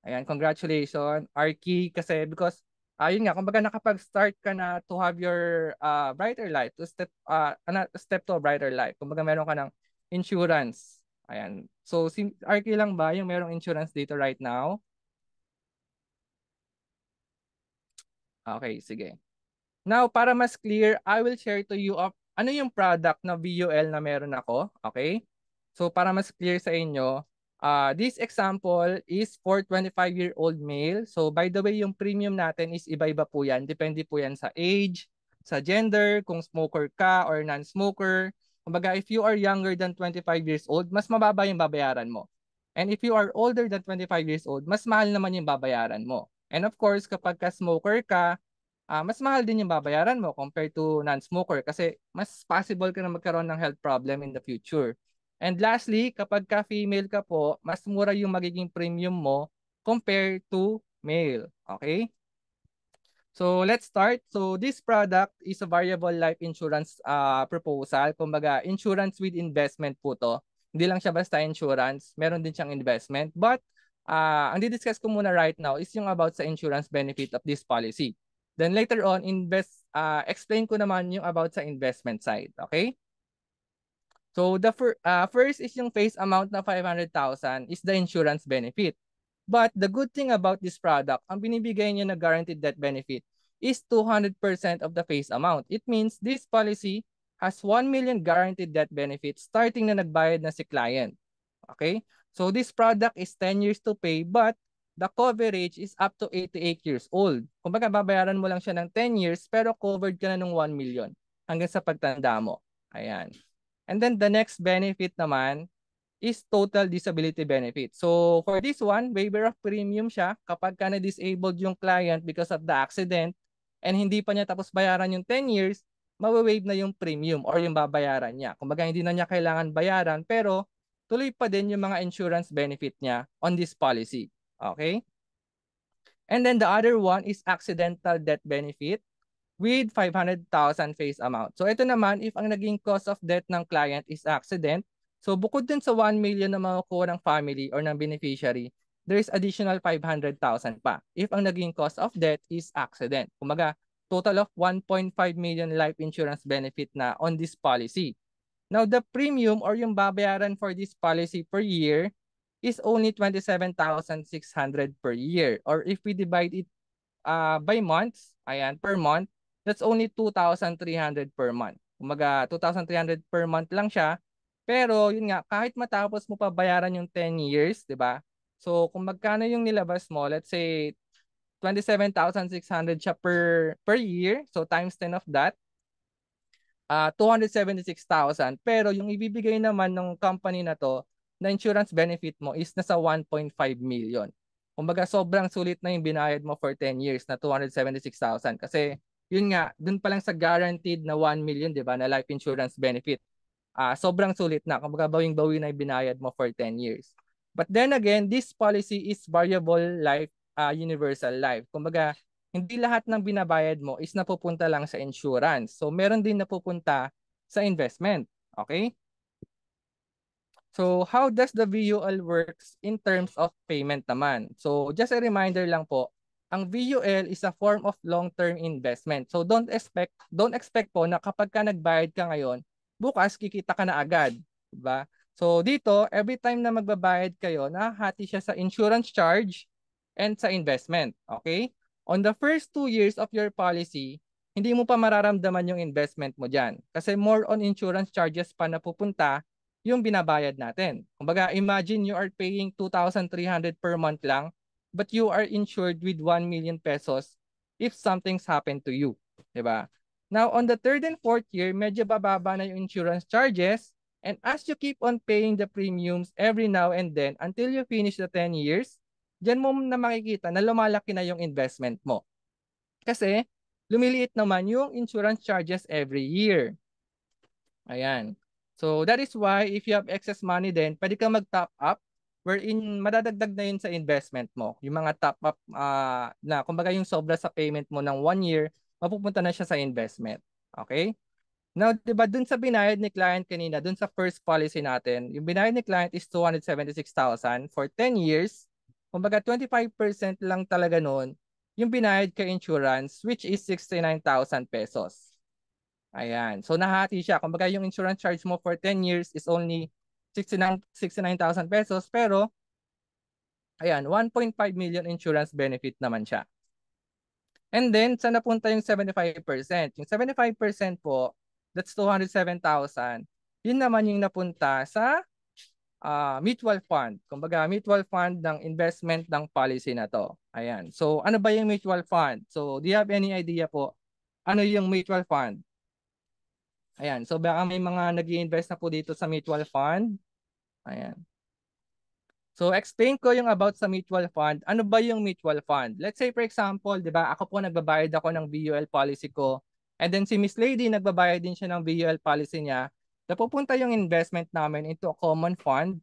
Ayan, congratulations, Arky, kasi because, ayun nga, kumbaga nakapag-start ka na to have your brighter life, to step to a brighter life. Kumbaga meron ka ng insurance. Ayan. So, si Arky lang ba yung merong insurance dito right now? Okay, sige. Now, para mas clear, I will share to you ano yung product na VUL na meron ako. Okay? So, para mas clear sa inyo, this example is for 25-year-old male. So, by the way, yung premium natin is iba-iba po yan. Depende po yan sa age, sa gender, kung smoker ka or non-smoker. Kumbaga, if you are younger than 25 years old, mas mababa yung babayaran mo. And if you are older than 25 years old, mas mahal naman yung babayaran mo. And of course, kapag ka-smoker ka, mas mahal din yung babayaran mo compared to non-smoker kasi mas possible ka na magkaroon ng health problem in the future. And lastly, kapag ka-female ka po, mas mura yung magiging premium mo compared to male. Okay? So let's start. So this product is a variable life insurance proposal. Kumbaga, insurance with investment po to. Hindi lang siya basta insurance, meron din siyang investment. But ang di-discuss ko muna right now is yung about sa insurance benefit of this policy. Then later on, explain ko naman yung about sa investment side. Okay? So the first is yung face amount na 500,000 is the insurance benefit. But the good thing about this product, ang binibigay niya na guaranteed death benefit is 200% of the face amount. It means this policy has 1 million guaranteed death benefit starting na nagbayad na si client. Okay? So this product is 10 years to pay but the coverage is up to 88 years old. Kumbaga babayaran mo lang siya ng 10 years pero covered ka na ng 1 million hanggang sa pagtanda mo. Ayan. And then the next benefit naman is total disability benefit. So for this one, waiver of premium siya kapag ka na-disabled yung client because of the accident and hindi pa niya tapos bayaran yung 10 years, mawa-waive na yung premium or yung babayaran niya. Kumbaga hindi na niya kailangan bayaran pero tuloy pa din yung mga insurance benefit niya on this policy. Okay? And then the other one is accidental death benefit with 500,000 face amount. So ito naman, if ang naging cause of death ng client is accident, so bukod dun sa 1 million na makukuha ng family or ng beneficiary, there is additional 500,000 pa if ang naging cause of death is accident. Kumaga, total of 1.5 million life insurance benefit na on this policy. Now, the premium or yung babayaran for this policy per year is only 27,600 per year. Or if we divide it by months, ayan, per month, that's only 2,300 per month. Kumaga, 2,300 per month lang siya. Pero yun nga, kahit matapos mo pa bayaran yung 10 years, 'di ba? So kung magkano yung nilabas mo, let's say 27,600 siya per year. So times 10 of that, 276,000. Pero yung ibibigay naman ng company na to, na insurance benefit mo is nasa 1.5 million. Kumbaga sobrang sulit na yung binayad mo for 10 years na 276,000 kasi yun nga, dun pa lang sa guaranteed na 1 million, 'di ba, na life insurance benefit. Sobrang sulit na. Kumbaga bawing-bawi na yung binayad mo for 10 years. But then again, this policy is variable life, universal life. Kumbaga, hindi lahat ng binabayad mo is napupunta lang sa insurance. So meron din napupunta sa investment. Okay? So how does the VUL works in terms of payment naman? So just a reminder lang po, ang VUL is a form of long-term investment. So don't expect po na kapag ka nagbayad ka ngayon, bukas kikita ka na agad, 'di ba? So dito, every time na magbabayad kayo, nahahati siya sa insurance charge and sa investment, okay? On the first 2 years of your policy, hindi mo pa mararamdaman yung investment mo diyan kasi more on insurance charges pa napupunta yung binabayad natin. Kumbaga, imagine you are paying 2,300 per month lang, but you are insured with 1 million pesos if something's happened to you. Diba? Now, on the third and fourth year, medyo bababa na yung insurance charges, and as you keep on paying the premiums every now and then until you finish the 10 years, dyan mo na makikita na lumalaki na yung investment mo. Kasi, lumiliit naman yung insurance charges every year. Ayan. So that is why if you have excess money then pwede kang mag-top up wherein madadagdag na yun sa investment mo. Yung mga top up na kumbaga yung sobra sa payment mo ng 1 year, mapupunta na siya sa investment. Okay? Now, diba dun sa binayad ni client kanina, dun sa first policy natin, yung binayad ni client is 276,000 for 10 years. Kumbaga 25% lang talaga nun yung binayad ka insurance which is 69,000 pesos. Ayan. So nahati siya. Kumbaga yung insurance charge mo for 10 years is only 69,000 pesos. Pero, ayan, 1.5 million insurance benefit naman siya. And then, saan napunta yung 75%? Yung 75% po, that's 207,000. Yun naman yung napunta sa mutual fund. Kumbaga, mutual fund ng investment ng policy na to. Ayan. So, ano ba yung mutual fund? So, do you have any idea po? Ano yung mutual fund? Ayan. So baka may mga nag-i-invest na po dito sa mutual fund. Ayan. So explain ko yung about sa mutual fund. Ano ba yung mutual fund? Let's say for example, 'di ba? Ako po nagbabayad ako ng VUL policy ko. And then si Miss Lady nagbabayad din siya ng VUL policy niya. Napupunta yung investment namin into a common fund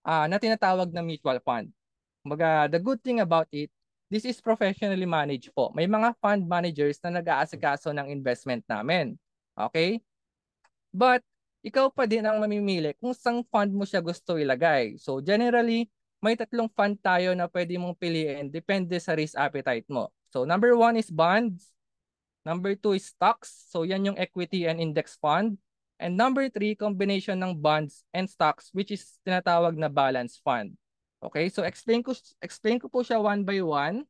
na tinatawag na mutual fund. Kumbaga, the good thing about it, this is professionally managed po. May mga fund managers na nag-aasikaso ng investment namin. Okay? But ikaw pa din ang mamimili kung saan fund mo siya gusto ilagay. So generally, may tatlong fund tayo na pwede mong piliin depende sa risk appetite mo. So number one is bonds. Number two is stocks. So yan yung equity and index fund. And number three, combination ng bonds and stocks which is tinatawag na balance fund. Okay, so explain ko po siya one by one.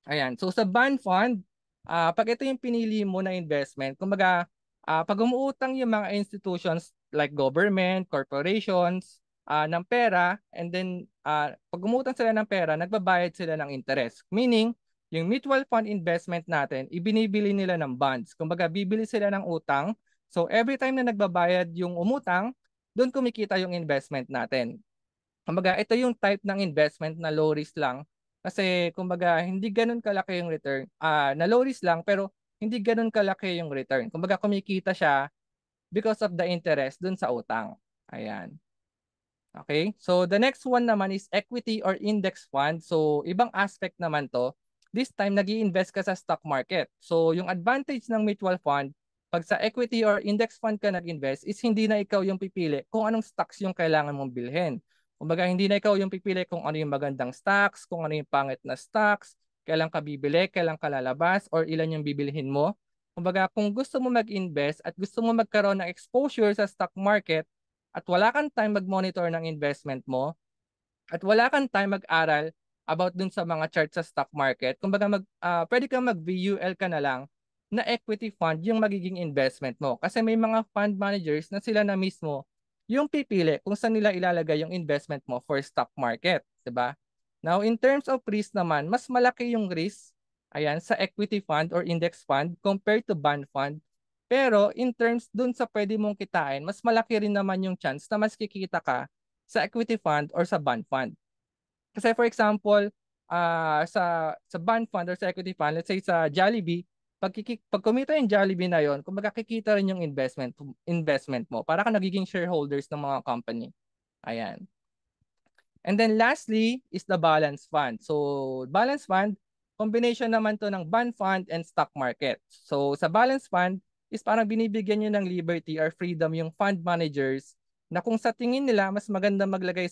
Ayan. So sa bond fund, pag ito yung pinili mo na investment, kumbaga, pag umuutang yung mga institutions like government, corporations, ng pera, and then pag umutang sila ng pera, nagbabayad sila ng interest. Meaning, yung mutual fund investment natin, ibinibili nila ng bonds. Kumbaga, bibili sila ng utang. So every time na nagbabayad yung umutang, doon kumikita yung investment natin. Kumbaga, ito yung type ng investment na low risk lang. Kasi, kumbaga, hindi ganun kalaki yung return. Na low risk lang, pero hindi ganun kalaki yung return. Kumbaga, kumikita siya because of the interest dun sa utang. Ayan. Okay? So, the next one naman is equity or index fund. So, ibang aspect naman to. This time, nag invest ka sa stock market. So, yung advantage ng mutual fund, pag sa equity or index fund ka nag-invest, is hindi na ikaw yung pipili kung anong stocks yung kailangan mong bilhin. Kumbaga, hindi na ikaw yung pipili kung ano yung magandang stocks, kung ano yung pangit na stocks, kailan ka bibili, kailan ka lalabas, or ilan yung bibilhin mo. Kumbaga, kung gusto mo mag-invest at gusto mo magkaroon ng exposure sa stock market, at wala kang time mag-monitor ng investment mo, at wala kang time mag-aral about dun sa mga chart sa stock market, kumbaga pwede kang mag-VUL ka na lang na equity fund yung magiging investment mo. Kasi may mga fund managers na sila na mismo yung pipili kung saan nila ilalagay yung investment mo for stock market, 'di ba? Now, in terms of risk naman, mas malaki yung risk ayan sa equity fund or index fund compared to bond fund. Pero in terms dun sa pwede mong kitain, mas malaki rin naman yung chance na mas kikita ka sa equity fund or sa bond fund. Kasi for example, sa bond fund or sa equity fund, let's say sa Jollibee, pag kumita yung Jollibee na yon, kung makakikita rin yung investment mo para ka nagiging shareholders ng mga company. Ayan. And then lastly is the balance fund. So balance fund, combination naman to ng bond fund and stock market. So sa balance fund is parang binibigyan nyo ng liberty or freedom yung fund managers na kung sa tingin nila mas maganda maglagay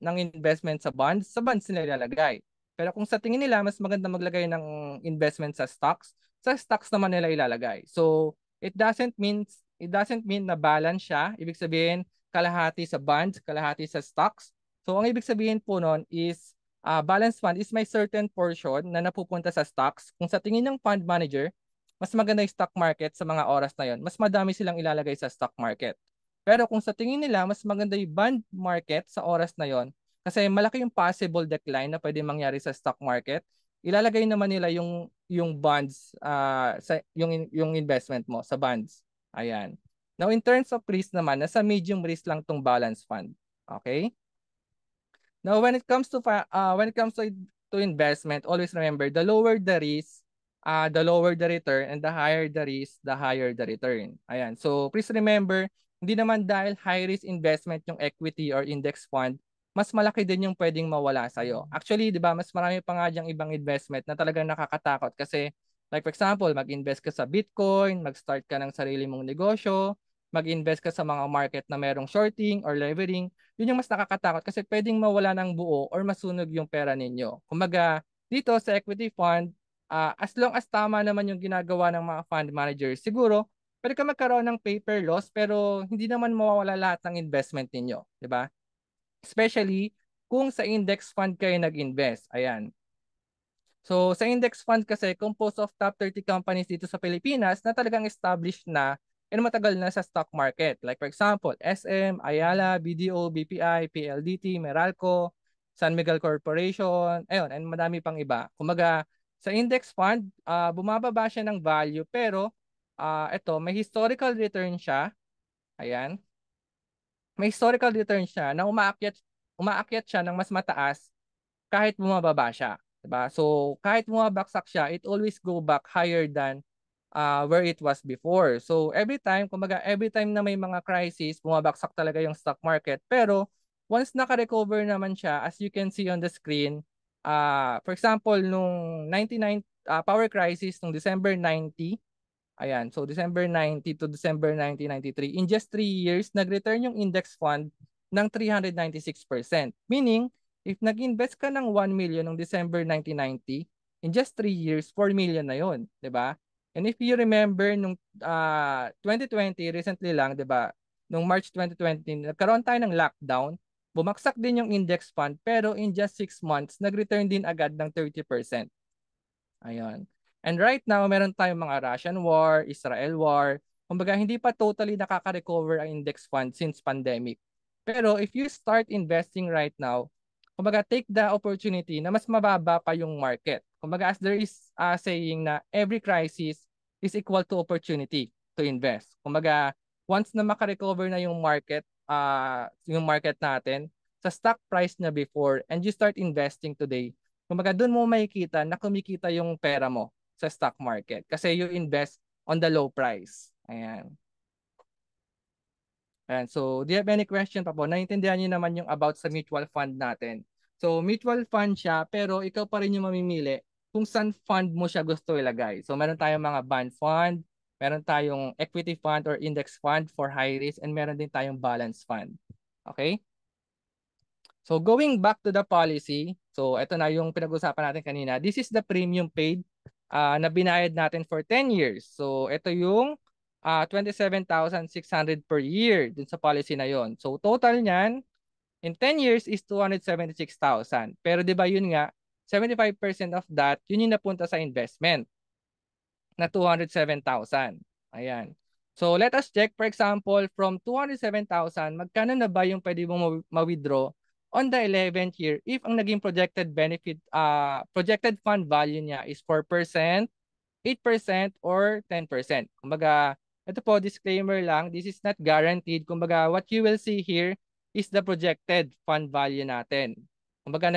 ng investment sa bonds nila ilalagay. Pero kung sa tingin nila mas maganda maglagay ng investment sa stocks naman nila ilalagay. So it doesn't mean na balance siya. Ibig sabihin kalahati sa bonds, kalahati sa stocks. So ang ibig sabihin po nun is balance fund is may certain portion na napupunta sa stocks. Kung sa tingin ng fund manager, mas maganda yung stock market sa mga oras na yon, mas madami silang ilalagay sa stock market. Pero kung sa tingin nila, mas maganda yung bond market sa oras na yon, kasi malaki yung possible decline na pwede mangyari sa stock market, ilalagay naman nila yung bonds sa yung investment mo sa bonds. Ayan. Now in terms of risk naman, nasa medium risk lang tong balance fund. Okay? Now, when it comes to investment, always remember the lower the risk, the lower the return, and the higher the risk, the higher the return. Ayan. So please remember, hindi naman dahil high risk investment yung equity or index fund, mas malaki din yung pwedeng mawala sa'yo. Actually, di ba, mas marami pa nga diyang ibang investment na talagang nakakatakot kasi like for example, mag-invest ka sa Bitcoin, mag-start ka ng sarili mong negosyo, mag-invest ka sa mga market na merong shorting or levering, yun yung mas nakakatakot kasi pwedeng mawala ng buo or masunog yung pera ninyo. Kumbaga, dito sa equity fund, as long as tama naman yung ginagawa ng mga fund managers, siguro, pwede ka magkaroon ng paper loss pero hindi naman mawawala lahat ng investment ninyo. Di ba? Especially kung sa index fund kayo nag-invest. Ayan. So sa index fund kasi, composed of top 30 companies dito sa Pilipinas na talagang established na and matagal na sa stock market. Like for example, SM, Ayala, BDO, BPI, PLDT, Meralco, San Miguel Corporation, ayun, and madami pang iba. Kumaga, sa index fund, bumababa siya ng value pero ito, may historical return siya. Ayan. May historical return siya na umaakyat umaakyat siya ng mas mataas kahit bumababa siya, 'di ba? So kahit bumabagsak siya, it always go back higher than where it was before. So kumbaga every time na may mga crisis, bumabagsak talaga yung stock market. Pero once naka-recover naman siya, as you can see on the screen, for example, nung 99 power crisis nung December 90, ayan, so December 90 to December 1993, in just 3 years, nag-return yung index fund ng 396%. Meaning, if nag-invest ka ng 1 million noong December 1990, in just 3 years, 4 million na yun, di ba? And if you remember, nung 2020, recently lang, di ba? Nung March 2020, nagkaroon tayo ng lockdown, bumagsak din yung index fund, pero in just 6 months, nag-return din agad ng 30%. Ayun. And right now, meron tayong mga Russian war, Israel war. Kumbaga, hindi pa totally nakaka-recover ang index fund since pandemic. Pero if you start investing right now, kumbaga, take the opportunity na mas mababa pa yung market. Kumbaga, as there is a saying na every crisis is equal to opportunity to invest. Kumbaga, once na makarecover na yung market natin sa stock price na before and you start investing today, kumbaga doon mo makikita na kumikita yung pera mo sa stock market kasi you invest on the low price. Ayan. Ayan. So, do you have any question pa po? Naintindihan niyo naman yung about sa mutual fund natin. So, mutual fund siya pero ikaw pa rin yung mamimili kung saan fund mo siya gusto ilagay. So, meron tayong mga bond fund, meron tayong equity fund or index fund for high risk, and meron din tayong balance fund. Okay? So going back to the policy, so ito na yung pinag-usapan natin kanina. This is the premium paid na binayad natin for 10 years. So ito yung 27,600 per year dun sa policy na yon. So total niyan in 10 years is 276,000. Pero 'di ba yun nga, 75% of that yun yung napunta sa investment na 207,000. Ayan. So let us check, for example, from 207,000, magkano na ba yung pwede mong ma-withdraw on the 11th year if ang naging projected fund value niya is 4%, 8%, or 10%. Kumbaga, ito po, disclaimer lang, this is not guaranteed. Kumbaga, what you will see here is the projected fund value natin. Kumbaga,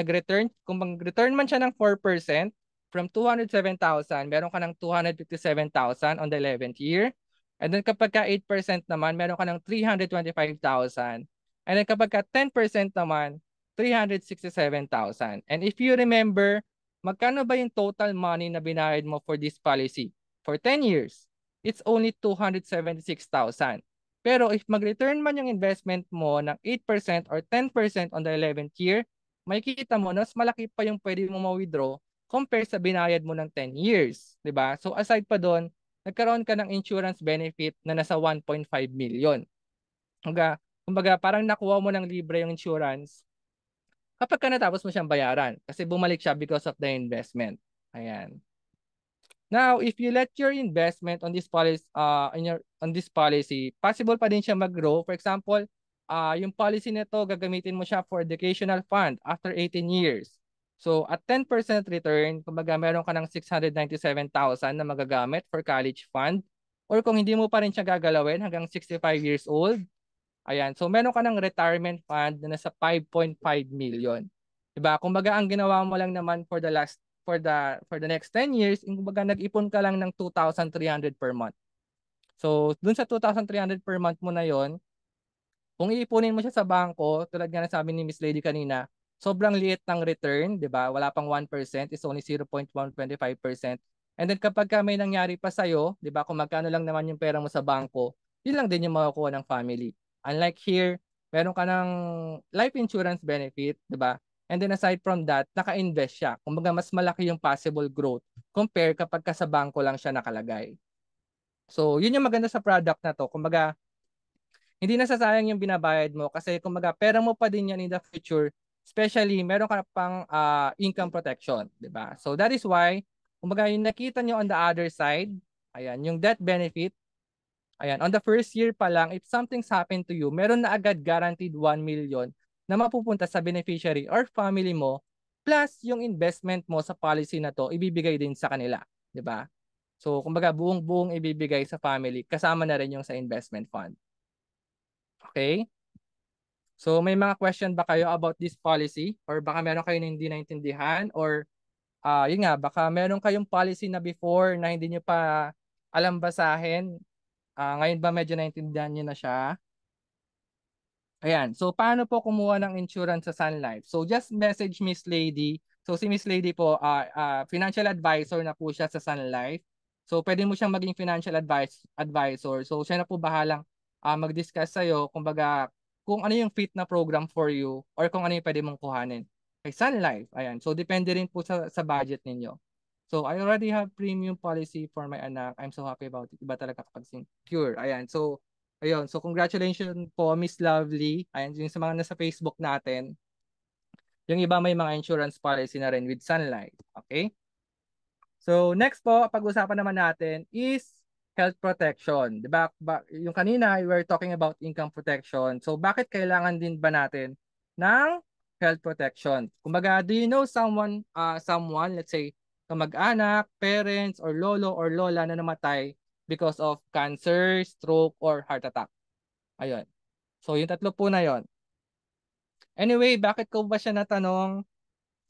kung mag-return man siya ng 4%, from 207,000, meron ka ng 257,000 on the 11th year. And then kapag ka 8% naman, meron ka ng 325,000. And then kapag ka 10% naman, 367,000. And if you remember, magkano ba yung total money na binayad mo for this policy? For 10 years, it's only 276,000. Pero if mag-return man yung investment mo ng 8% or 10% on the 11th year, makikita mo na mas malaki pa yung pwede mo ma-withdraw compare sa binayad mo ng 10 years. 'Di ba? So aside pa doon, nagkaroon ka ng insurance benefit na nasa 1.5 million. Kumbaga, parang nakuha mo ng libre yung insurance kapag ka natapos mo siyang bayaran kasi bumalik siya because of the investment. Ayan. Now, if you let your investment on this policy, possible pa din siya mag-grow. For example, yung policy nito gagamitin mo siya for educational fund after 18 years. So, at 10% return, kumbaga meron ka ng 697,000 na magagamit for college fund. Or kung hindi mo pa rin siya gagalawin hanggang 65 years old, ayan. So, meron ka ng retirement fund na nasa 5.5 million. Diba? Kumbaga, ang ginawa mo lang naman for the next 10 years, kumbaga nag-ipon ka lang ng 2,300 per month. So, dun sa 2,300 per month mo na yon, kung iipunin mo siya sa bangko, tulad nga na sabi ni Miss Lady kanina, sobrang liit ng return, 'di ba? Wala pang 1%, is only 0.125%. And then kapag ka may nangyari pa sa'yo, 'di ba? Kung magkano lang naman yung pera mo sa bangko, yun lang din yung makukuha ng family. Unlike here, meron ka ng life insurance benefit, 'di ba? And then aside from that, naka-invest siya. Kumbaga mas malaki yung possible growth compare kapag ka sa bangko lang siya nakalagay. So, yun yung maganda sa product na to. Kumbaga, hindi nasasayang yung binabayad mo kasi kumbaga pera mo pa din yan in the future, especially meron ka pang income protection, 'di ba? So that is why kumbaga yung nakita nyo on the other side, ayan, yung death benefit, ayan, on the first year pa lang, if something's happened to you, meron na agad guaranteed 1 million na mapupunta sa beneficiary or family mo, plus yung investment mo sa policy na to ibibigay din sa kanila, 'di ba? So kumbaga buong-buong ibibigay sa family kasama na rin yung sa investment fund. Okay? So may mga question ba kayo about this policy? Or baka meron kayo na hindi naintindihan? Or yun nga, baka meron kayong policy na before na hindi nyo pa alam basahin. Ngayon ba medyo naintindihan nyo na siya? Ayan. So, paano po kumuha ng insurance sa Sun Life? So, just message Miss Lady. So, si Miss Lady po, financial advisor na po siya sa Sun Life. So, pwede mo siyang maging financial advisor. So, siya na po bahalang mag-discuss sa'yo, kumbaga, kung ano yung fit na program for you or kung ano yung pwede mong kuhanin. Kay Sun Life, ayan. So, depende rin po sa budget ninyo. So, I already have premium policy for my anak. I'm so happy about it. Iba talaga kapag secure. Ayan. So, ayun. So, congratulations po, Miss Lovely. Ayan, yung sa mga nasa Facebook natin. Yung iba may mga insurance policy na rin with Sun Life. Okay? So, next po, pag-usapan naman natin is health protection. Diba? Yung kanina, we were talking about income protection. So, bakit kailangan din ba natin ng health protection? Kumbaga, do you know someone, let's say, kamag-anak, parents, or lolo or lola na namatay because of cancer, stroke, or heart attack? Ayun. So, yung tatlo po na yon. Anyway, bakit ko ba siya natanong?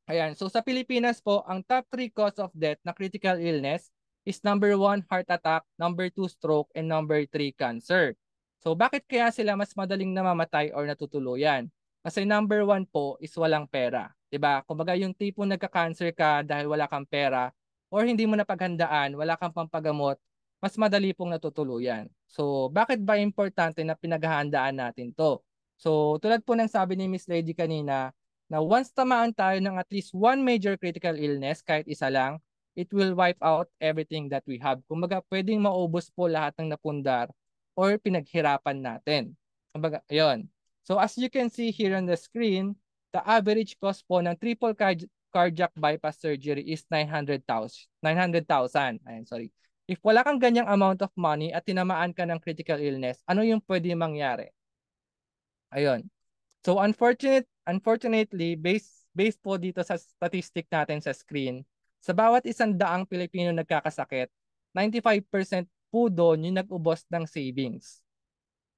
Ayan. So, sa Pilipinas po, ang top 3 cause of death na critical illness is number 1, heart attack, number 2, stroke, and number 3, cancer. So, bakit kaya sila mas madaling namamatay or natutuluyan? Kasi number 1 po is walang pera. 'Di ba? Kumbaga yung tipo nagka-cancer ka dahil wala kang pera or hindi mo napaghandaan, wala kang pampagamot, mas madali pong natutuluyan. So, bakit ba importante na pinaghahandaan natin 'to? So, tulad po ng sabi ni Miss Lady kanina, na once tamaan tayo ng at least one major critical illness, kahit isa lang, it will wipe out everything that we have. Kumbaga, pwedeng maubos po lahat ng napundar or pinaghirapan natin. Kumbaga, ayun. So as you can see here on the screen, the average cost po ng triple cardiac bypass surgery is 900,000. 900,000. Ayun, sorry. If wala kang ganyang amount of money at tinamaan ka ng critical illness, ano yung pwede mangyari? Ayun. So unfortunately, based po dito sa statistic natin sa screen, sa bawat 100 Pilipino nagkakasakit, 95% po doon yung nag-ubos ng savings.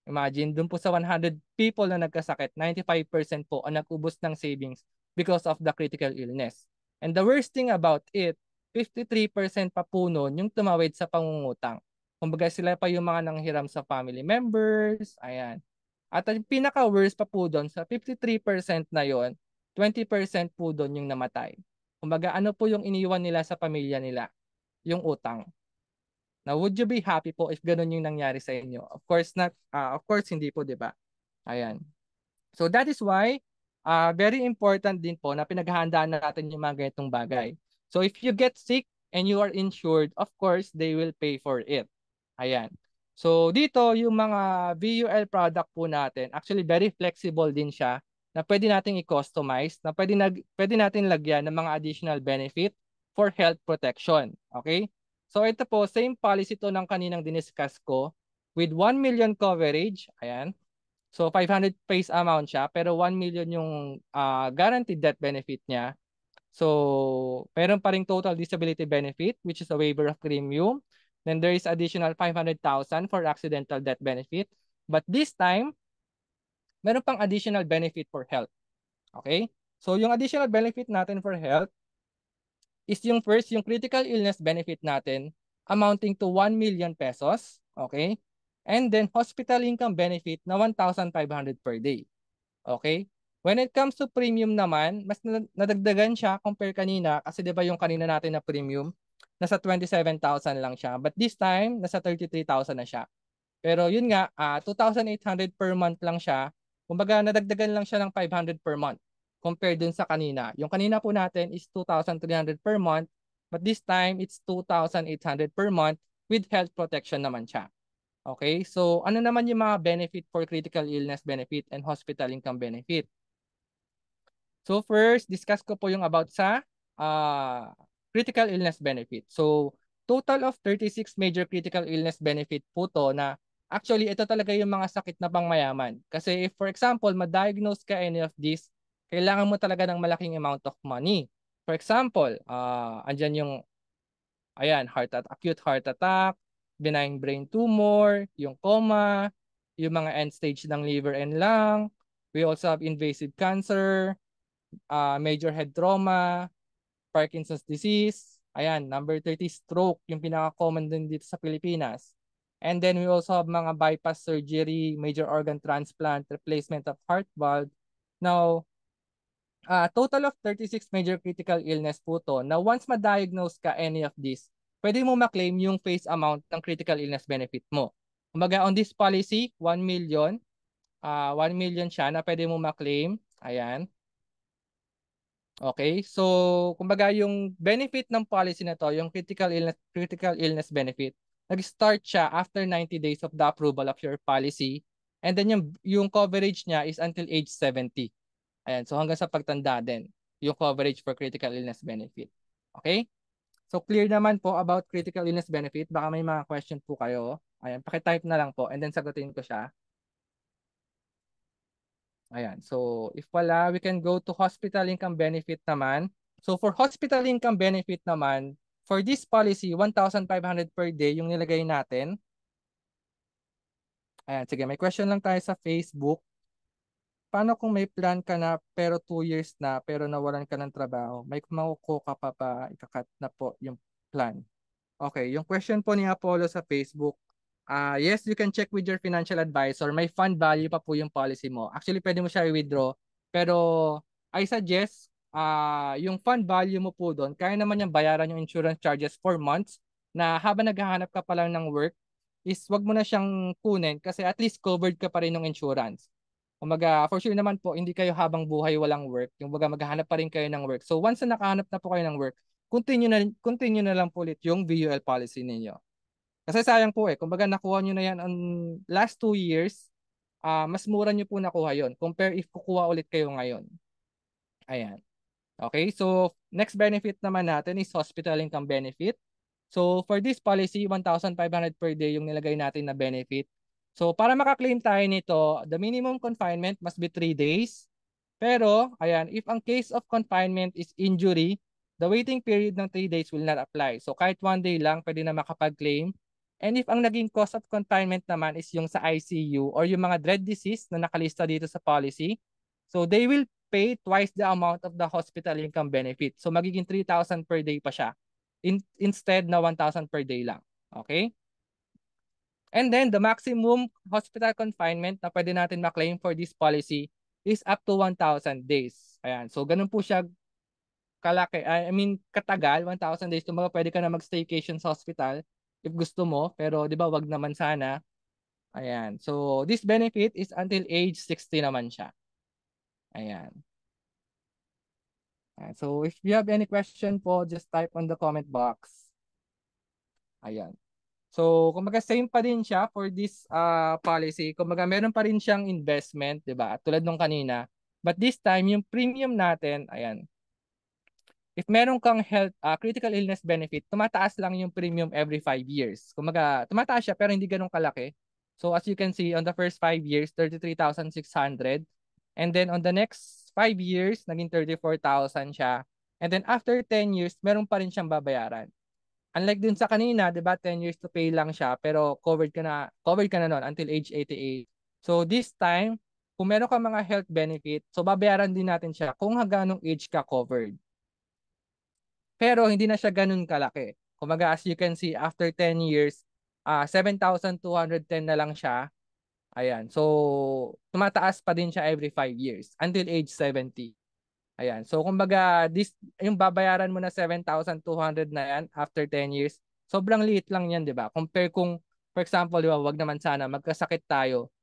Imagine, doon po sa 100 people na nagkasakit, 95% po ang nag-ubos ng savings because of the critical illness. And the worst thing about it, 53% pa po noon yung tumawid sa pangungutang. Kumbaga sila pa yung mga nanghiram sa family members, ayan. At ang pinaka-worst pa po doon, sa 53% na yon, 20% po doon yung namatay. Kumbaga ano po yung iniwan nila sa pamilya nila? Yung utang. Now, would you be happy po if ganun yung nangyari sa inyo? Of course not. Of course, hindi po, di ba? Ayan. So that is why, very important din po na pinaghahandaan natin yung mga ganitong bagay. So if you get sick and you are insured, of course, they will pay for it. Ayan. So dito, yung mga VUL product po natin, actually very flexible din siya na pwede nating i-customize, na pwede natin lagyan ng mga additional benefit for health protection. Okay? So ito po, same policy to ng kaninang diniscuss ko with 1 million coverage. Ayan. So 500 face amount siya pero 1 million yung guaranteed death benefit niya. So meron pa ring total disability benefit which is a waiver of premium. Then there is additional 500,000 for accidental death benefit. But this time, meron pang additional benefit for health. Okay? So yung additional benefit natin for health is yung first, yung critical illness benefit natin amounting to 1 million pesos. Okay? And then hospital income benefit na 1,500 per day. Okay? When it comes to premium naman, mas nadagdagan siya compare kanina kasi 'di ba yung kanina natin na premium nasa 27,000 lang siya. But this time, nasa 33,000 na siya. Pero yun nga, 2,800 per month lang siya. Kumbaga nadagdagan lang siya ng 500 per month compared dun sa kanina. Yung kanina po natin is 2,300 per month, but this time it's 2,800 per month with health protection naman siya. Okay? So, ano naman yung mga benefit for critical illness benefit and hospital income benefit? So, first, discuss ko po yung about sa critical illness benefit. So, total of 36 major critical illness benefit po to na actually, ito talaga yung mga sakit na pangmayaman. Kasi if, for example, ma-diagnose ka any of this, kailangan mo talaga ng malaking amount of money. For example, andyan yung ayan, acute heart attack, benign brain tumor, yung coma, yung mga end stage ng liver and lung, We also have invasive cancer, major head trauma, Parkinson's disease. Ayan, number 30, stroke, yung pinaka-common din dito sa Pilipinas. And then we also have mga bypass surgery, major organ transplant, replacement of heart valve. Now, total of 36 major critical illness po to. Now, once ma-diagnose ka any of these, pwede mo ma-claim yung face amount ng critical illness benefit mo. Kumbaga, on this policy, 1 million, 1 million siya na pwede mo ma-claim. Ayan. Okay? So, kumbaga yung benefit ng policy na to, yung critical illness benefit, nag-start siya after 90 days of the approval of your policy. And then yung coverage niya is until age 70. Ayan, so hanggang sa pagtanda din yung coverage for critical illness benefit. Okay? So clear naman po about critical illness benefit. Baka may mga question po kayo. Ayan, paki-type na lang po and then sagutin ko siya. Ayan. So, if wala, we can go to hospital income benefit naman. So, for hospital income benefit naman, for this policy, 1,500 per day yung nilagay natin. Ayan, sige. May question lang tayo sa Facebook. Paano kung may plan ka na pero 2 years na pero nawalan ka ng trabaho? May makukuha ka pa ikakat na po yung plan. Okay, yung question po ni Apollo sa Facebook, yes, you can check with your financial advisor. May fund value pa po yung policy mo. Actually, pwede mo siya i-withdraw. Pero I suggest, yung fund value mo po doon, kaya naman yung bayaran yung insurance charges for months na habang naghahanap ka pa lang ng work, is wag mo na siyang kunin kasi at least covered ka pa rin ng insurance. Kumaga, for sure naman po, hindi kayo habang buhay walang work. Yung baga maghahanap pa rin kayo ng work. So once na nakahanap na po kayo ng work, continue na lang po ulit yung VUL policy ninyo. Kasi sayang po kumbaga nakuha nyo na yan on last 2 years, mas mura nyo po nakuha yon compare if kukuha ulit kayo ngayon. Ayan. Okay, so next benefit naman natin is hospital income benefit. So for this policy, 1,500 per day yung nilagay natin na benefit. So para makaklaim tayo nito, the minimum confinement must be 3 days. Pero, ayan, if ang case of confinement is injury, the waiting period ng 3 days will not apply. So kahit 1 day lang, pwede na makapag-claim. And if ang naging cause of confinement naman is yung sa ICU or yung mga dread disease na nakalista dito sa policy, so they will pay twice the amount of the hospital income benefit. So magiging 3,000 per day pa siya instead na 1,000 per day lang. Okay? And then the maximum hospital confinement na pwede natin ma-claim for this policy is up to 1,000 days. Ayan. So ganun po siya kalaki. I mean, katagal, 1,000 days. Kumbaga pwede ka na mag-staycation sa hospital if gusto mo. Pero di ba wag naman sana. Ayan. So this benefit is until age 60 naman siya. Ayan. So if you have any question po, just type on the comment box. Ayan. So, kumbaga same pa din siya for this policy. Kumbaga meron pa rin siyang investment, 'di ba? Tulad nung kanina. But this time, yung premium natin, ayan. If meron kang critical illness benefit, tumataas lang yung premium every 5 years. Kumbaga, tumataas siya pero hindi ganun kalaki. So, as you can see, on the first 5 years, 33,600. And then on the next 5 years, naging 34,000 siya. And then after 10 years, meron pa rin siyang babayaran. Unlike dun sa kanina, 'di ba, 10 years to pay lang siya pero covered ka na noon until age 88. So this time, kung meron ka mga health benefit, so babayaran din natin siya kung hanggang age ka covered. Pero hindi na siya ganun kalaki. Kumaga as you can see, after 10 years, 7,210 na lang siya. Ayan. So tumataas pa din siya every 5 years until age 70. Ayan. So, kumbaga, yung babayaran mo na 7,200 na yan after 10 years, sobrang liit lang yan, di ba? Compare kung, for example, di ba, wag naman sana, magkasakit tayo,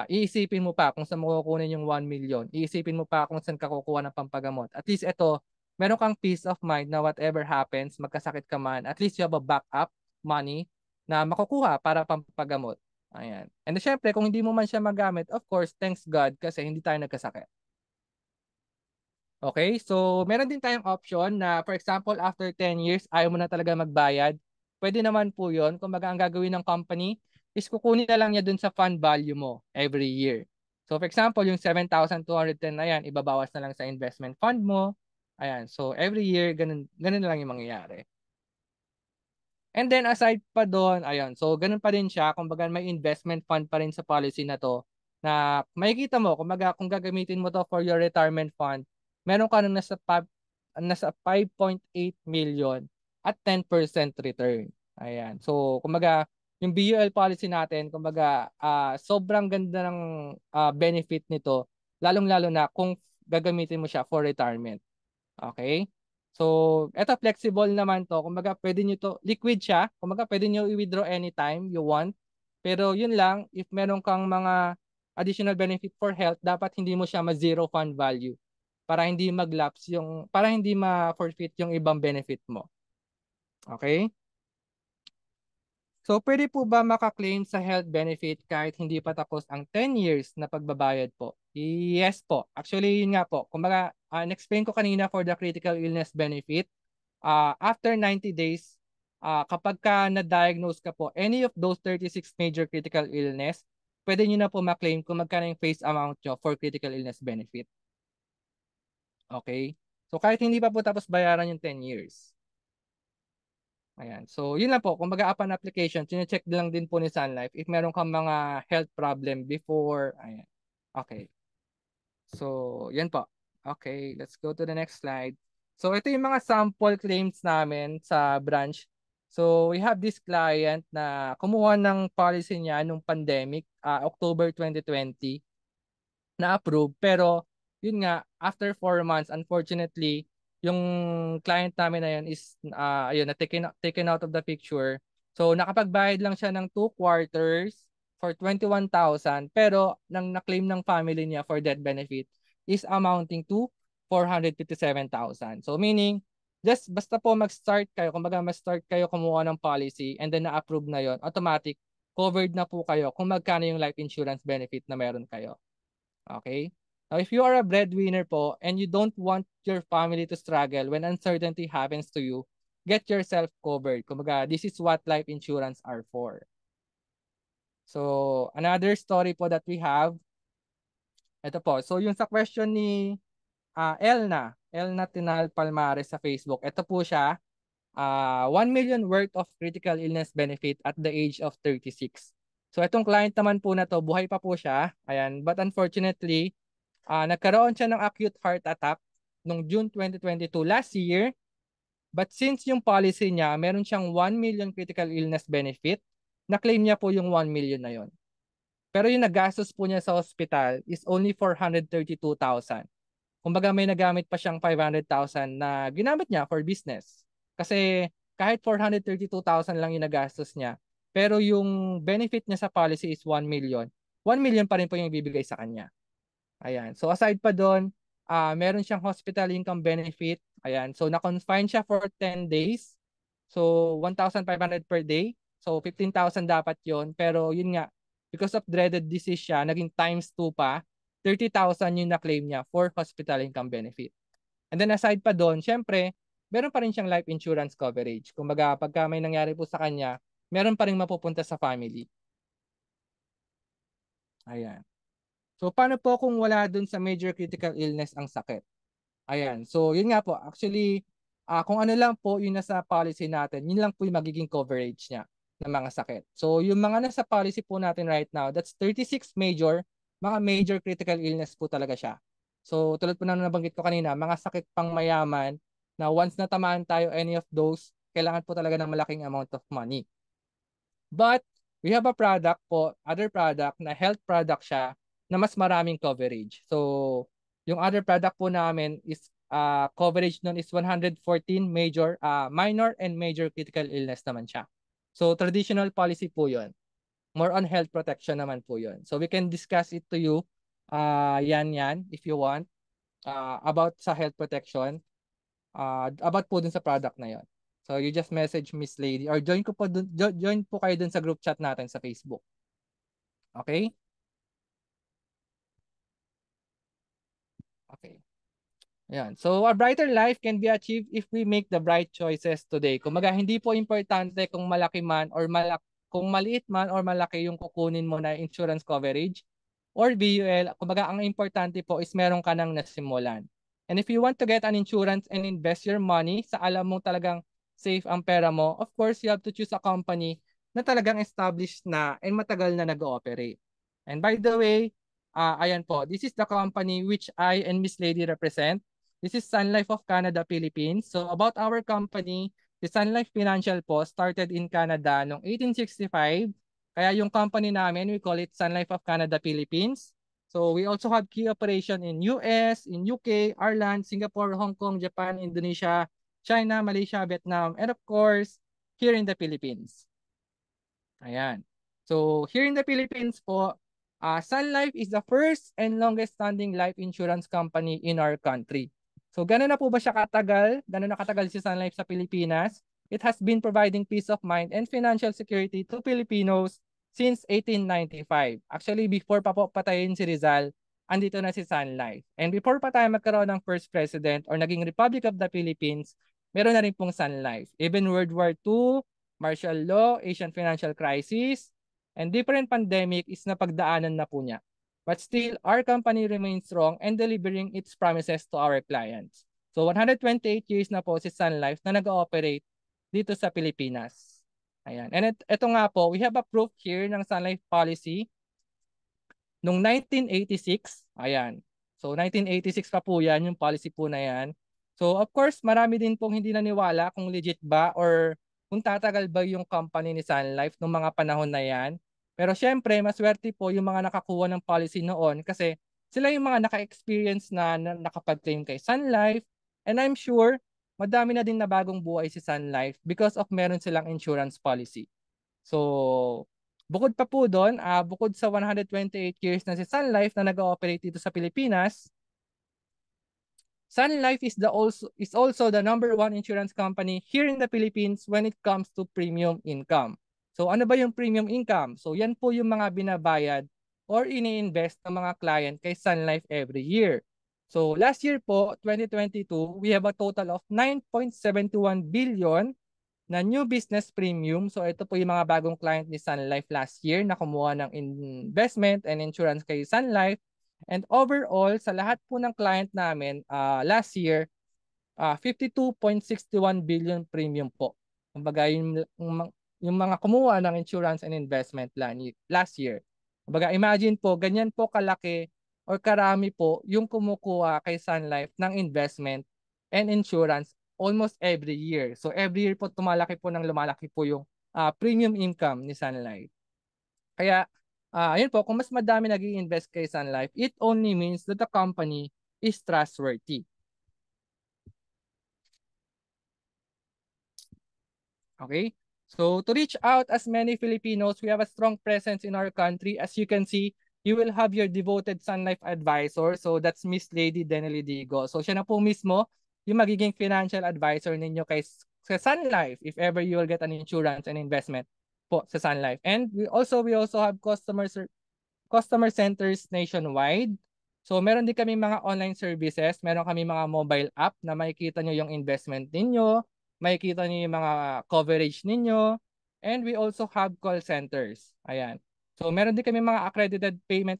iisipin mo pa kung saan mo kukunin yung 1 million. Iisipin mo pa kung saan ka kukuha ng pampagamot. At least ito, meron kang peace of mind na whatever happens, magkasakit ka man, at least you have a backup money na makukuha para pampagamot. Ayan. And syempre, kung hindi mo man siya magamit, of course, thanks God kasi hindi tayo nagkasakit. Okay, so meron din tayong option na for example, after 10 years, ayaw mo na talaga magbayad. Pwede naman po yun. Kung ang gagawin ng company is kukunin na lang niya dun sa fund value mo every year. So for example, yung 7,210 na yan, ibabawas na lang sa investment fund mo. Ayan, so every year, ganun na lang yung mangyayari. And then aside pa doon, ayun, so ganun pa rin siya. Kumbaga may investment fund pa rin sa policy na to. na makikita mo, kung gagamitin mo to for your retirement fund, meron ka nang nasa 5.8 million at 10% return. Ayan. So, kumbaga, yung BUL policy natin, kumbaga, sobrang ganda ng benefit nito, lalong-lalo na kung gagamitin mo siya for retirement. Okay? So, eto flexible naman to. Kumbaga, pwede nyo to, liquid siya. Kumbaga, pwede nyo i-withdraw anytime you want. Pero yun lang, if meron kang mga additional benefit for health, dapat hindi mo siya ma-zero fund value para hindi mag-lapse para hindi ma-forfeit yung ibang benefit mo. Okay? So, pwede po ba makaklaim sa health benefit kahit hindi pa tapos ang 10 years na pagbabayad po? Yes po. Actually, yun nga po. Kumbaga, in-explain ko kanina for the critical illness benefit, after 90 days, kapag ka na-diagnose ka po, any of those 36 major critical illness, pwede nyo na po maklaim kung magkano yung face amount nyo for critical illness benefit. Okay? So, kahit hindi pa po tapos bayaran yung 10 years. Ayan. So, yun lang po. Kumbaga, upon application, check lang din po ni Sun Life if meron kang mga health problem before. Ayan. Okay. So, yan po. Okay, let's go to the next slide. So, ito yung mga sample claims namin sa branch. So, we have this client na kumuha ng policy niya nung pandemic, October 2020, na-approve. Pero, yun nga, after 4 months, unfortunately, yung client namin na yun is, ayun, taken out of the picture. So, nakapagbayad lang siya ng 2 quarters for 21,000. Pero, nang na-claim ng family niya for death benefit is amounting to 457,000. So, meaning, basta po mag-start kayo, kumbaga mag-start kayo kumuha ng policy and then na-approve na yon, automatic, covered na po kayo kung magkano yung life insurance benefit na meron kayo. Okay? Now, if you are a breadwinner po and you don't want your family to struggle when uncertainty happens to you, get yourself covered. Kumbaga, this is what life insurance are for. So, another story po that we have, ito po. So, yung sa question ni Elna Tinal Palmares sa Facebook, ito po siya, 1 million worth of critical illness benefit at the age of 36. So, itong client naman po na to, buhay pa po siya. Ayan. But unfortunately, nagkaroon siya ng acute heart attack noong June 2022 last year. But since yung policy niya, meron siyang 1 million critical illness benefit, na-claim niya po yung 1 million na yon. Pero yung nagastos po niya sa hospital is only 432,000. Kumbaga may nagamit pa siyang 500,000 na ginamit niya for business. Kasi kahit 432,000 lang yung nagastos niya, pero yung benefit niya sa policy is 1 million. 1 million pa rin po yung ibibigay sa kanya. Ayan. So aside pa doon, meron siyang hospital income benefit. Ayan. So na-confine siya for 10 days. So 1,500 per day. So 15,000 dapat yon. Pero yun nga, because of dreaded disease siya, naging times 2 pa. 30,000 yung na-claim niya for hospital income benefit. And then aside pa doon, syempre, meron pa rin siyang life insurance coverage. Kumbaga, pagka may nangyari po sa kanya, meron pa rin mapupunta sa family. Ayan. So, paano po kung wala dun sa major critical illness ang sakit? Ayan. So, yun nga po. Actually, kung ano lang po yung nasa policy natin, yun lang po yung magiging coverage niya ng mga sakit. So, yung mga nasa policy po natin right now, that's 36 mga major critical illness po talaga siya. So, tulad po na nabanggit ko kanina, mga sakit pang mayaman na once natamaan tayo any of those, kailangan po talaga ng malaking amount of money. But, we have a product po, other product na health product siya na mas maraming coverage. So, yung other product po namin is coverage nun is 114 minor and major critical illness naman siya. So, traditional policy po yun. More on health protection naman po yun. So, we can discuss it to you, yan, if you want, about sa health protection, about po dun sa product na yon. So, you just message Miss Lady or join po kayo dun sa group chat natin sa Facebook. Okay? Okay. Ayan. So, a brighter life can be achieved if we make the right choices today. Kumaga, hindi po importante kung malaki man or kung maliit man or malaki yung kukunin mo na insurance coverage or VUL. Kumaga, ang importante po is meron ka nang nasimulan. And if you want to get an insurance and invest your money sa alam mo talagang safe ang pera mo, of course, you have to choose a company na talagang established na and matagal na nag-ooperate. And by the way, Ayan po, this is the company which I and Miss Lady represent. This is Sun Life of Canada, Philippines. So about our company, the Sun Life Financial po started in Canada noong 1865. Kaya yung company namin, we call it Sun Life of Canada, Philippines. So we also have key operation in US, in UK, Ireland, Singapore, Hong Kong, Japan, Indonesia, China, Malaysia, Vietnam, and of course, here in the Philippines. Ayan. So here in the Philippines po, Sun Life is the first and longest standing life insurance company in our country. So gano'n na po ba siya katagal? Gano'n na katagal si Sun Life sa Pilipinas? It has been providing peace of mind and financial security to Filipinos since 1895. Actually, before pa po patayin si Rizal, andito na si Sun Life. And before pa tayo magkaroon ng first president or naging Republic of the Philippines, meron na rin pong Sun Life. Even World War II, martial law, Asian financial crisis, and different pandemic is napagdaanan na po niya. But still, our company remains strong and delivering its promises to our clients. So 128 years na po si Sun Life na nag-ooperate dito sa Pilipinas. Ayan. And ito nga po, we have a proof here ng Sun Life policy noong 1986. Ayan. So 1986 pa po yan, yung policy po na yan. So of course, marami din pong hindi naniwala kung legit ba or kung tatagal ba yung company ni Sun Life nung mga panahon na yan. Pero syempre, maswerte po yung mga nakakuha ng policy noon kasi sila yung mga naka-experience na nakapag-claim kay Sun Life. And I'm sure, madami na din na bagong buhay si Sun Life because of meron silang insurance policy. So, bukod pa po doon, bukod sa 128 years na si Sun Life na nag-ooperate dito sa Pilipinas, Sun Life is also the #1 insurance company here in the Philippines when it comes to premium income. So ano ba yung premium income? So yan po yung mga binabayad or ini-invest ng mga client kay Sun Life every year. So last year po, 2022, we have a total of 9.71 billion na new business premium. So ito po yung mga bagong client ni Sun Life last year na kumuha ng investment and insurance kay Sun Life. And overall, sa lahat po ng client namin last year, 52.61 billion premium po. Kumbaga yung mga kumuha ng insurance and investment last year. Kumbaga imagine po, ganyan po kalaki or karami po yung kumukuha kay Sun Life ng investment and insurance almost every year. So every year po lumalaki po yung premium income ni Sun Life. Kaya ayun po, kung mas madami nag-i-invest kay Sun Life, it only means that the company is trustworthy. Okay? So to reach out as many Filipinos, we have a strong presence in our country. As you can see, you will have your devoted Sun Life advisor. So that's Miss Lady Denely Digo. So siya na po mismo yung magiging financial advisor ninyo sa Sun Life if ever you will get an insurance and investment po sa Sun Life. And we also have customer centers nationwide. So meron din kami mga online services, meron kami mga mobile app na makikita nyo yung investment ninyo, makikita nyo yung mga coverage ninyo, and we also have call centers. Ayan. So meron din kami mga accredited payment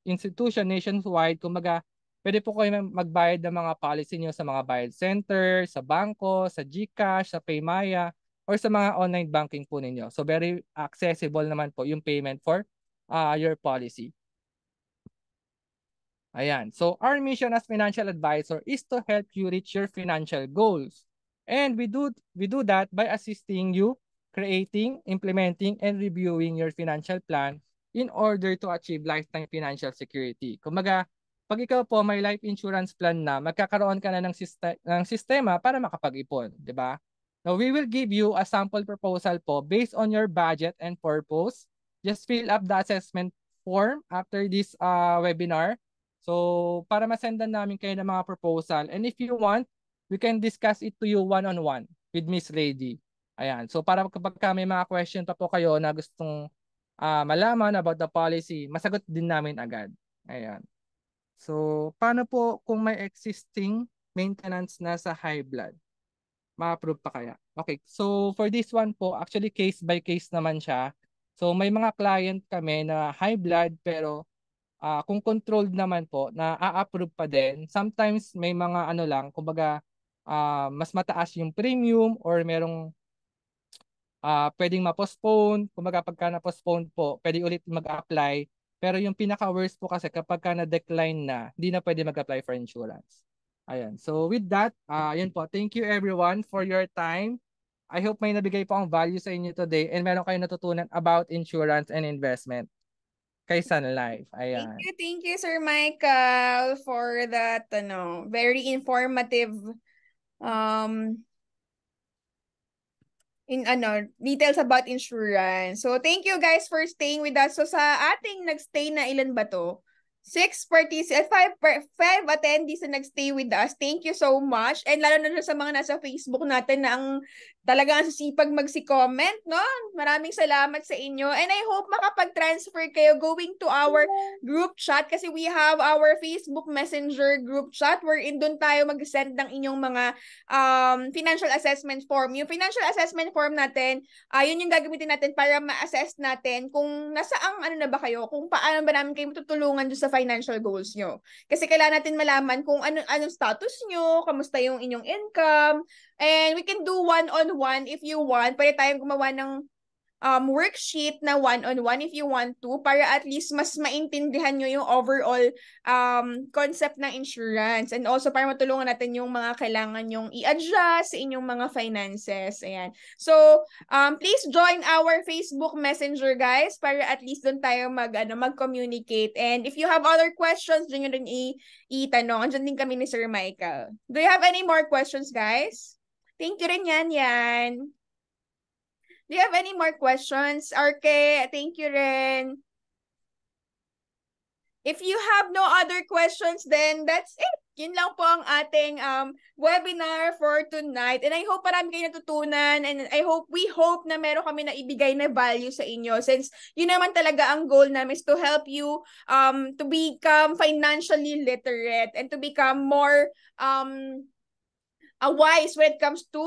institution nationwide. Kumbaga, pwede po kayo magbayad ng mga policy nyo sa mga bayad center, sa bangko, sa GCash, sa Paymaya, or sa mga online banking po ninyo. So very accessible naman po yung payment for your policy. Ayan. So our mission as financial advisor is to help you reach your financial goals. And we do that by assisting you creating, implementing, and reviewing your financial plan in order to achieve lifetime financial security. Kumbaga, pag ikaw po may life insurance plan na, magkakaroon ka na ng sistema para makapag-ipon, di ba? Now, we will give you a sample proposal po based on your budget and purpose. Just fill up the assessment form after this webinar. So, para masendan namin kayo ng mga proposal. And if you want, we can discuss it to you one-on-one with Miss Lady. Ayan. So, para kapag may mga question pa po kayo na gustong malaman about the policy, masagot din namin agad. Ayan. So, paano po kung may existing maintenance na sa high blood? Ma-approve pa kaya? Okay. So, for this one po, actually case by case naman siya. So, may mga client kami na high blood pero kung controlled naman po, na a-approve pa din. Sometimes may mga ano lang, kumbaga mas mataas yung premium or merong pwedeng ma-postpone. Kumbaga pagka na-postpone po, pwede ulit mag-apply. Pero yung pinaka-worst po kasi kapag ka na-decline na, hindi na pwede mag-apply for insurance. Ayan. So with that, yun po. Thank you everyone for your time. I hope may nabigay po ang value sa inyo today and meron kayong natutunan about insurance and investment kay Sun Life. Ayan. Thank you, Sir Michael, for that, very informative um details about insurance. So, thank you guys for staying with us. So, sa ating nagstay na ilan ba to? 5 attendees na nagstay with us. Thank you so much. And lalo na sa mga nasa Facebook natin na ang talagang sisipag magsi-comment, no? Maraming salamat sa inyo. And I hope makapag-transfer kayo going to our group chat kasi we have our Facebook Messenger group chat wherein doon tayo mag-send ng inyong mga financial assessment form. Yung financial assessment form natin, yun yung gagamitin natin para ma-assess natin kung nasaang na ba kayo, kung paano ba namin kayo matutulungan doon sa financial goals nyo. Kasi kailangan natin malaman kung anong status nyo, kamusta yung inyong income, and we can do one-on-one if you want. Pwede tayong gumawa ng worksheet na one-on-one if you want to para at least mas maintindihan nyo yung overall concept ng insurance and also para matulungan natin yung mga kailangan yung i-adjust sa inyong mga finances. Ayan. So, please join our Facebook Messenger guys para at least doon tayo mag-communicate. And if you have other questions, dyan nyo rin itanong. Andyan din kami ni Sir Michael. Do you have any more questions guys? Thank you rin yan. Do you have any more questions? RK, thank you rin. If you have no other questions, then that's it. Yun lang po ang ating webinar for tonight. And I hope marami kayo natutunan and we hope na meron kami na ibigay na value sa inyo since yun naman talaga ang goal namin is to help you to become financially literate and to become more wise when it comes to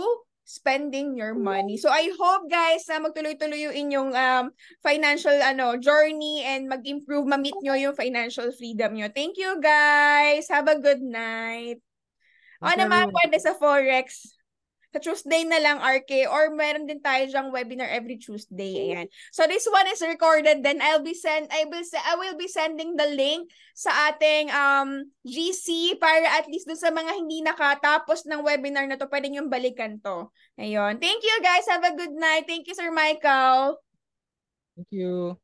spending your money. So I hope guys na magtuloy-tuloy yung inyong financial journey and mag-improve, ma-meet nyo yung financial freedom nyo. Thank you guys. Have a good night. Thank you, Naman everyone. pwede sa Forex. Sa Tuesday na lang, RK, or meron din tayo dyang webinar every Tuesday. Ayan. So this one is recorded. Then I will be sending the link sa ating GC para at least dun sa mga hindi nakatapos ng webinar na to, pwede nyo balikan to. Ayun. Thank you guys. Have a good night. Thank you, Sir Michael. Thank you.